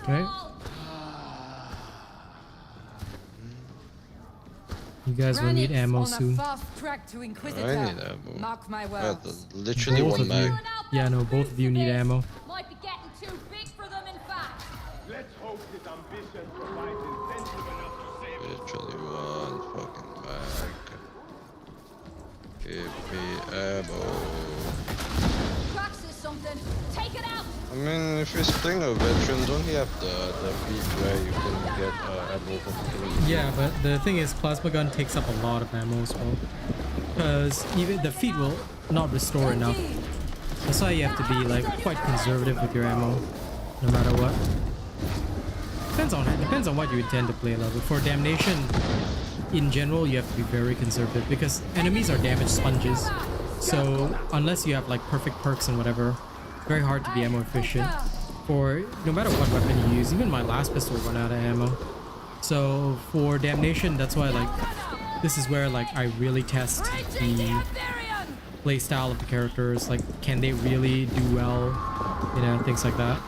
Speaker 1: Okay. You guys will need ammo soon.
Speaker 9: I need ammo.
Speaker 6: Mark my
Speaker 9: Yeah,
Speaker 6: words.
Speaker 9: literally
Speaker 1: Both
Speaker 9: one
Speaker 1: of
Speaker 9: mag.
Speaker 1: you. Yeah, no, both of you need ammo.
Speaker 6: Might be getting too big for them, in fact.
Speaker 4: Let's hope his ambition
Speaker 9: Give me ammo.
Speaker 6: Cracks is something. Take it out.
Speaker 9: I mean, if you're playing a veteran, don't you have the feat where you can get ammo for killing?
Speaker 1: Yeah, but the thing is, plasma gun takes up a lot of ammo as well. Because even the feat will not restore enough. That's why you have to be like quite conservative with your ammo, no matter what. Depends on what you intend to play level. For damnation, in general, you have to be very conservative because enemies are damage sponges. So unless you have like perfect perks and whatever, very hard to be ammo efficient. For no matter what weapon you use, even my last pistol run out of ammo. So for damnation, that's why like this is where like I really test the play style of the characters. Like, can they really do well? You know, things like that.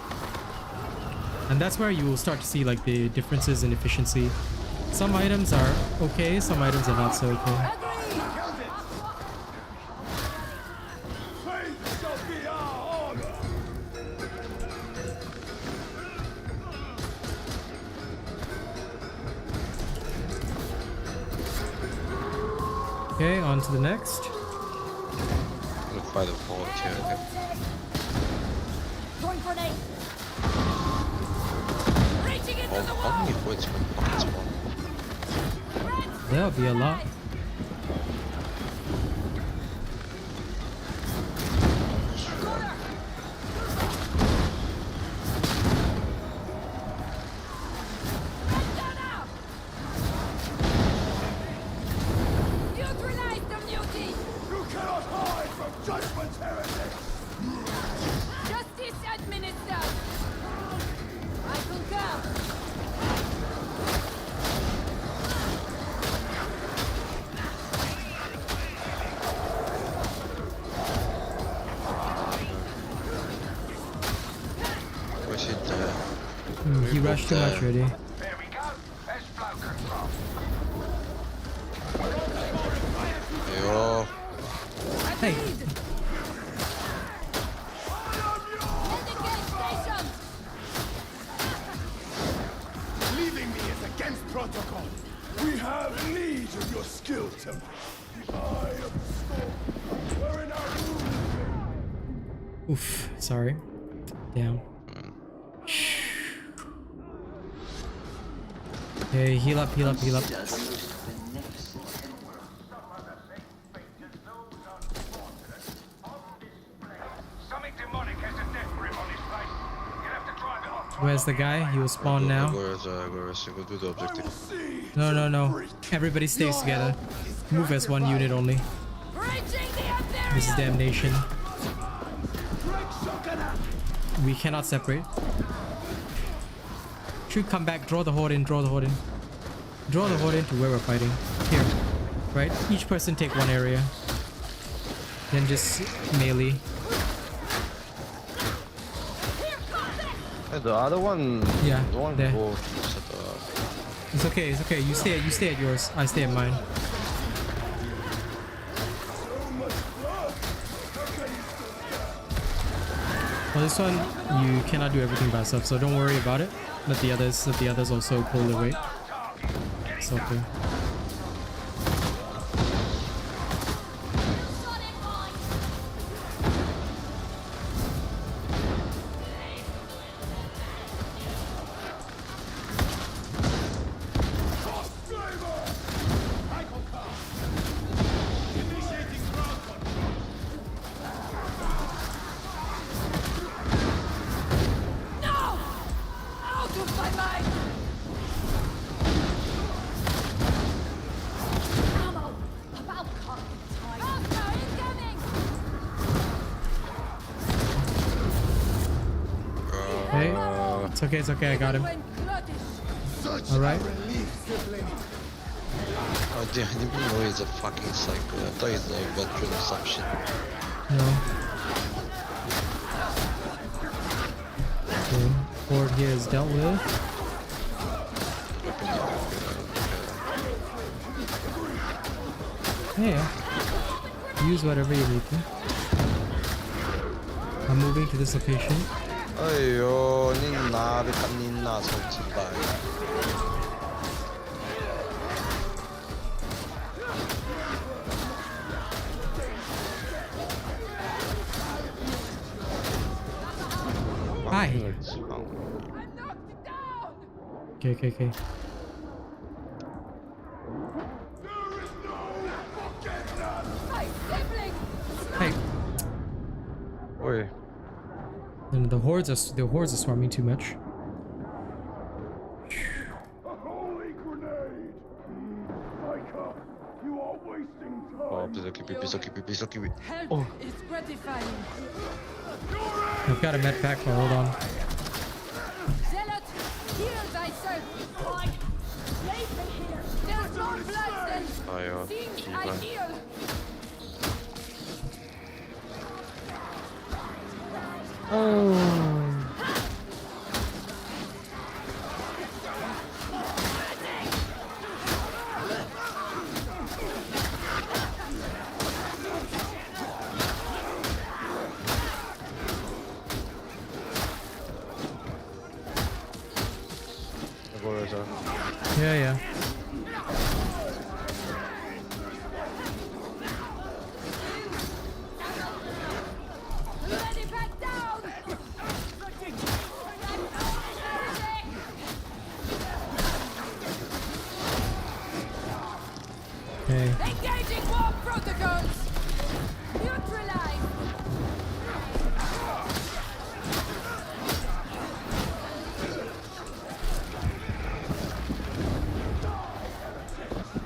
Speaker 1: And that's where you will start to see like the differences in efficiency. Some items are okay, some items are not so okay. Okay, on to the next.
Speaker 9: Look by the volunteer, I think.
Speaker 6: Going grenade. Reaching into the
Speaker 9: How
Speaker 6: wall.
Speaker 9: many points per pocket spawn?
Speaker 1: There'll be a lot.
Speaker 6: Neutralize them, Newty.
Speaker 4: You cannot hide from judgment, heretic!
Speaker 6: Justice administered. I concur.
Speaker 9: Where's it there?
Speaker 1: He rushed too much already.
Speaker 3: There we go. There's flow control.
Speaker 9: Yo.
Speaker 1: Hey,
Speaker 6: Engage station.
Speaker 4: Leaving me is against protocol. We have need of your skill, Temple. The eye of the storm. We're in our room.
Speaker 1: oof, sorry. Down. Hey, heal up, heal up, heal up.
Speaker 3: Something demonic has a death grip on this place. You'll have to drive it off.
Speaker 1: Where's the guy? He will spawn now.
Speaker 9: Go do the objective.
Speaker 1: No, no, no. Everybody stays together. Move as one unit only.
Speaker 6: Reaching the Imperium.
Speaker 1: This is damnation. We cannot separate. Should come back, draw the horde in, draw the horde in. Draw the horde in to where we're fighting. Here. Right? Each person take one area. Then just melee.
Speaker 9: Hey, the other one.
Speaker 1: Yeah,
Speaker 9: The one
Speaker 1: there.
Speaker 9: go set up.
Speaker 1: It's okay, it's okay. You stay at yours. I stay at mine. Well, this one you cannot do everything by yourself, so don't worry about it. Let the others also pull their weight. It's okay.
Speaker 6: No! Out of my mind! Ammo! About carpet time. Faster, incoming!
Speaker 1: Hey, it's okay, I got him.
Speaker 6: When Gluttish.
Speaker 1: Alright.
Speaker 9: Oh, dude, I didn't even know he's a fucking psycho. I thought he's a veteran or some shit.
Speaker 1: No. Okay. Horde here is dealt with. Yeah. Use whatever you need to. I'm moving to this location.
Speaker 9: Ayo, Nina, Nina, something.
Speaker 1: Hi. Okay, okay, okay. Hey.
Speaker 10: Oi.
Speaker 1: And the hordes are swarming too much.
Speaker 4: A holy grenade! Psyker, you are wasting
Speaker 10: Oh,
Speaker 4: time.
Speaker 10: please don't keep it.
Speaker 6: Help is gratifying.
Speaker 1: I've got a med pack, but hold on.
Speaker 6: Zealot, heal thyself. There's no blood then. Seems ideal.
Speaker 1: Oh. Yeah, yeah.
Speaker 6: Ready back down.
Speaker 1: Okay.
Speaker 6: Engaging war protocols. Neutralize.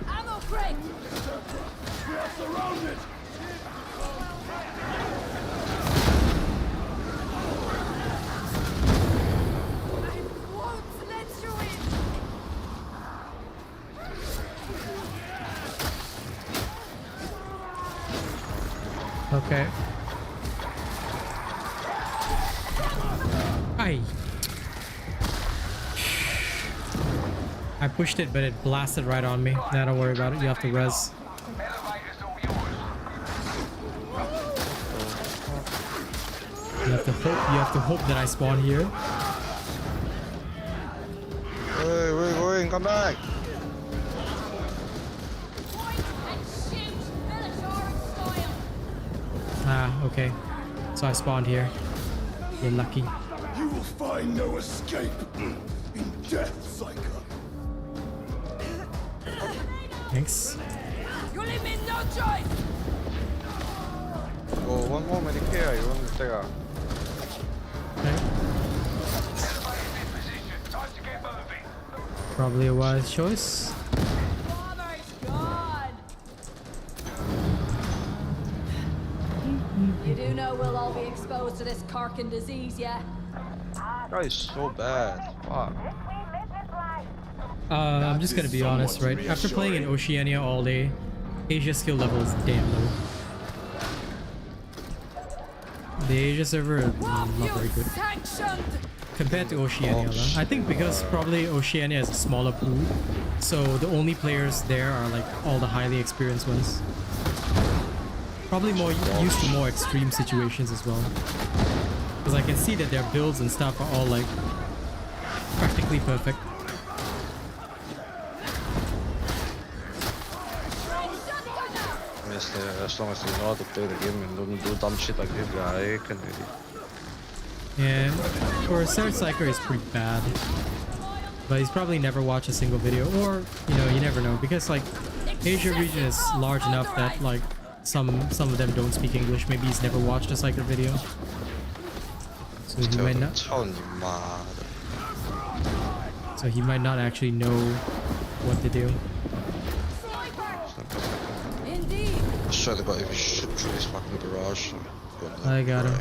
Speaker 6: Ammo crate.
Speaker 4: We are surrounded!
Speaker 6: I won't let you in.
Speaker 1: Okay. Aye. I pushed it, but it blasted right on me. Nah, don't worry about it. You have to res.
Speaker 3: Elevator's all yours.
Speaker 1: You have to hope. You have to hope that I spawn here.
Speaker 10: Wait, where you going? Come back!
Speaker 6: Point and shoot. Military style.
Speaker 1: Ah, okay. So I spawned here. You're lucky.
Speaker 4: You will find no escape in death, Psyker.
Speaker 1: Thanks.
Speaker 6: You leave me no choice.
Speaker 10: Oh, one more Medicare. You want to take a...
Speaker 1: Okay.
Speaker 3: Elevator's in position. Time to get moving.
Speaker 1: Probably a wise choice.
Speaker 6: Bomber's gone. You do know we'll all be exposed to this carking disease, yeah?
Speaker 10: That is so bad. Fuck.
Speaker 1: I'm just gonna be honest, right? After playing in Oceania all day, Asia skill level is damn low. The Asia server is not very good
Speaker 6: Sanctioned.
Speaker 1: compared to Oceania. I think because probably Oceania is a smaller pool, so the only players there are like all the highly experienced ones. Probably more used to more extreme situations as well. Because I can see that their builds and stuff are all like practically perfect.
Speaker 10: As long as you know how to play the game and don't do dumb shit like this guy, can really.
Speaker 1: And for Third Psyker is pretty bad. But he's probably never watched a single video, or you know, you never know, because like Asia region is large enough that like some of them don't speak English. Maybe he's never watched a Psyker video. So he might not. So he might not actually know what to do.
Speaker 6: Indeed.
Speaker 9: I swear to God, if you shoot through this fucking garage,
Speaker 1: I got him.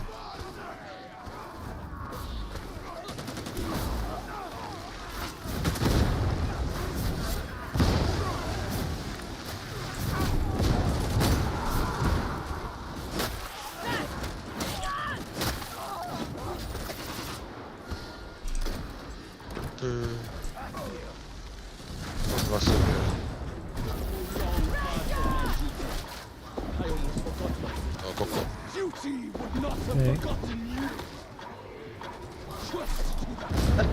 Speaker 10: What's it?
Speaker 9: oh, go, go.
Speaker 4: Duty would not have
Speaker 1: Okay.
Speaker 4: forgotten you. Trust to that.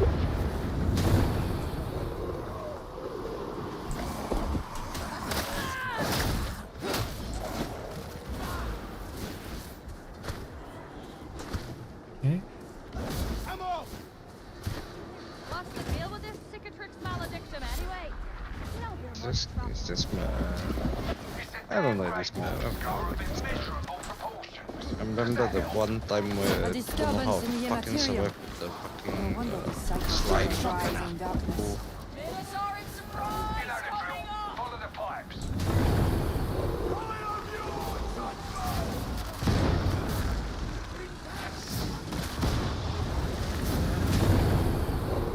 Speaker 1: Okay.
Speaker 4: Ammo
Speaker 6: What's the deal with this cicatrix malediction anyway? No, you're
Speaker 10: Is this man? I don't know this man. I remember the one time where I don't know how fucking survived the fucking slime. Cool.
Speaker 6: Minosaur in surprise!
Speaker 3: You know the drill. Follow the pipes.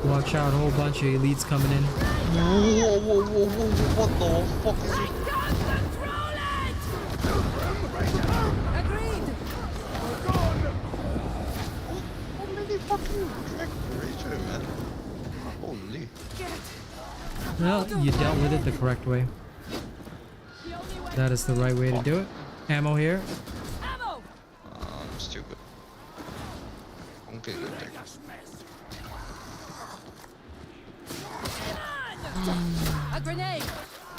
Speaker 1: Watch out, a whole bunch of elites coming in.
Speaker 9: Whoa, whoa, whoa, whoa, what the fuck is it?
Speaker 6: Don't control it! Agreed!
Speaker 9: How many fucking Ranger, man? Holy.
Speaker 1: Well, you dealt with it the correct way. That is the right way to do it. Ammo here.
Speaker 6: Ammo!
Speaker 9: I'm stupid. Okay, good thing.
Speaker 6: A grenade!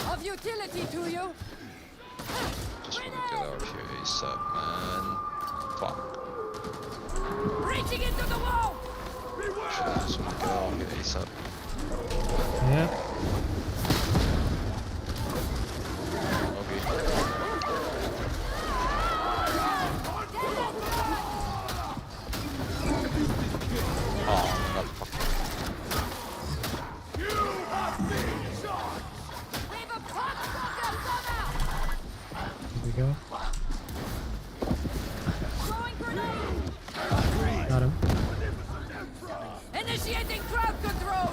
Speaker 6: Of utility to you!
Speaker 9: Just wanna get out of here ASAP, man. Fuck.
Speaker 6: Reaching into the wall!
Speaker 9: Shit, I just wanna get out of here ASAP.
Speaker 1: Yep.
Speaker 9: Okay. Oh, not fucking.
Speaker 6: Leave a cocksucker somehow!
Speaker 1: Here we go.
Speaker 6: Throwing grenade!
Speaker 1: Got him.
Speaker 6: Initiating crowd control!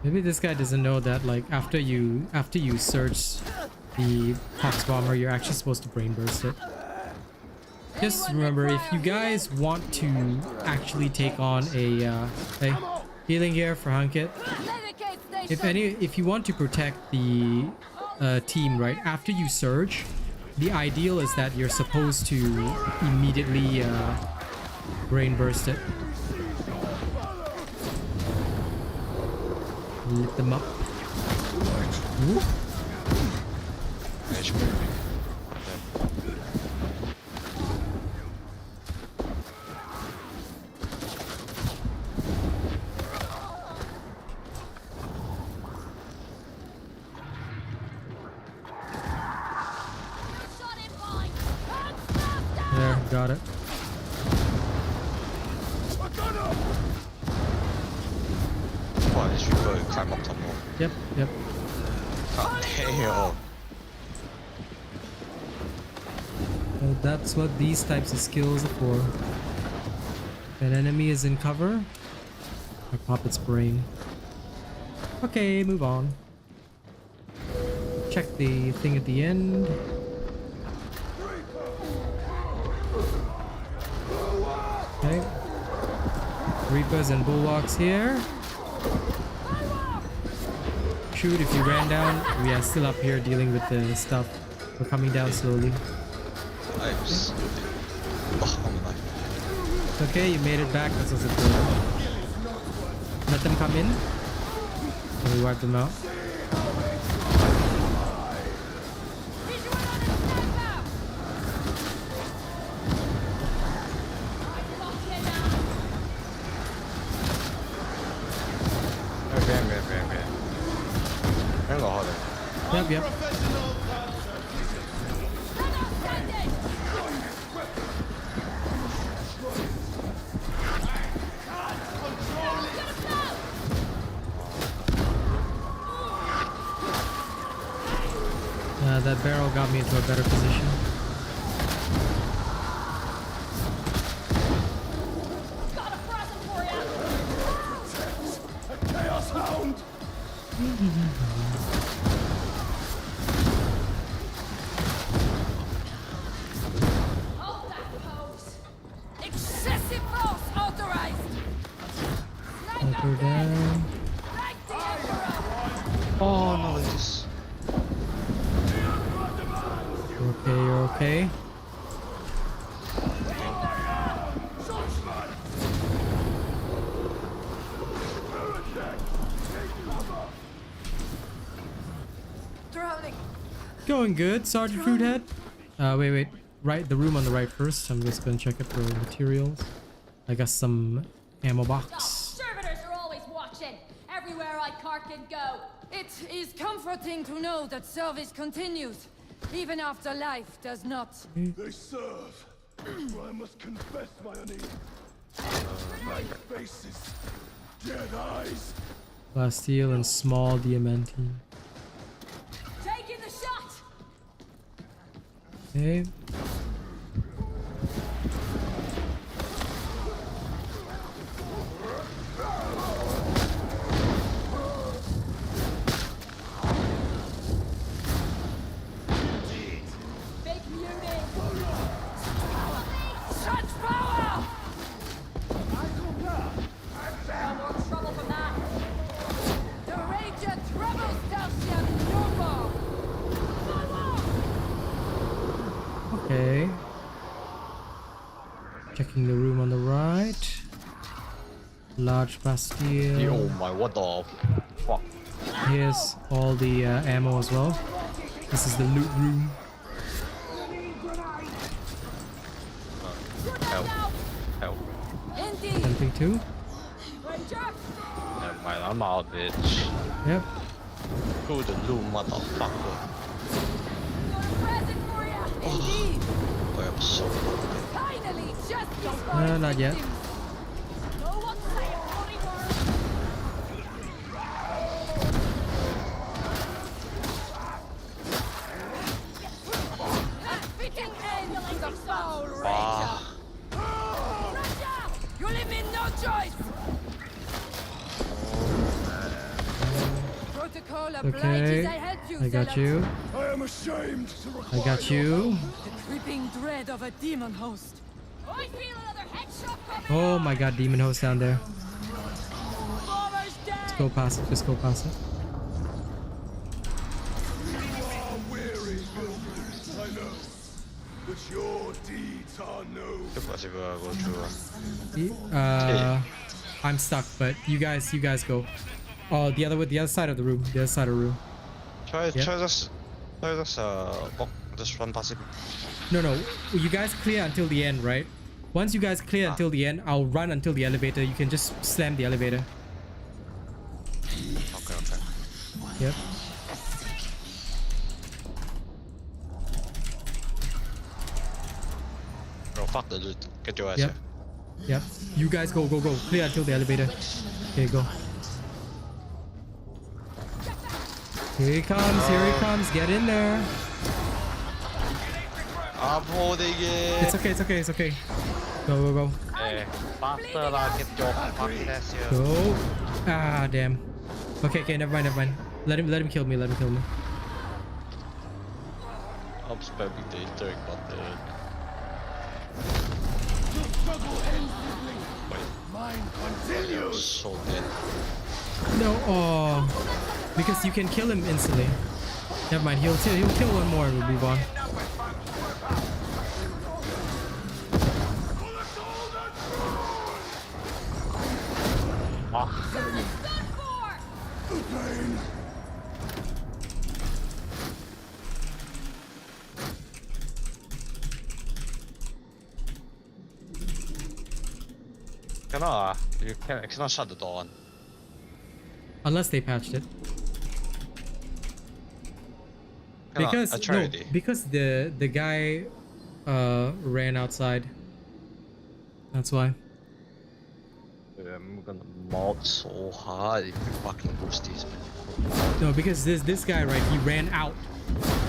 Speaker 1: Maybe this guy doesn't know that like after you search the pox bomber, you're actually supposed to brain burst it. Just remember, if you guys want to actually take on a hey, healing here for Hunkit. If you want to protect the team, right after you surge, the ideal is that you're supposed to immediately brain burst it. Lift them up. Ooh. There, got it.
Speaker 9: Wow, this Reaper will climb up some more.
Speaker 1: Yep, yep.
Speaker 9: God damn.
Speaker 1: Well, that's what these types of skills are for. If an enemy is in cover, I pop its brain. Okay, move on. Check the thing at the end. Okay. Reapers and Bullocks here. Shoot, if you ran down, we are still up here dealing with the stuff. We're coming down slowly.
Speaker 9: I'm stupid. Oh, I'm alive.
Speaker 1: It's okay, you made it back. That's what's important. Let them come in. And we wipe them out. Yep, yep. That barrel got me into a better position.
Speaker 6: Got a present for you!
Speaker 4: A chaos hound!
Speaker 6: Hold that pose! Excessive force authorized!
Speaker 1: Hunker down.
Speaker 6: Like the Emperor!
Speaker 9: Oh no, this.
Speaker 1: Okay, you're okay.
Speaker 6: Drowning!
Speaker 1: Going good, Sergeant Fruithead. Wait. the room on the right first. I'm just gonna check it for materials. I got some ammo box.
Speaker 6: Servitors are always watching. Everywhere I can go. It is comforting to know that service continues, even after life does not.
Speaker 4: They serve. I must confess my unease. Like faces, dead eyes.
Speaker 1: Plasteel and small diamantine.
Speaker 6: Taking the shot.
Speaker 1: Okay.
Speaker 6: Big beauty. Such power. No more trouble from that. The Ranger trouble Station no more.
Speaker 1: Okay. Checking the room on the right. Large Bastille.
Speaker 10: Oh my, what the fuck?
Speaker 1: Here's all the ammo as well. This is the loot room.
Speaker 10: Help. Help.
Speaker 6: Indeed.
Speaker 1: Something too.
Speaker 6: Ranger.
Speaker 10: Never mind, I'm out, bitch.
Speaker 1: Yep.
Speaker 10: Go to the loot, motherfucker.
Speaker 6: Got a present for you. Indeed.
Speaker 10: I am so
Speaker 6: Finally, justice.
Speaker 1: Not yet.
Speaker 6: No one say a bloody word. A fitting end to the foul Ranger. Ranger, you leave me no choice. Protocol obliges I help you.
Speaker 1: I got you.
Speaker 4: I am ashamed to
Speaker 1: I
Speaker 4: require
Speaker 1: got you.
Speaker 6: The creeping dread of a demon host. I feel another headshot coming.
Speaker 1: Oh my god, demon host down there.
Speaker 6: Bomber's dead.
Speaker 1: Let's go past it. Just go past it.
Speaker 4: You are weary, builders, I know. But your deeds are no.
Speaker 10: possible go through.
Speaker 1: I'm stuck, but you guys go. Oh, the other side of the room. The other side of the room.
Speaker 10: Try just walk, just run past him.
Speaker 1: No. You guys clear until the end, right? Once you guys clear until the end, I'll run until the elevator. You can just slam the elevator.
Speaker 10: Okay.
Speaker 1: Yep.
Speaker 10: Bro, fuck the loot. Get your ass
Speaker 1: Yep. Yep. You guys go. Clear until the elevator. Okay, go. Here he comes. Get in there.
Speaker 10: I'm holding it.
Speaker 1: It's okay. Go.
Speaker 10: Hey, faster lah, get your fucking ass here.
Speaker 1: Go. Ah, damn. Okay, never mind. Let him kill me.
Speaker 10: I'm spamming the entering button.
Speaker 4: Mine continues.
Speaker 10: So dead.
Speaker 1: No, oh, because you can kill him instantly. Never mind. He'll kill one more and we'll move on.
Speaker 10: You cannot shut the door on.
Speaker 1: Unless they patched it. Because the guy ran outside. That's why.
Speaker 10: I'm gonna mod so hard if you fucking boost these, man.
Speaker 1: No, because this guy, right, he ran out.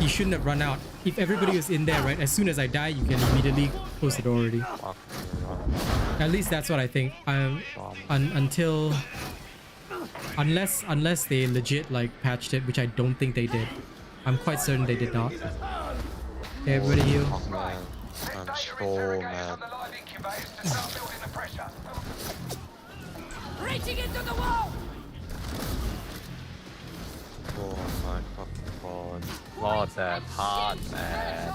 Speaker 1: He shouldn't have run out. If everybody was in there, right, as soon as I die, you can immediately close the door already. At least that's what I think. Unless they legit like patched it, which I don't think they did. I'm quite certain they did not. Okay, everybody heal.
Speaker 10: Oh, man. I'm so mad.
Speaker 6: Reaching into the wall.
Speaker 10: Oh my fucking god. Not that hard, man.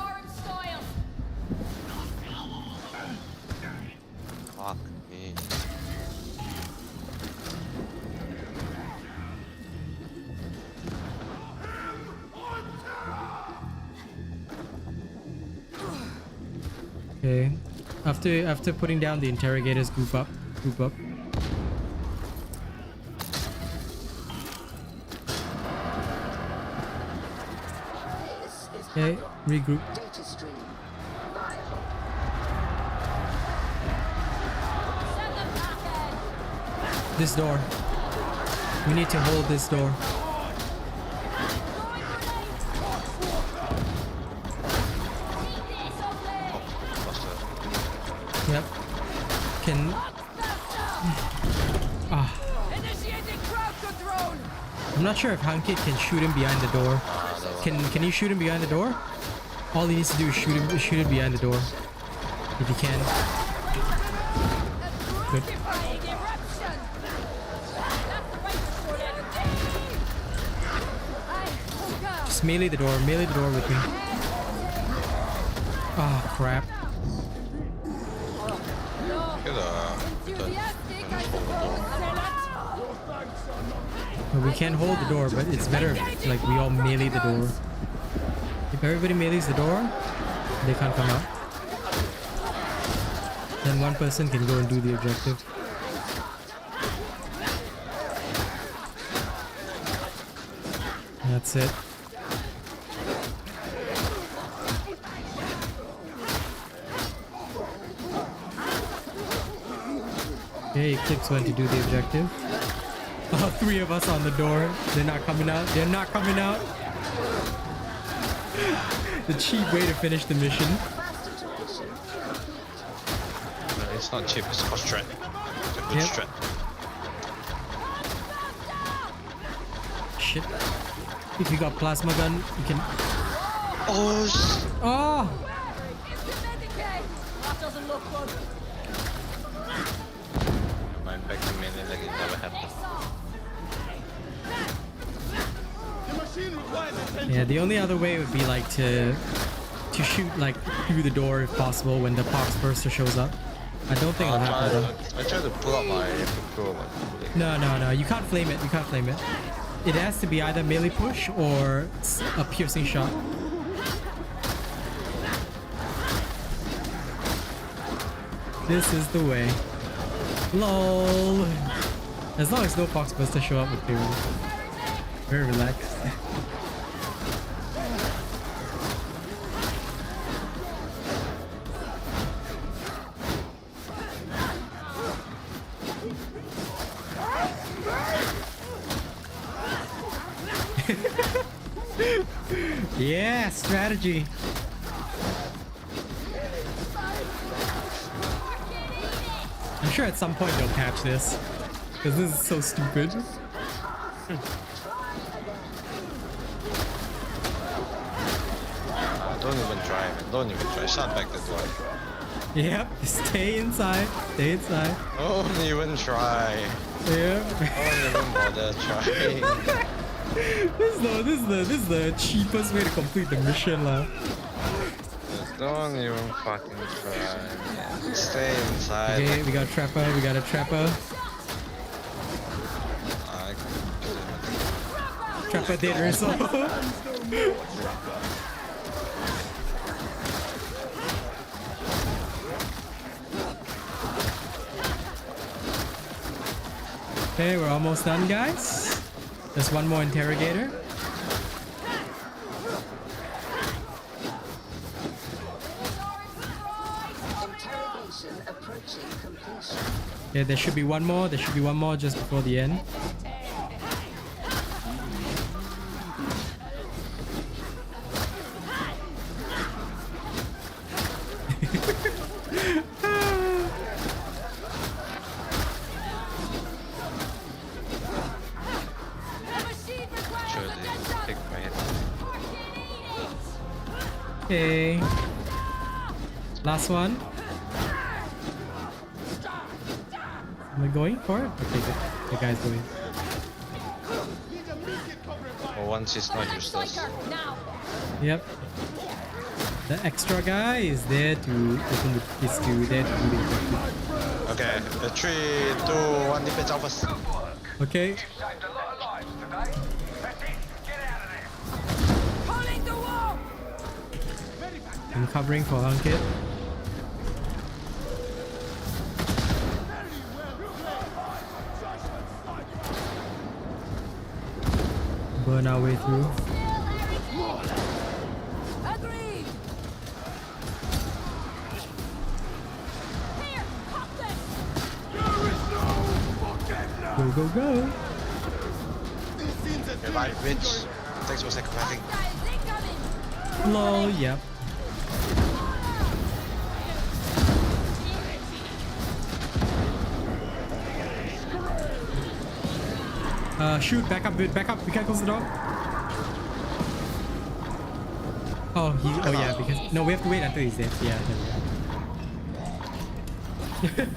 Speaker 10: Fuck me.
Speaker 1: Okay. After putting down the interrogators, group up. Group up. Okay, regroup.
Speaker 5: Data stream.
Speaker 1: This door. We need to hold this door. Yep. Can... I'm not sure if Hankit can shoot him behind the door. Can you shoot him behind the door? All he needs to do is shoot him behind the door. If he can. Good. Just melee the door with me. Oh crap. We can't hold the door, but it's better if like we all melee the door. If everybody melees the door, they can't come out. Then one person can go and do the objective. That's it. Okay, Eclipse went to do the objective. Oh, 3 of us on the door. They're not coming out. They're not coming out. The cheap way to finish the mission.
Speaker 10: It's not cheap, it's a strat. It's a good strat.
Speaker 1: Shit. If you got plasma gun, you can...
Speaker 10: Oh!
Speaker 1: Oh!
Speaker 6: That doesn't look good.
Speaker 10: Mine back to melee like it never happened.
Speaker 1: Yeah, the only other way would be like to shoot like through the door if possible when the pox burster shows up. I don't think it'll happen though.
Speaker 10: I tried to pull up my
Speaker 1: No, you can't flame it. You can't flame it. It has to be either melee push or a piercing shot. This is the way. LOL. As long as no pox burster show up with clearly. Very relaxed. Yeah, strategy. I'm sure at some point they'll patch this, because this is so stupid.
Speaker 10: Don't even try, man. Don't even try. Shut back the door.
Speaker 1: Yep, stay inside. Stay inside.
Speaker 10: Don't even try.
Speaker 1: Yep.
Speaker 10: Don't even bother trying.
Speaker 1: This is the cheapest way to complete the mission, lah.
Speaker 10: Don't even fucking try. Man. Stay inside.
Speaker 1: Okay, we got a trapper. We got a trapper. Trapper dead herself. Okay, we're almost done, guys. There's one more interrogator.
Speaker 5: Interrogation approaching completion.
Speaker 1: Yeah, there should be one more. There should be one more just before the end. Okay. Last one. Am I going for it? Okay, good. The guy's going.
Speaker 10: Well, once it's not useless.
Speaker 1: Yep. The extra guy is there to open the is to there to do the objective.
Speaker 10: Okay, 3, 2, 1, defense out first.
Speaker 1: Okay.
Speaker 3: Saved a lot of lives today. That's it. Get out of there.
Speaker 6: Pulling the wall.
Speaker 1: I'm covering for Hankit. burn our way through.
Speaker 6: Agreed. Here, pop this.
Speaker 1: Go, go, go.
Speaker 9: Goodbye, bitch. Thanks for sacrificing.
Speaker 6: Hostiles incoming.
Speaker 1: Lol, yep. Shoot, back up, dude, back up. We can't close the door. Oh, oh yeah, because no, we have to wait until he's dead. Yeah, there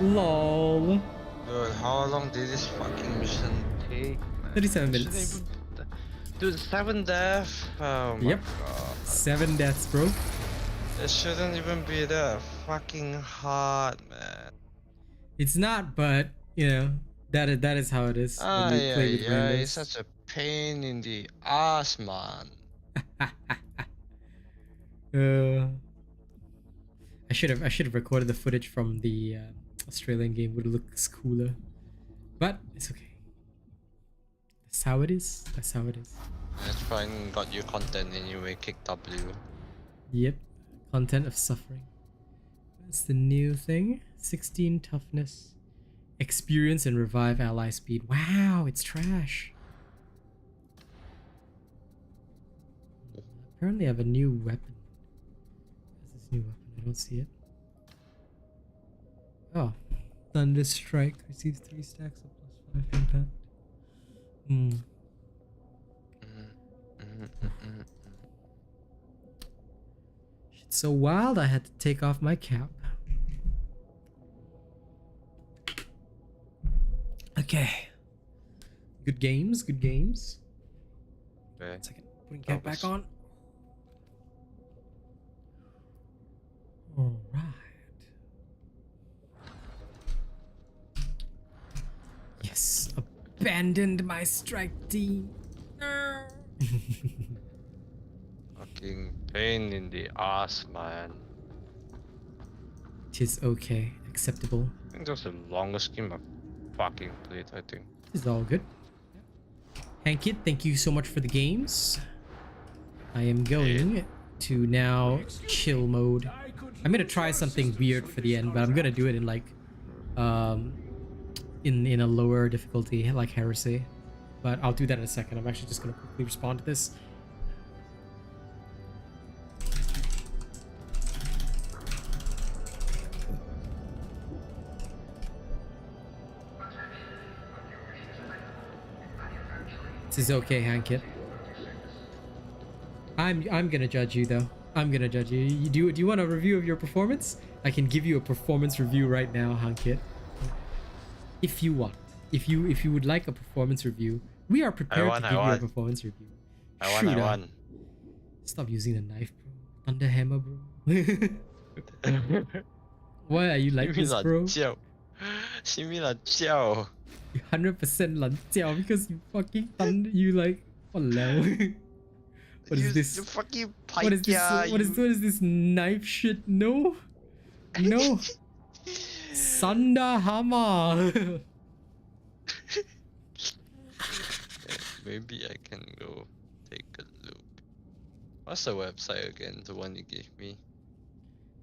Speaker 1: we are. Lol.
Speaker 10: Dude, how long did this fucking mission take?
Speaker 1: 37 minutes.
Speaker 10: Dude, 7 deaths? Oh my
Speaker 1: Yep.
Speaker 10: god.
Speaker 1: 7 deaths, bro.
Speaker 10: It shouldn't even be that fucking hard, man.
Speaker 1: It's not, but you know that is how it is. When you play with
Speaker 10: Yeah,
Speaker 1: randoms.
Speaker 10: it's such a pain in the ass, man.
Speaker 1: I should have recorded the footage from the Australian game. Would look cooler, but it's okay. That's how it is. That's how it is.
Speaker 10: It's fine, got you content anyway, kick W.
Speaker 1: Yep, content of suffering. That's the new thing. 16 toughness, experience, and revive ally speed. Wow, it's trash. Apparently, I have a new weapon. What's this new weapon? I don't see it. Oh, Thunder Strike receives 3 stacks of +5 impact. Shit's so wild. I had to take off my cap. Okay. Good games, good games.
Speaker 10: Okay.
Speaker 1: 1 second. Putting cap back on. Alright. Yes. Abandoned my strike team.
Speaker 10: Fucking pain in the ass, man.
Speaker 1: Tis okay. Acceptable.
Speaker 10: I think that's the longest game I've fucking played, I think.
Speaker 1: It's all good. Hankit, thank you so much for the games. I am going to now chill mode. I'm gonna try something weird for the end, but I'm gonna do it in like in a lower difficulty, like Heresy. But I'll do that in a second. I'm actually just gonna quickly respond to this. This is okay, Hankit. I'm gonna judge you though. I'm gonna judge you. Do you want a review of your performance? I can give you a performance review right now, Hankit. If you want. If you would like a performance review, we are prepared to give you a performance review.
Speaker 10: I won.
Speaker 1: Stop using the knife, bro. Thunder hammer, bro. Why are you like this, bro? 100% 懒觉 because you fucking thunder, you like, walao. What is this?
Speaker 10: You fucking
Speaker 1: What is this? What is this knife shit? No, no. Sanda Hama.
Speaker 10: Maybe I can go take a look. What's the website again? The one you gave me?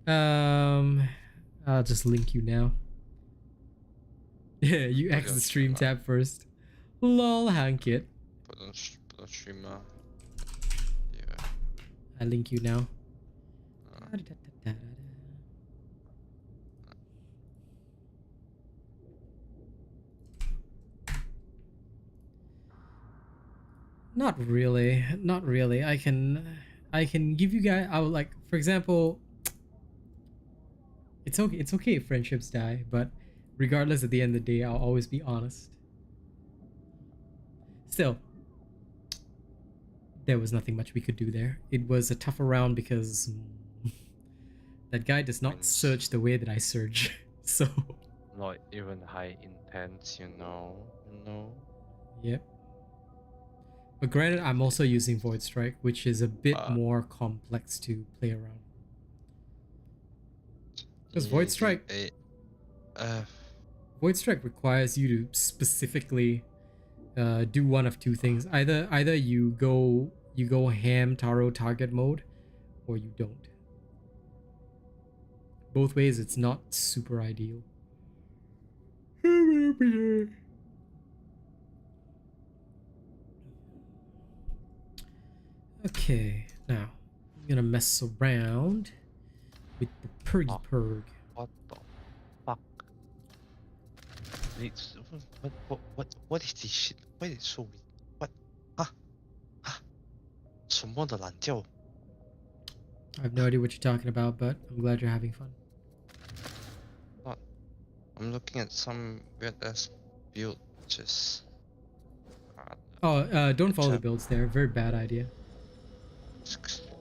Speaker 1: I'll just link you now. Yeah, you exit the stream tab first. Lol, Hankit.
Speaker 10: Put on streamer. Yeah.
Speaker 1: I link you now. Not really. Not really. I can give you guys. I would like, for example. It's okay. It's okay if friendships die, but regardless, at the end of the day, I'll always be honest. Still, there was nothing much we could do there. It was a tougher round because that guy does not search the way that I search. So.
Speaker 10: Not even high intense, you know.
Speaker 1: Yep. But granted, I'm also using Void Strike, which is a bit more complex to play around. Because Void Strike, Void Strike requires you to specifically do one of two things. Either you go ham taro target mode, or you don't. Both ways, it's not super ideal. Okay, now I'm gonna mess around with the pergy perg.
Speaker 10: What the fuck? What is this shit? Why is it so weird? What? Huh? 什么的懒觉?
Speaker 1: I have no idea what you're talking about, but I'm glad you're having fun.
Speaker 10: I'm looking at some weird ass build just.
Speaker 1: Don't follow the builds there. Very bad idea.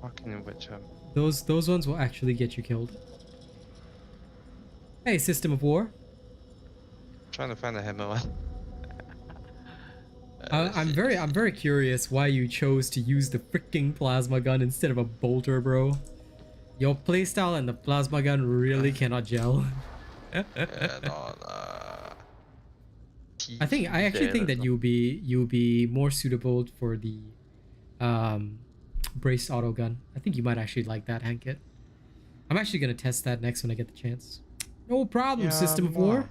Speaker 10: Fucking which
Speaker 1: Those ones will actually get you killed. Hey, System of War.
Speaker 10: Trying to find the hammer one.
Speaker 1: I'm very curious why you chose to use the freaking plasma gun instead of a bolter, bro. Your playstyle and the plasma gun really cannot gel. I actually think that you'll be more suitable for the braced auto gun. I think you might actually like that, Hankit. I'm actually gonna test that next when I get the chance. No problem, System of War.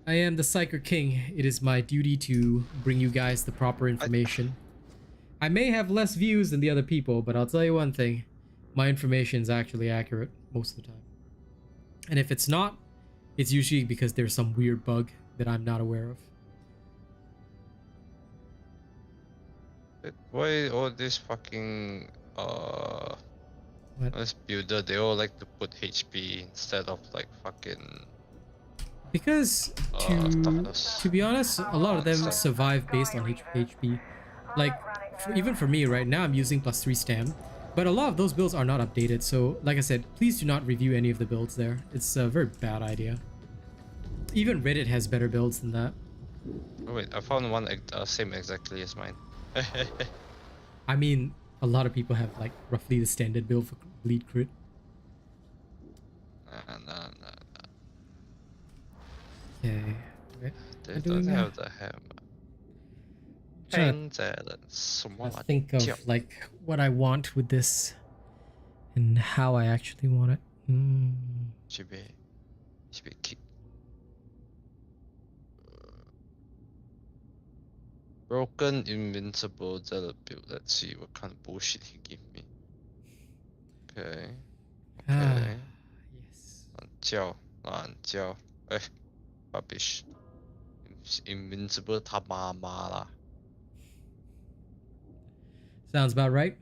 Speaker 1: I am the Psyker King. It is my duty to bring you guys the proper information. I may have less views than the other people, but I'll tell you one thing. My information is actually accurate most of the time. And if it's not, it's usually because there's some weird bug that I'm not aware of.
Speaker 10: Why all this fucking this builder, they all like to put HP instead of like fucking...
Speaker 1: Because to be honest, a lot of them survive based on HP. Like, even for me right now, I'm using +3 stam, but a lot of those builds are not updated. So like I said, please do not review any of the builds there. It's a very bad idea. Even Reddit has better builds than that.
Speaker 10: Oh wait, I found one same exactly as mine.
Speaker 1: I mean, a lot of people have like roughly the standard build for bleed crit.
Speaker 10: No.
Speaker 1: Okay.
Speaker 10: They don't have the hammer.
Speaker 1: I think of like what I want with this and how I actually want it.
Speaker 10: Should be kick. Broken invincible zealot build. Let's see what kind of bullshit he gave me. Okay.
Speaker 1: Yes.
Speaker 10: 懒觉. Rubbish. Invincible 他妈妈啦.
Speaker 1: Sounds about right.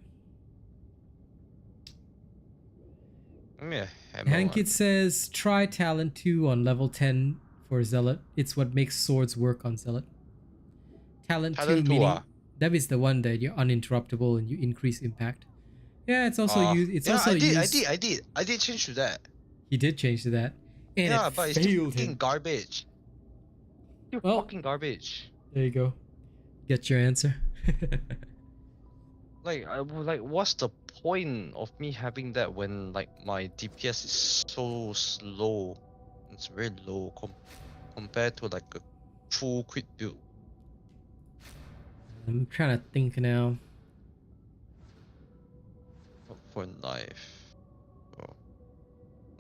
Speaker 1: Hankit says try talent 2 on level 10 for Zealot. It's what makes swords work on Zealot. Talent 2 meaning that is the one that you're uninterruptible and you increase impact. Yeah, it's also used. It's also used.
Speaker 10: I did change to that.
Speaker 1: He did change to that. And
Speaker 10: yeah,
Speaker 1: it
Speaker 10: but it's fucking garbage. You're fucking garbage.
Speaker 1: There you go. Get your answer.
Speaker 10: like, what's the point of me having that when like my DPS is so slow? It's very low compared to like a full crit build.
Speaker 1: I'm trying to think now.
Speaker 10: For knife. Oh.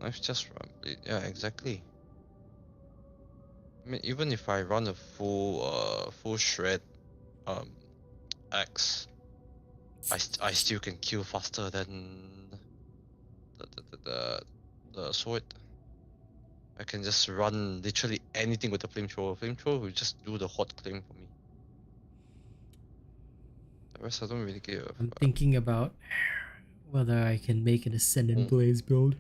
Speaker 10: Knife just run. Yeah, exactly. I mean, even if I run a full shred axe, I still can kill faster than the sword. I can just run literally anything with the flamethrower. Flamethrower will just do the hot claim for me. The rest I don't really give.
Speaker 1: I'm thinking about whether I can make an Ascendant Blaze build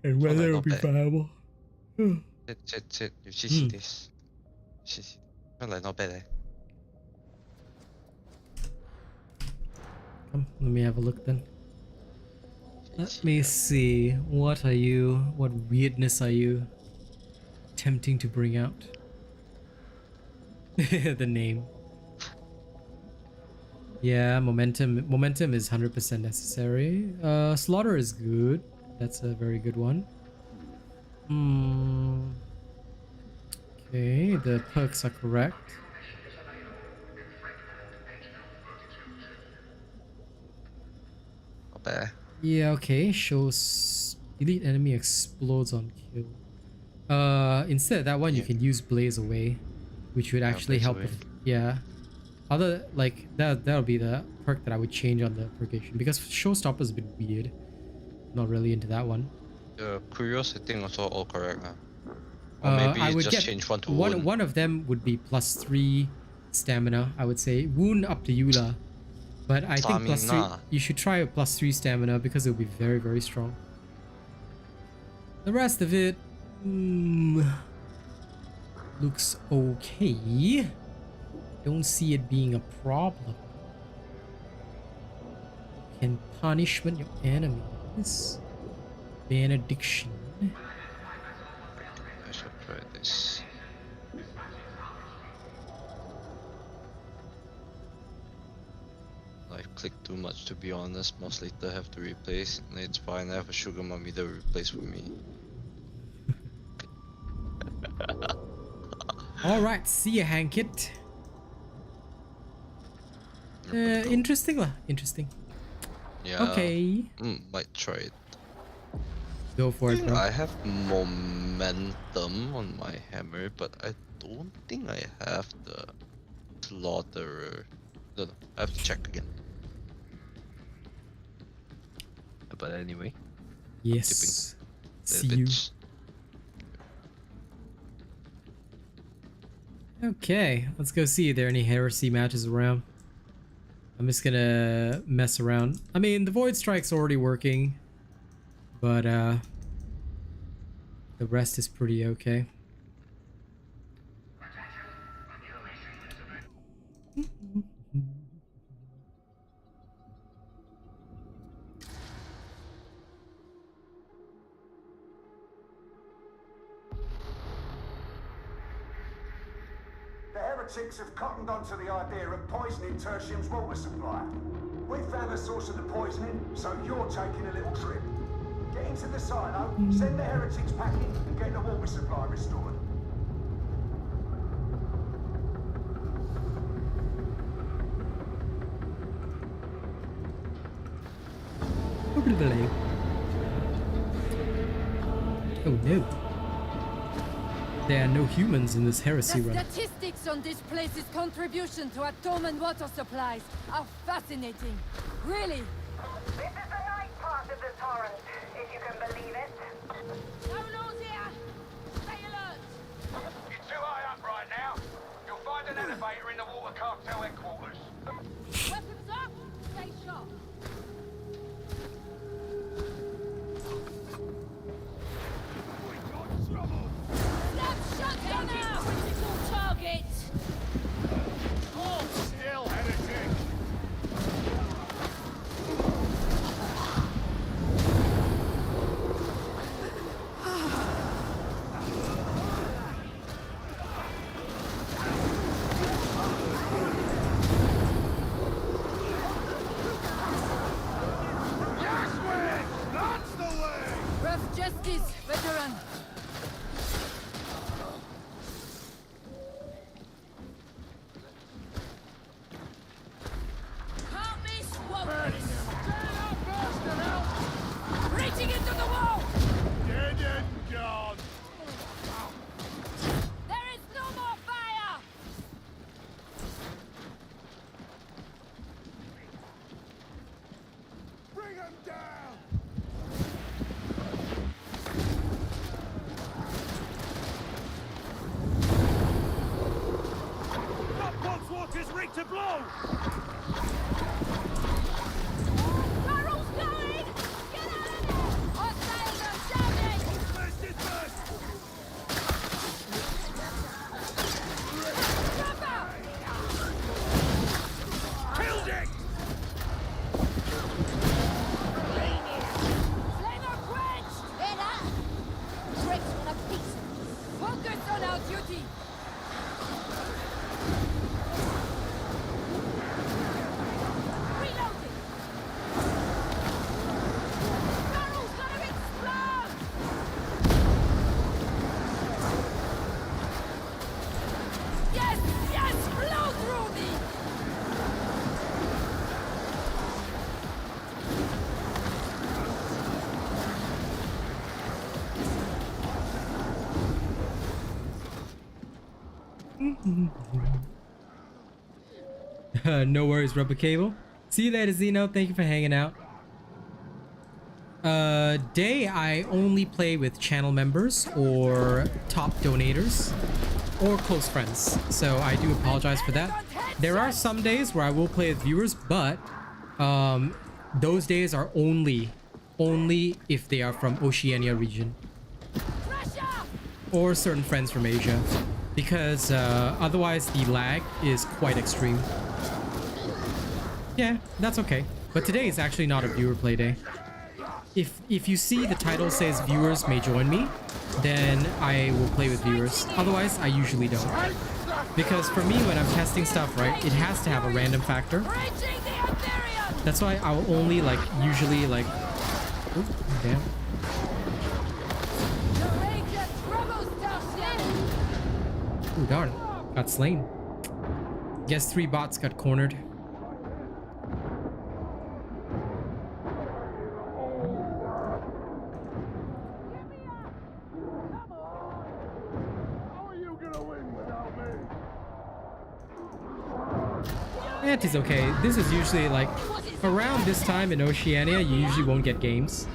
Speaker 1: and whether it'll be viable.
Speaker 10: Shit, you see this? Like not bad, eh?
Speaker 1: Come, let me have a look then. Let me see. What weirdness are you attempting to bring out? The name. Yeah, momentum is 100% necessary. Slaughter is good. That's a very good one. Okay, the perks are correct.
Speaker 10: Not bad.
Speaker 1: Yeah, okay. Shows elite enemy explodes on kill. Instead of that one, you can use Blaze Away, which would actually
Speaker 10: Blaze
Speaker 1: help
Speaker 10: Away.
Speaker 1: with, yeah. Other, like, that'll be the perk that I would change on the purgation, because Showstopper's a bit weird. Not really into that one.
Speaker 10: The Curious, I think also all correct. Or maybe
Speaker 1: I would
Speaker 10: just
Speaker 1: get
Speaker 10: change one to wound.
Speaker 1: one of them would be +3 stamina, I would say. Wound up to you lah. But I think +3,
Speaker 10: Stamina.
Speaker 1: you should try a +3 stamina because it'll be very, very strong. The rest of it looks okay. Don't see it being a problem. Can punishment your enemies. Benediction.
Speaker 10: I should try this. I've clicked too much to be honest. Most later have to replace. It's fine, I have a sugar mummy that will replace with me.
Speaker 1: Alright, see ya, Hankit. Interesting lah. Interesting.
Speaker 10: Yeah.
Speaker 1: Okay.
Speaker 10: Might try it.
Speaker 1: Go for it, bro.
Speaker 10: I have momentum on my hammer, but I don't think I have the slaughterer. No, I have to check again. But anyway.
Speaker 1: Yes. See
Speaker 10: Tipping.
Speaker 1: you. Okay, let's go see if there are any heresy matches around. I'm just gonna mess around. I mean, the Void Strike's already working, but the rest is pretty okay.
Speaker 8: The heretics have cottoned onto the idea of poisoning Tertium's water supply. We found the source of the poisoning, so you're taking a little trip. Get into the silo, send the heretics packing, and get the water supply restored.
Speaker 1: Oh no. There are no humans in this heresy
Speaker 6: The
Speaker 1: run.
Speaker 6: statistics on this place's contribution to atonement water supplies are fascinating. Really.
Speaker 7: This is the night part of the torrent, if you can believe it.
Speaker 6: No nausea! Stay alert!
Speaker 3: You're too high up right now. You'll find an elevator in the water cartel headquarters.
Speaker 6: Weapons up! Stay sharp! Snap shotgun out! Critical target!
Speaker 4: Hold still, heretic! That's the way!
Speaker 6: Rough justice, veteran! Can't miss one! Reaching into the wall!
Speaker 4: Dead and gone!
Speaker 6: There is no more fire!
Speaker 4: Bring him down! That Botswater's rigged to blow!
Speaker 6: Barrel's going! Get out of there! Hostiles are shouting!
Speaker 4: First is first!
Speaker 6: Cover!
Speaker 4: Killed it!
Speaker 6: Flamer quenched! Ella! Breaks one of peace! Focus on our duty!
Speaker 1: No worries, Rubber Cable. See you later, Zeno. Thank you for hanging out. Day, I only play with channel members or top donators or close friends. So I do apologize for that. There are some days where I will play with viewers, but those days are only if they are from Oceania region or certain friends from Asia, because otherwise the lag is quite extreme. Yeah, that's okay. But today is actually not a viewer play day. If you see the title says viewers may join me, then I will play with viewers. Otherwise, I usually don't. Because for me, when I'm testing stuff, right, it has to have a random factor. That's why I will only, like, usually, like... Ooh, damn. Ooh, darn. Got slain. Guess 3 bots got cornered. It is okay. This is usually like around this time in Oceania, you usually won't get games.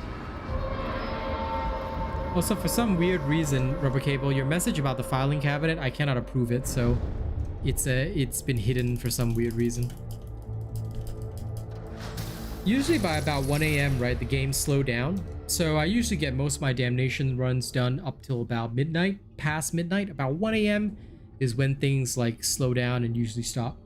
Speaker 1: Also, for some weird reason, Rubber Cable, your message about the filing cabinet, I cannot approve it, so it's been hidden for some weird reason. Usually by about 1 AM, right, the games slow down. So I usually get most of my damnation runs done up till about midnight. Past midnight, about 1 AM is when things like slow down and usually stop.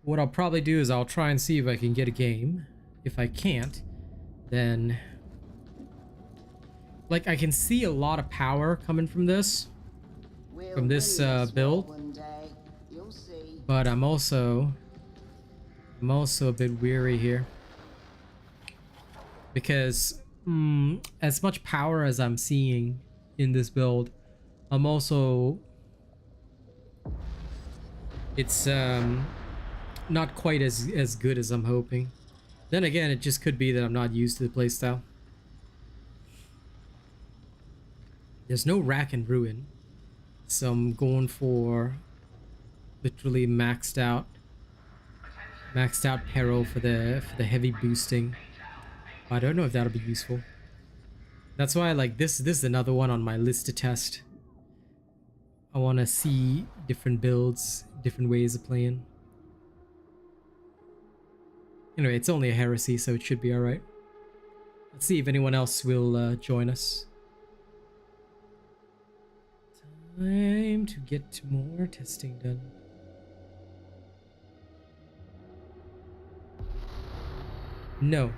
Speaker 1: What I'll probably do is I'll try and see if I can get a game. If I can't, then... Like, I can see a lot of power coming from this. From this build. But I'm also a bit weary here. Because as much power as I'm seeing in this build, I'm also... It's... not quite as good as I'm hoping. Then again, it just could be that I'm not used to the playstyle. There's no rack and ruin, so I'm going for literally maxed out peril for the heavy boosting. I don't know if that'll be useful. That's why, like, this is another one on my list to test. I want to see different builds, different ways of playing. Anyway, it's only a heresy, so it should be alright. Let's see if anyone else will join us. Time to get more testing done. No.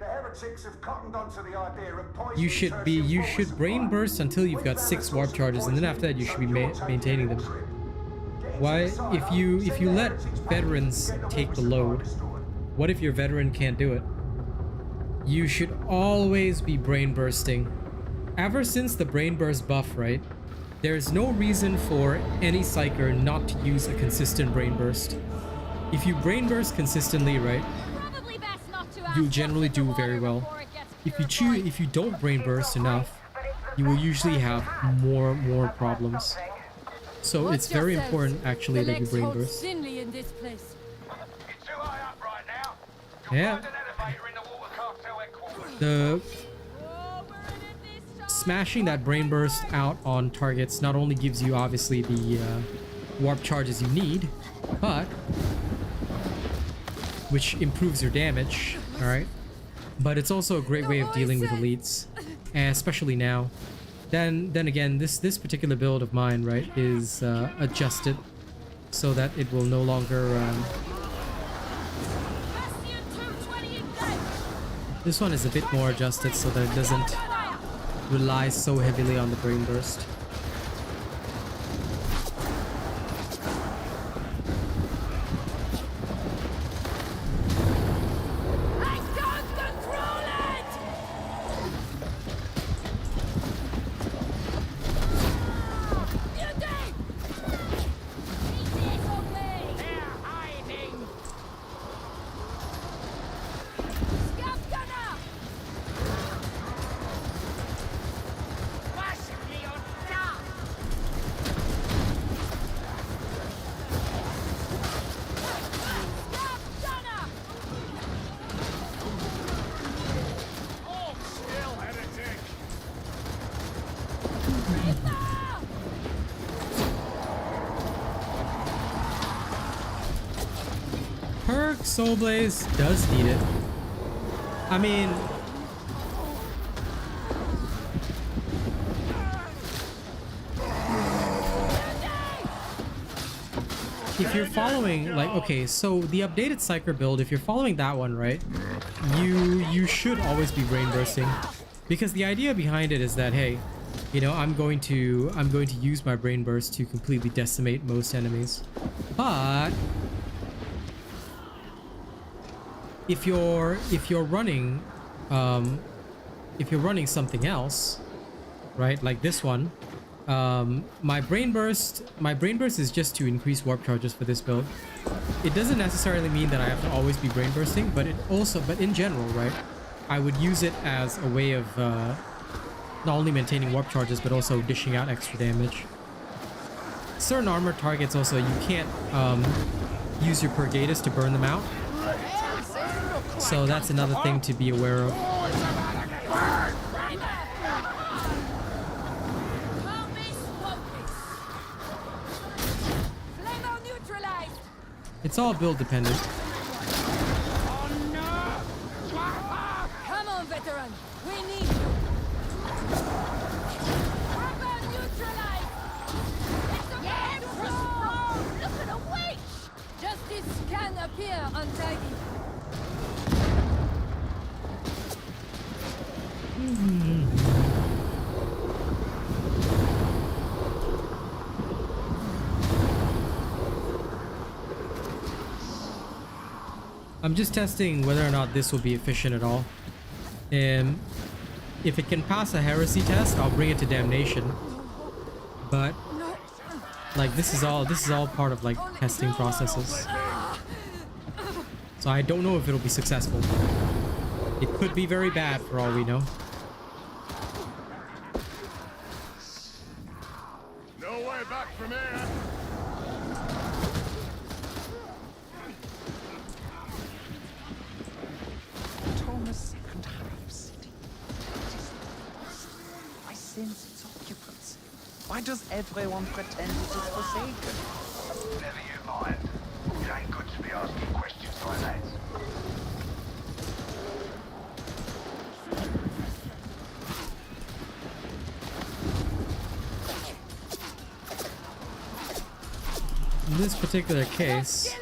Speaker 8: The heretics have cottoned onto the idea of poison.
Speaker 1: You should brain burst until you've got 6 warp charges, and then after that you should be maintaining them. Why, if you let veterans take the load, what if your veteran can't do it? You should always be brain bursting. Ever since the brain burst buff, right, there's no reason for any psyker not to use a consistent brain burst. If you brain burst consistently, right, you'll generally do very well. If you don't brain burst enough, you will usually have more problems. So it's very important, actually, that you brain burst. Yeah. The smashing that brain burst out on targets not only gives you, obviously, the warp charges you need, but which improves your damage, alright? But it's also a great way of dealing with elites, especially now. Then again, this particular build of mine, right, is adjusted so that it will no longer... This one is a bit more adjusted so that it doesn't rely so heavily on the brain burst. Soul Blaze does need it. I mean, if you're following, like, okay, so the updated Psyker build, if you're following that one, right, you should always be brain bursting, because the idea behind it is that, hey, you know, I'm going to use my brain burst to completely decimate most enemies. But if you're running something else, right, like this one, my brain burst is just to increase warp charges for this build. It doesn't necessarily mean that I have to always be brain bursting, but in general, right, I would use it as a way of not only maintaining warp charges but also dishing out extra damage. Certain armor targets also, you can't use your Purgatus to burn them out, so that's another thing to be aware of. It's all build dependent.
Speaker 6: Come on, veteran. We need you. Carbon neutralized. It's the Empress Throne. Look at the witch. Justice can appear untidy.
Speaker 1: I'm just testing whether or not this will be efficient at all. And if it can pass a heresy test, I'll bring it to damnation. But like this is all part of like testing processes. So I don't know if it'll be successful. It could be very bad for all we know.
Speaker 4: No way back from here.
Speaker 11: Why does everyone pretend it is forsaken?
Speaker 3: Never you mind. It ain't good to be asking questions like that.
Speaker 1: In this particular case,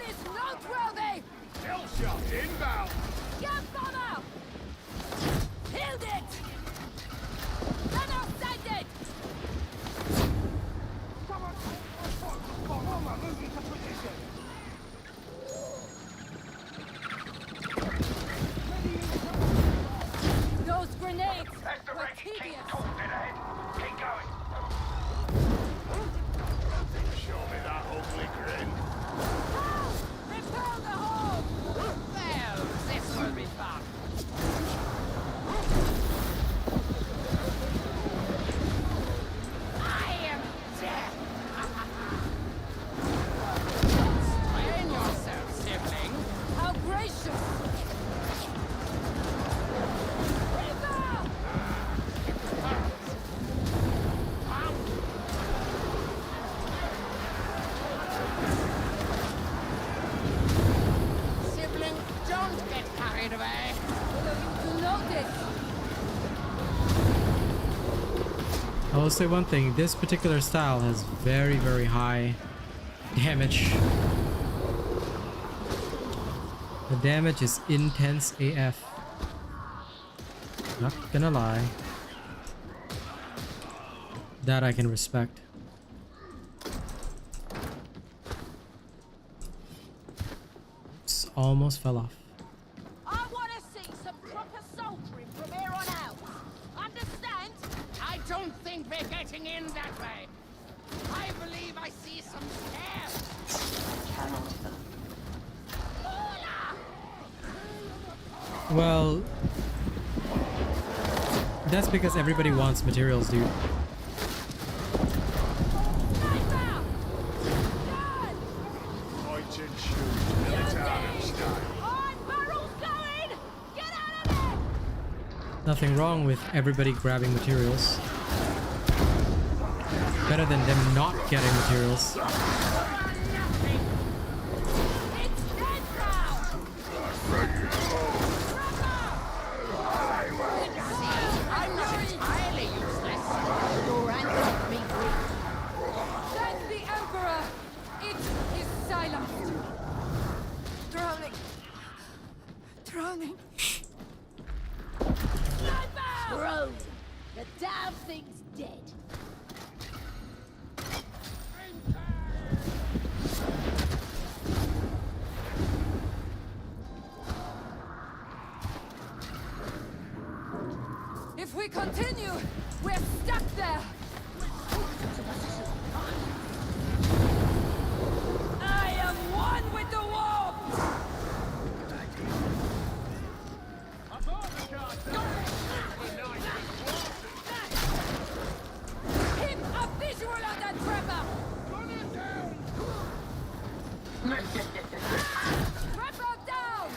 Speaker 1: I will say one thing, this particular style has very, very high damage. The damage is intense AF. Not gonna lie. That I can respect. Oops, almost fell off.
Speaker 6: I want to see some proper soldiering from here on out. Understand?
Speaker 11: I don't think we're getting in that way. I believe I see some stairs.
Speaker 1: Well, that's because everybody wants materials, dude. Nothing wrong with everybody grabbing materials. Better than them not getting materials.
Speaker 6: The damn thing's dead.
Speaker 2: If we continue, we're stuck there. I am one with the warp. Keep a visual on that trapper. Trapper down.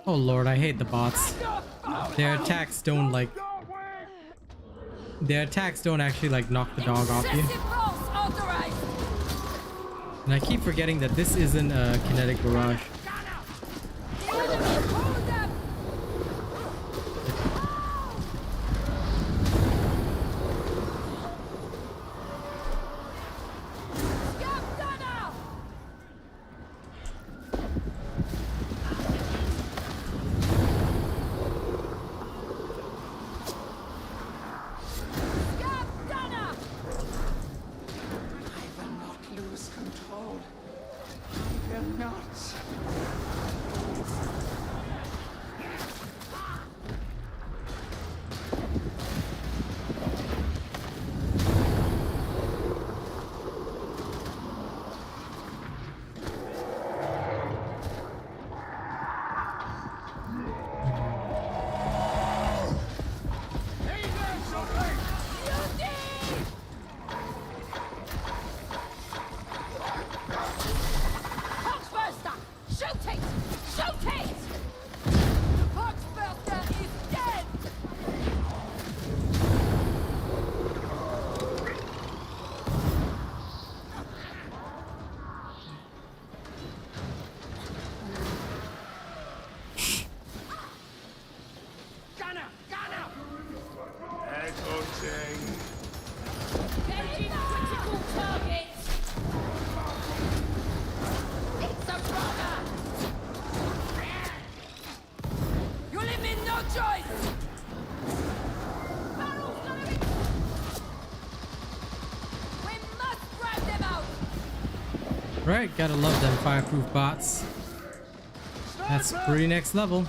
Speaker 1: Oh lord, I hate the bots. Their attacks don't like... Their attacks don't actually like knock the dog off you. And I keep forgetting that this isn't a kinetic barrage. Right, gotta love them fireproof bots. That's pretty next level.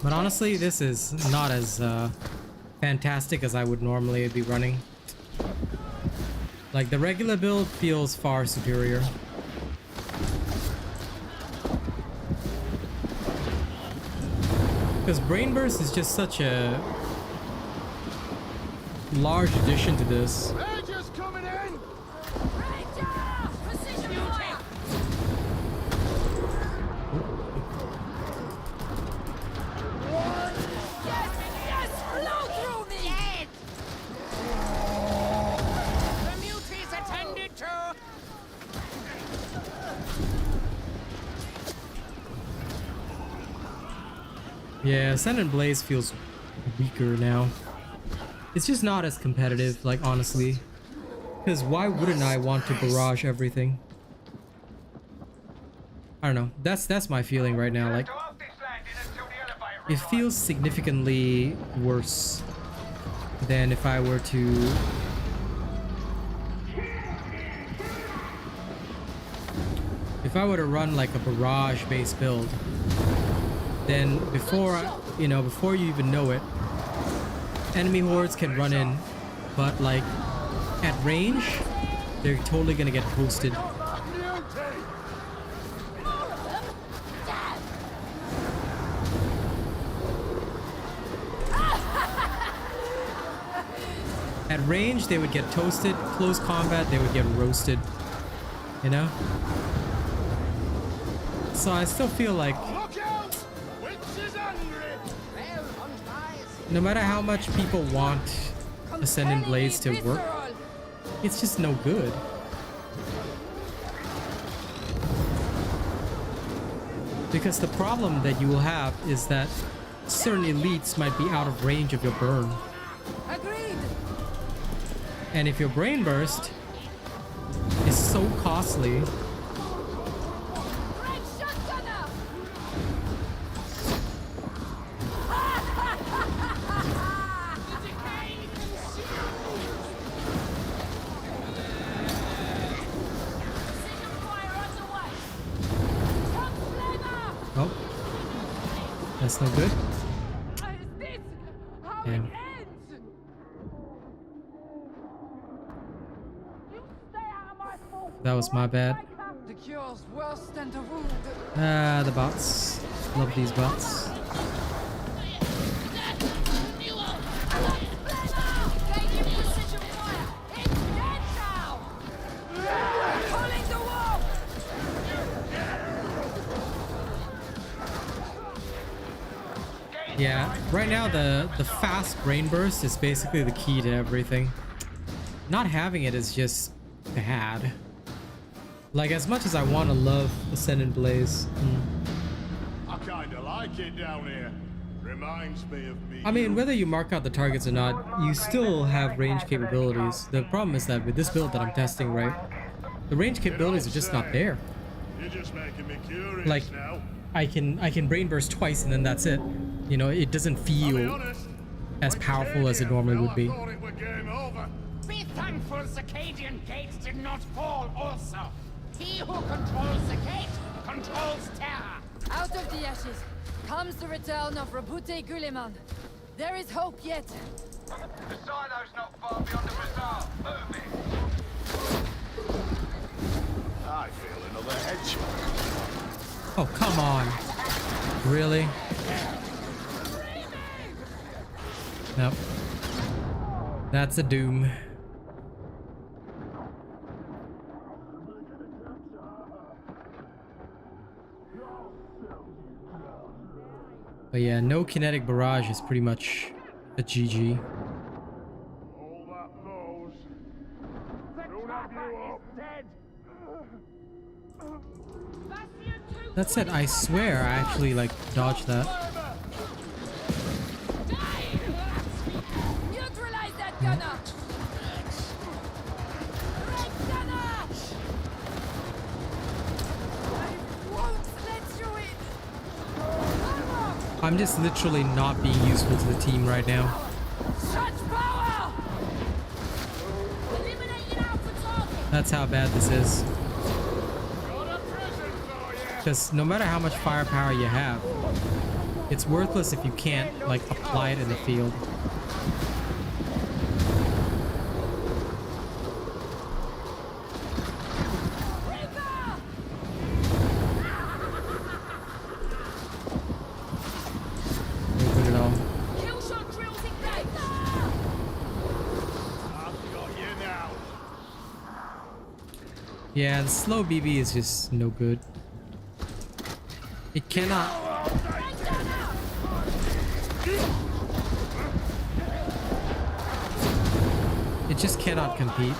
Speaker 1: But honestly, this is not as fantastic as I would normally be running. Like, the regular build feels far superior. Because Brain Burst is just such a large addition to this. Yeah, Ascendant Blaze feels weaker now. It's just not as competitive, like, honestly. Because why wouldn't I want to barrage everything? I don't know. That's my feeling right now. Like, it feels significantly worse than if I were to... If I were to run like a barrage-based build, then before you even know it, enemy hordes can run in, but like at range, they're totally gonna get toasted. At range, they would get toasted. Close combat, they would get roasted. You know? So I still feel like no matter how much people want Ascendant Blaze to work, it's just no good. Because the problem that you will have is that certain elites might be out of range of your burn.
Speaker 6: Agreed.
Speaker 1: And if your brain burst is so costly, that's no good. Damn. That was my bad.
Speaker 6: The cure's worse than the wound.
Speaker 1: Ah, the bots. Love these bots. Yeah, right now the fast brain burst is basically the key to everything. Not having it is just bad. Like, as much as I want to love Ascendant Blaze,
Speaker 4: I kinda like it down here. Reminds me of me.
Speaker 1: I mean, whether you mark out the targets or not, you still have range capabilities. The problem is that with this build that I'm testing, right, the range capabilities are just not there.
Speaker 4: You're just making me curious
Speaker 1: like,
Speaker 4: now.
Speaker 1: I can brain burst twice and then that's it. You know, it doesn't feel as powerful as it normally would be.
Speaker 11: Be thankful Circadian gates did not fall also. He who controls the gate controls terror.
Speaker 6: Out of the ashes comes the return of Rabute Guleman. There is hope yet.
Speaker 3: The silo's not far beyond the bazaar. Move it.
Speaker 4: I feel another hedgehog.
Speaker 1: Oh, come on. Really? Nope. That's a doom. But yeah, no kinetic barrage is pretty much a GG. That said, I swear I actually like dodged that.
Speaker 6: Neutralize that gunner. Red gunner. I won't let you in.
Speaker 1: I'm just literally not being useful to the team right now.
Speaker 6: Such power. Eliminating Alpha target.
Speaker 1: That's how bad this is. Because no matter how much firepower you have, it's worthless if you can't, like, apply it in the field. Open it all.
Speaker 6: Kill shot drills engaged.
Speaker 4: I've got you now.
Speaker 1: Yeah, the slow BB is just no good. It cannot. It just cannot compete.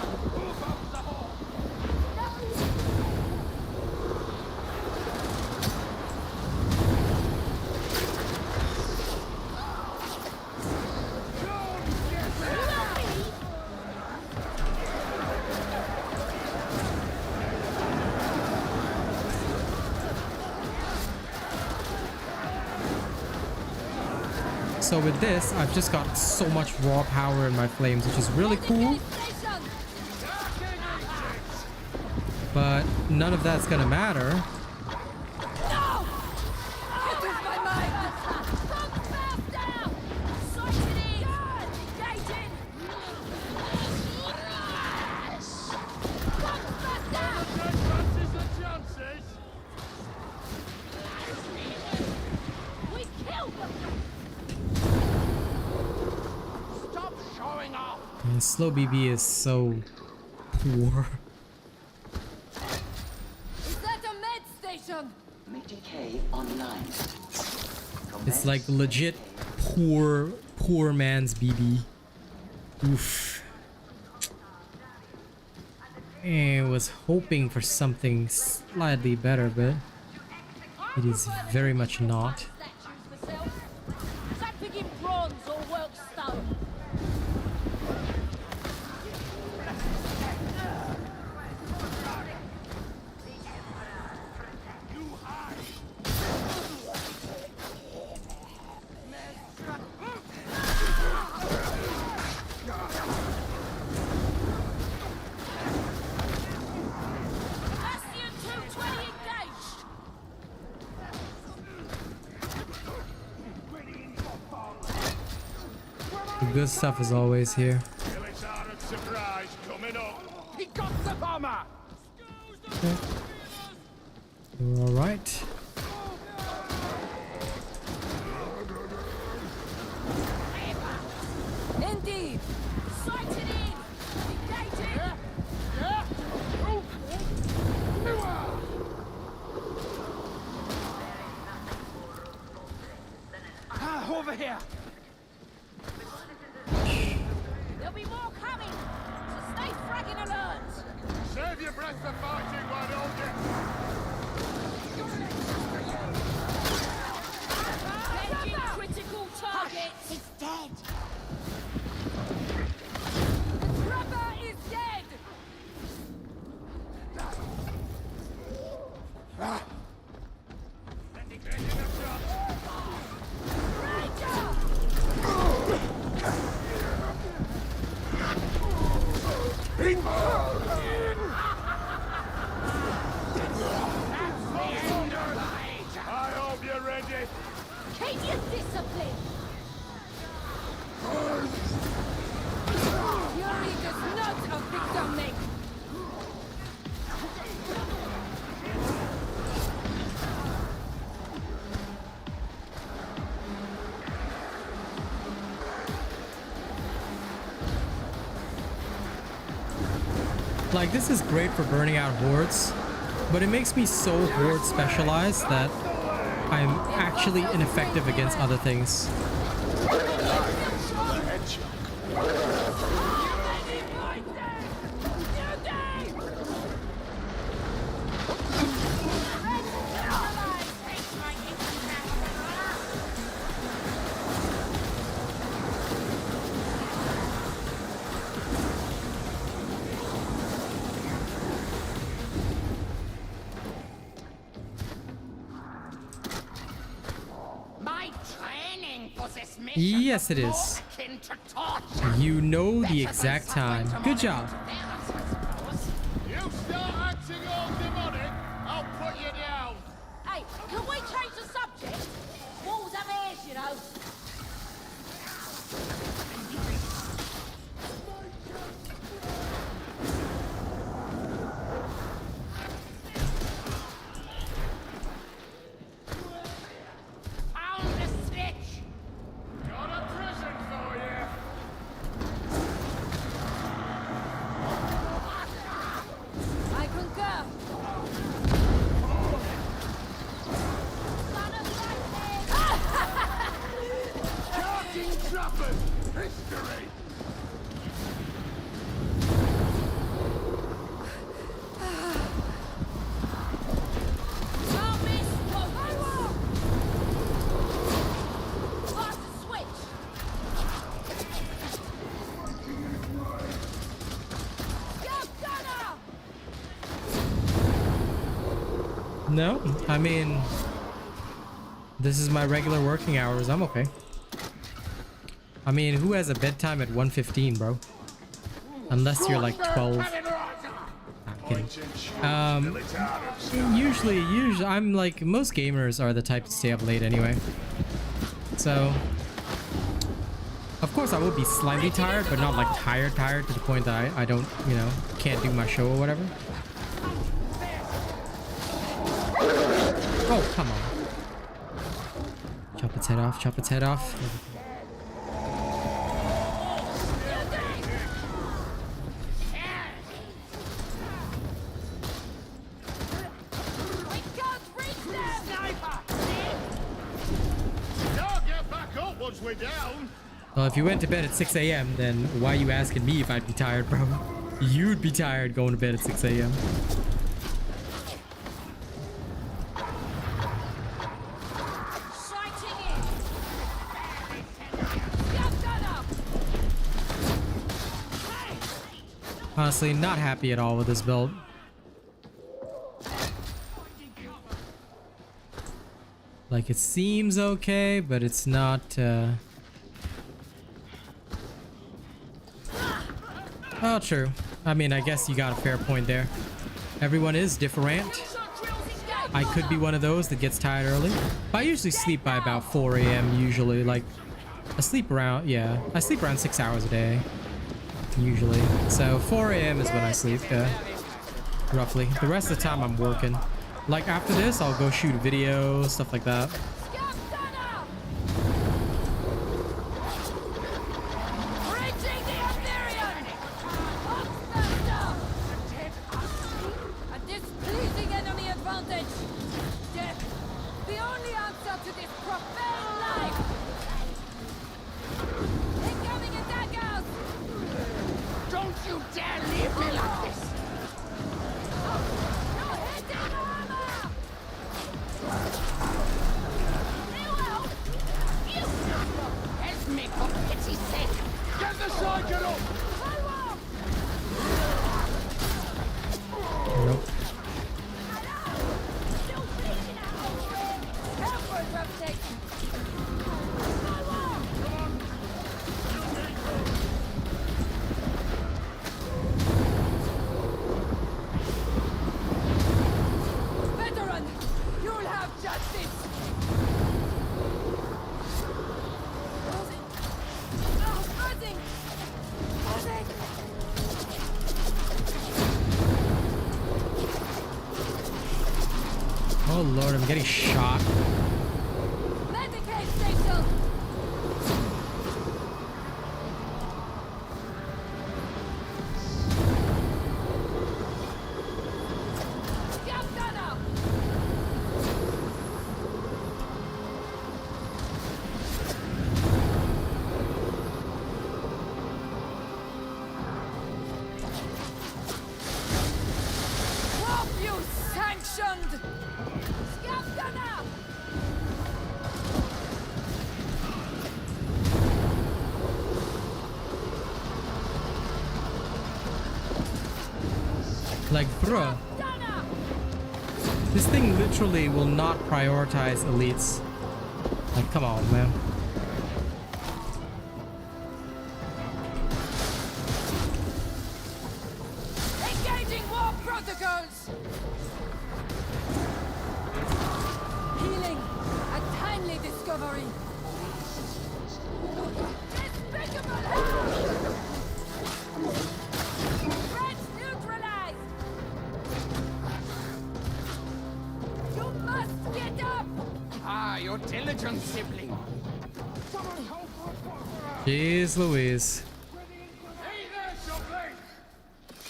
Speaker 1: So with this, I've just got so much raw power in my flames, which is really cool. But none of that's gonna matter. And slow BB is so poor.
Speaker 6: Is that a med station?
Speaker 5: Decay online.
Speaker 1: It's like legit poor man's BB. Oof. I was hoping for something slightly better, but it is very much not.
Speaker 6: Is that big in bronze or work stone?
Speaker 1: The good stuff is always here.
Speaker 11: He got the bomber!
Speaker 1: Okay. We're all right.
Speaker 6: Indeed. Sighted in. Engaging.
Speaker 11: Over here!
Speaker 6: There'll be more coming. So stay fragging alert.
Speaker 4: Save your breath for fighting, why don't you?
Speaker 6: Engaging critical targets. He's dead. The grubber is dead.
Speaker 4: I hope you're ready.
Speaker 6: Keep your discipline. Fury does not a victim make.
Speaker 1: Like, this is great for burning out hordes, but it makes me so horde specialized that I'm actually ineffective against other things. Yes, it is. You know the exact time. Good job.
Speaker 4: You start acting all demonic, I'll put you down.
Speaker 6: Hey, can we change the subject? Walls have ears, you know.
Speaker 11: Found the snitch!
Speaker 4: Got a present for you.
Speaker 6: I concur. Son of lightning!
Speaker 4: Charging trappers, history.
Speaker 6: Don't miss focus. Pass the switch. Go, gunner!
Speaker 1: No, I mean, this is my regular working hours. I'm okay. I mean, who has a bedtime at 1:15, bro? Unless you're like 12. I'm kidding. Usually, I'm like, most gamers are the type to stay up late anyway. So, of course I will be slightly tired, but not like tired to the point that I don't, you know, can't do my show or whatever. Oh, come on. Chop its head off, chop its head off.
Speaker 4: We're down.
Speaker 1: Well, if you went to bed at 6 a.m., then why are you asking me if I'd be tired, bro? You'd be tired going to bed at 6 a.m. Honestly, not happy at all with this build. Like, it seems okay, but it's not, Oh, true. I mean, I guess you got a fair point there. Everyone is different. I could be one of those that gets tired early. But I usually sleep by about 4 a.m. usually. Like, I sleep around, yeah. I sleep around 6 hours a day. Usually. So, 4 a.m. is when I sleep, roughly. The rest of the time, I'm working. Like, after this, I'll go shoot a video, stuff like that. Oh lord, I'm getting shot. Like, bruh. This thing literally will not prioritize elites. Like, come on, man.
Speaker 6: Engaging war protocols. Healing. A timely discovery. Despicable hell! Threats neutralized. You must get up.
Speaker 11: Ah, your diligent sibling.
Speaker 1: Jeez Louise.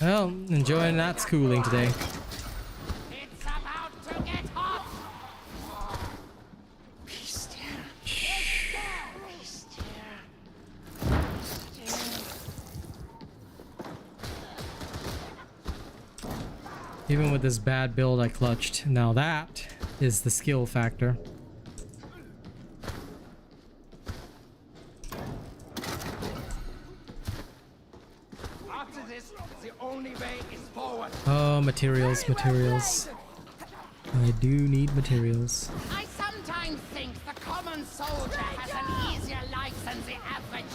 Speaker 1: Well, enjoying that schooling today.
Speaker 11: It's about to get hot. Be still. Be still.
Speaker 1: Even with this bad build, I clutched. Now that is the skill factor.
Speaker 11: After this, the only way is forward.
Speaker 1: Oh, materials, materials. I do need materials.
Speaker 11: I sometimes think the common soldier has an easier life than the average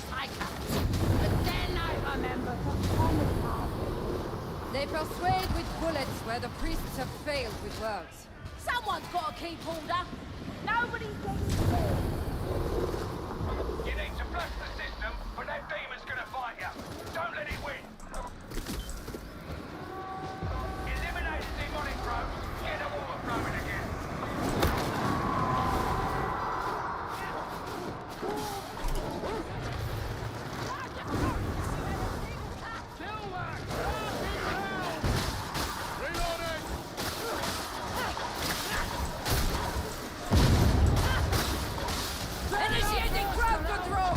Speaker 6: persuade with bullets where the priests have failed with words.
Speaker 2: Someone's got to keep order. Nobody's getting killed.
Speaker 3: You need to flush the system, but that demon's gonna fight you. Don't let it win. Eliminate the demonic rogues. Get the water flowing again.
Speaker 6: Initiating crowd control!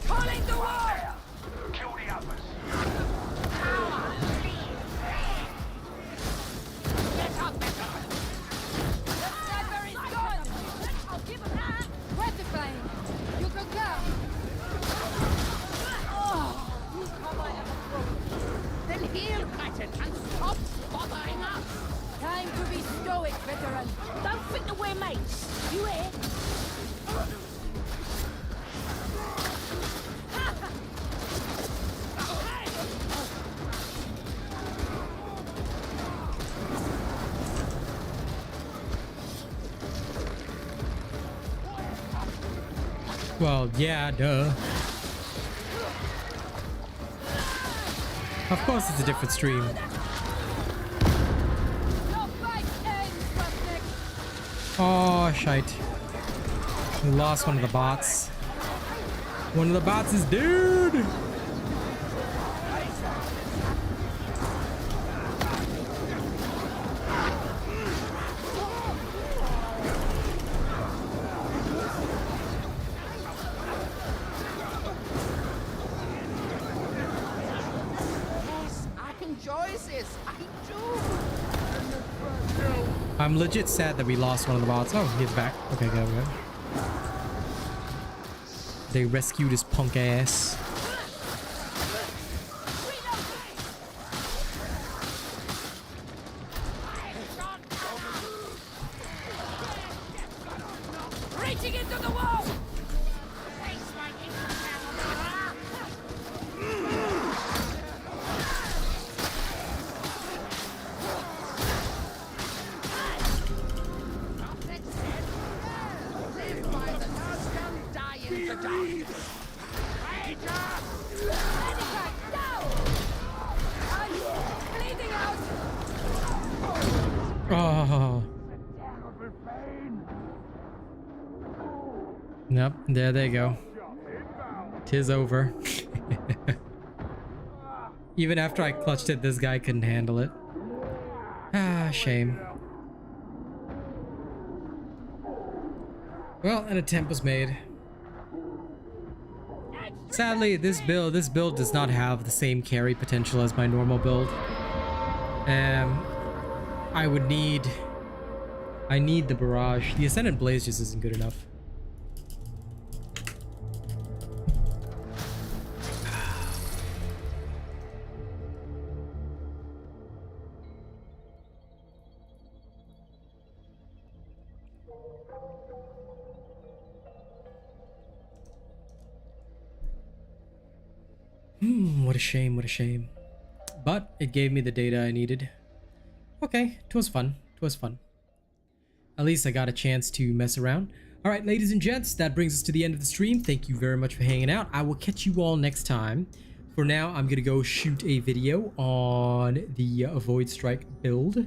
Speaker 6: Calling the war!
Speaker 3: Kill the others.
Speaker 2: Get up, better.
Speaker 6: The sniper is gone!
Speaker 2: I'll give him that.
Speaker 6: Gratifying! You concur?
Speaker 2: You come I have a problem. Then heal, Titan, and stop bothering us.
Speaker 6: Time to be stoic, veteran.
Speaker 2: Don't think that we're mates. You hear?
Speaker 1: Well, yeah, duh. Of course it's a different stream.
Speaker 6: Your fight ends, Roughneck.
Speaker 1: Oh, shite. We lost one of the bots. One of the bots is dead! I'm legit sad that we lost one of the bots. Oh, he's back. Okay, good. They rescued his punk ass.
Speaker 6: Reaching into the wall!
Speaker 1: Oh. Yep, there they go. 'Tis over. Even after I clutched it, this guy couldn't handle it. Ah, shame. Well, an attempt was made. Sadly, this build does not have the same carry potential as my normal build. I need the barrage. The Ascendant Blaze just isn't good enough. What a shame, what a shame. But it gave me the data I needed. Okay, it was fun. It was fun. At least I got a chance to mess around. Alright, ladies and gents, that brings us to the end of the stream. Thank you very much for hanging out. I will catch you all next time. For now, I'm gonna go shoot a video on the Void Strike build.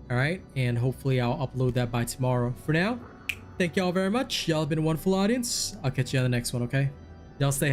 Speaker 1: Alright, and hopefully I'll upload that by tomorrow. For now, thank y'all very much. Y'all have been a wonderful audience. I'll catch you on the next one, okay? Y'all stay happy.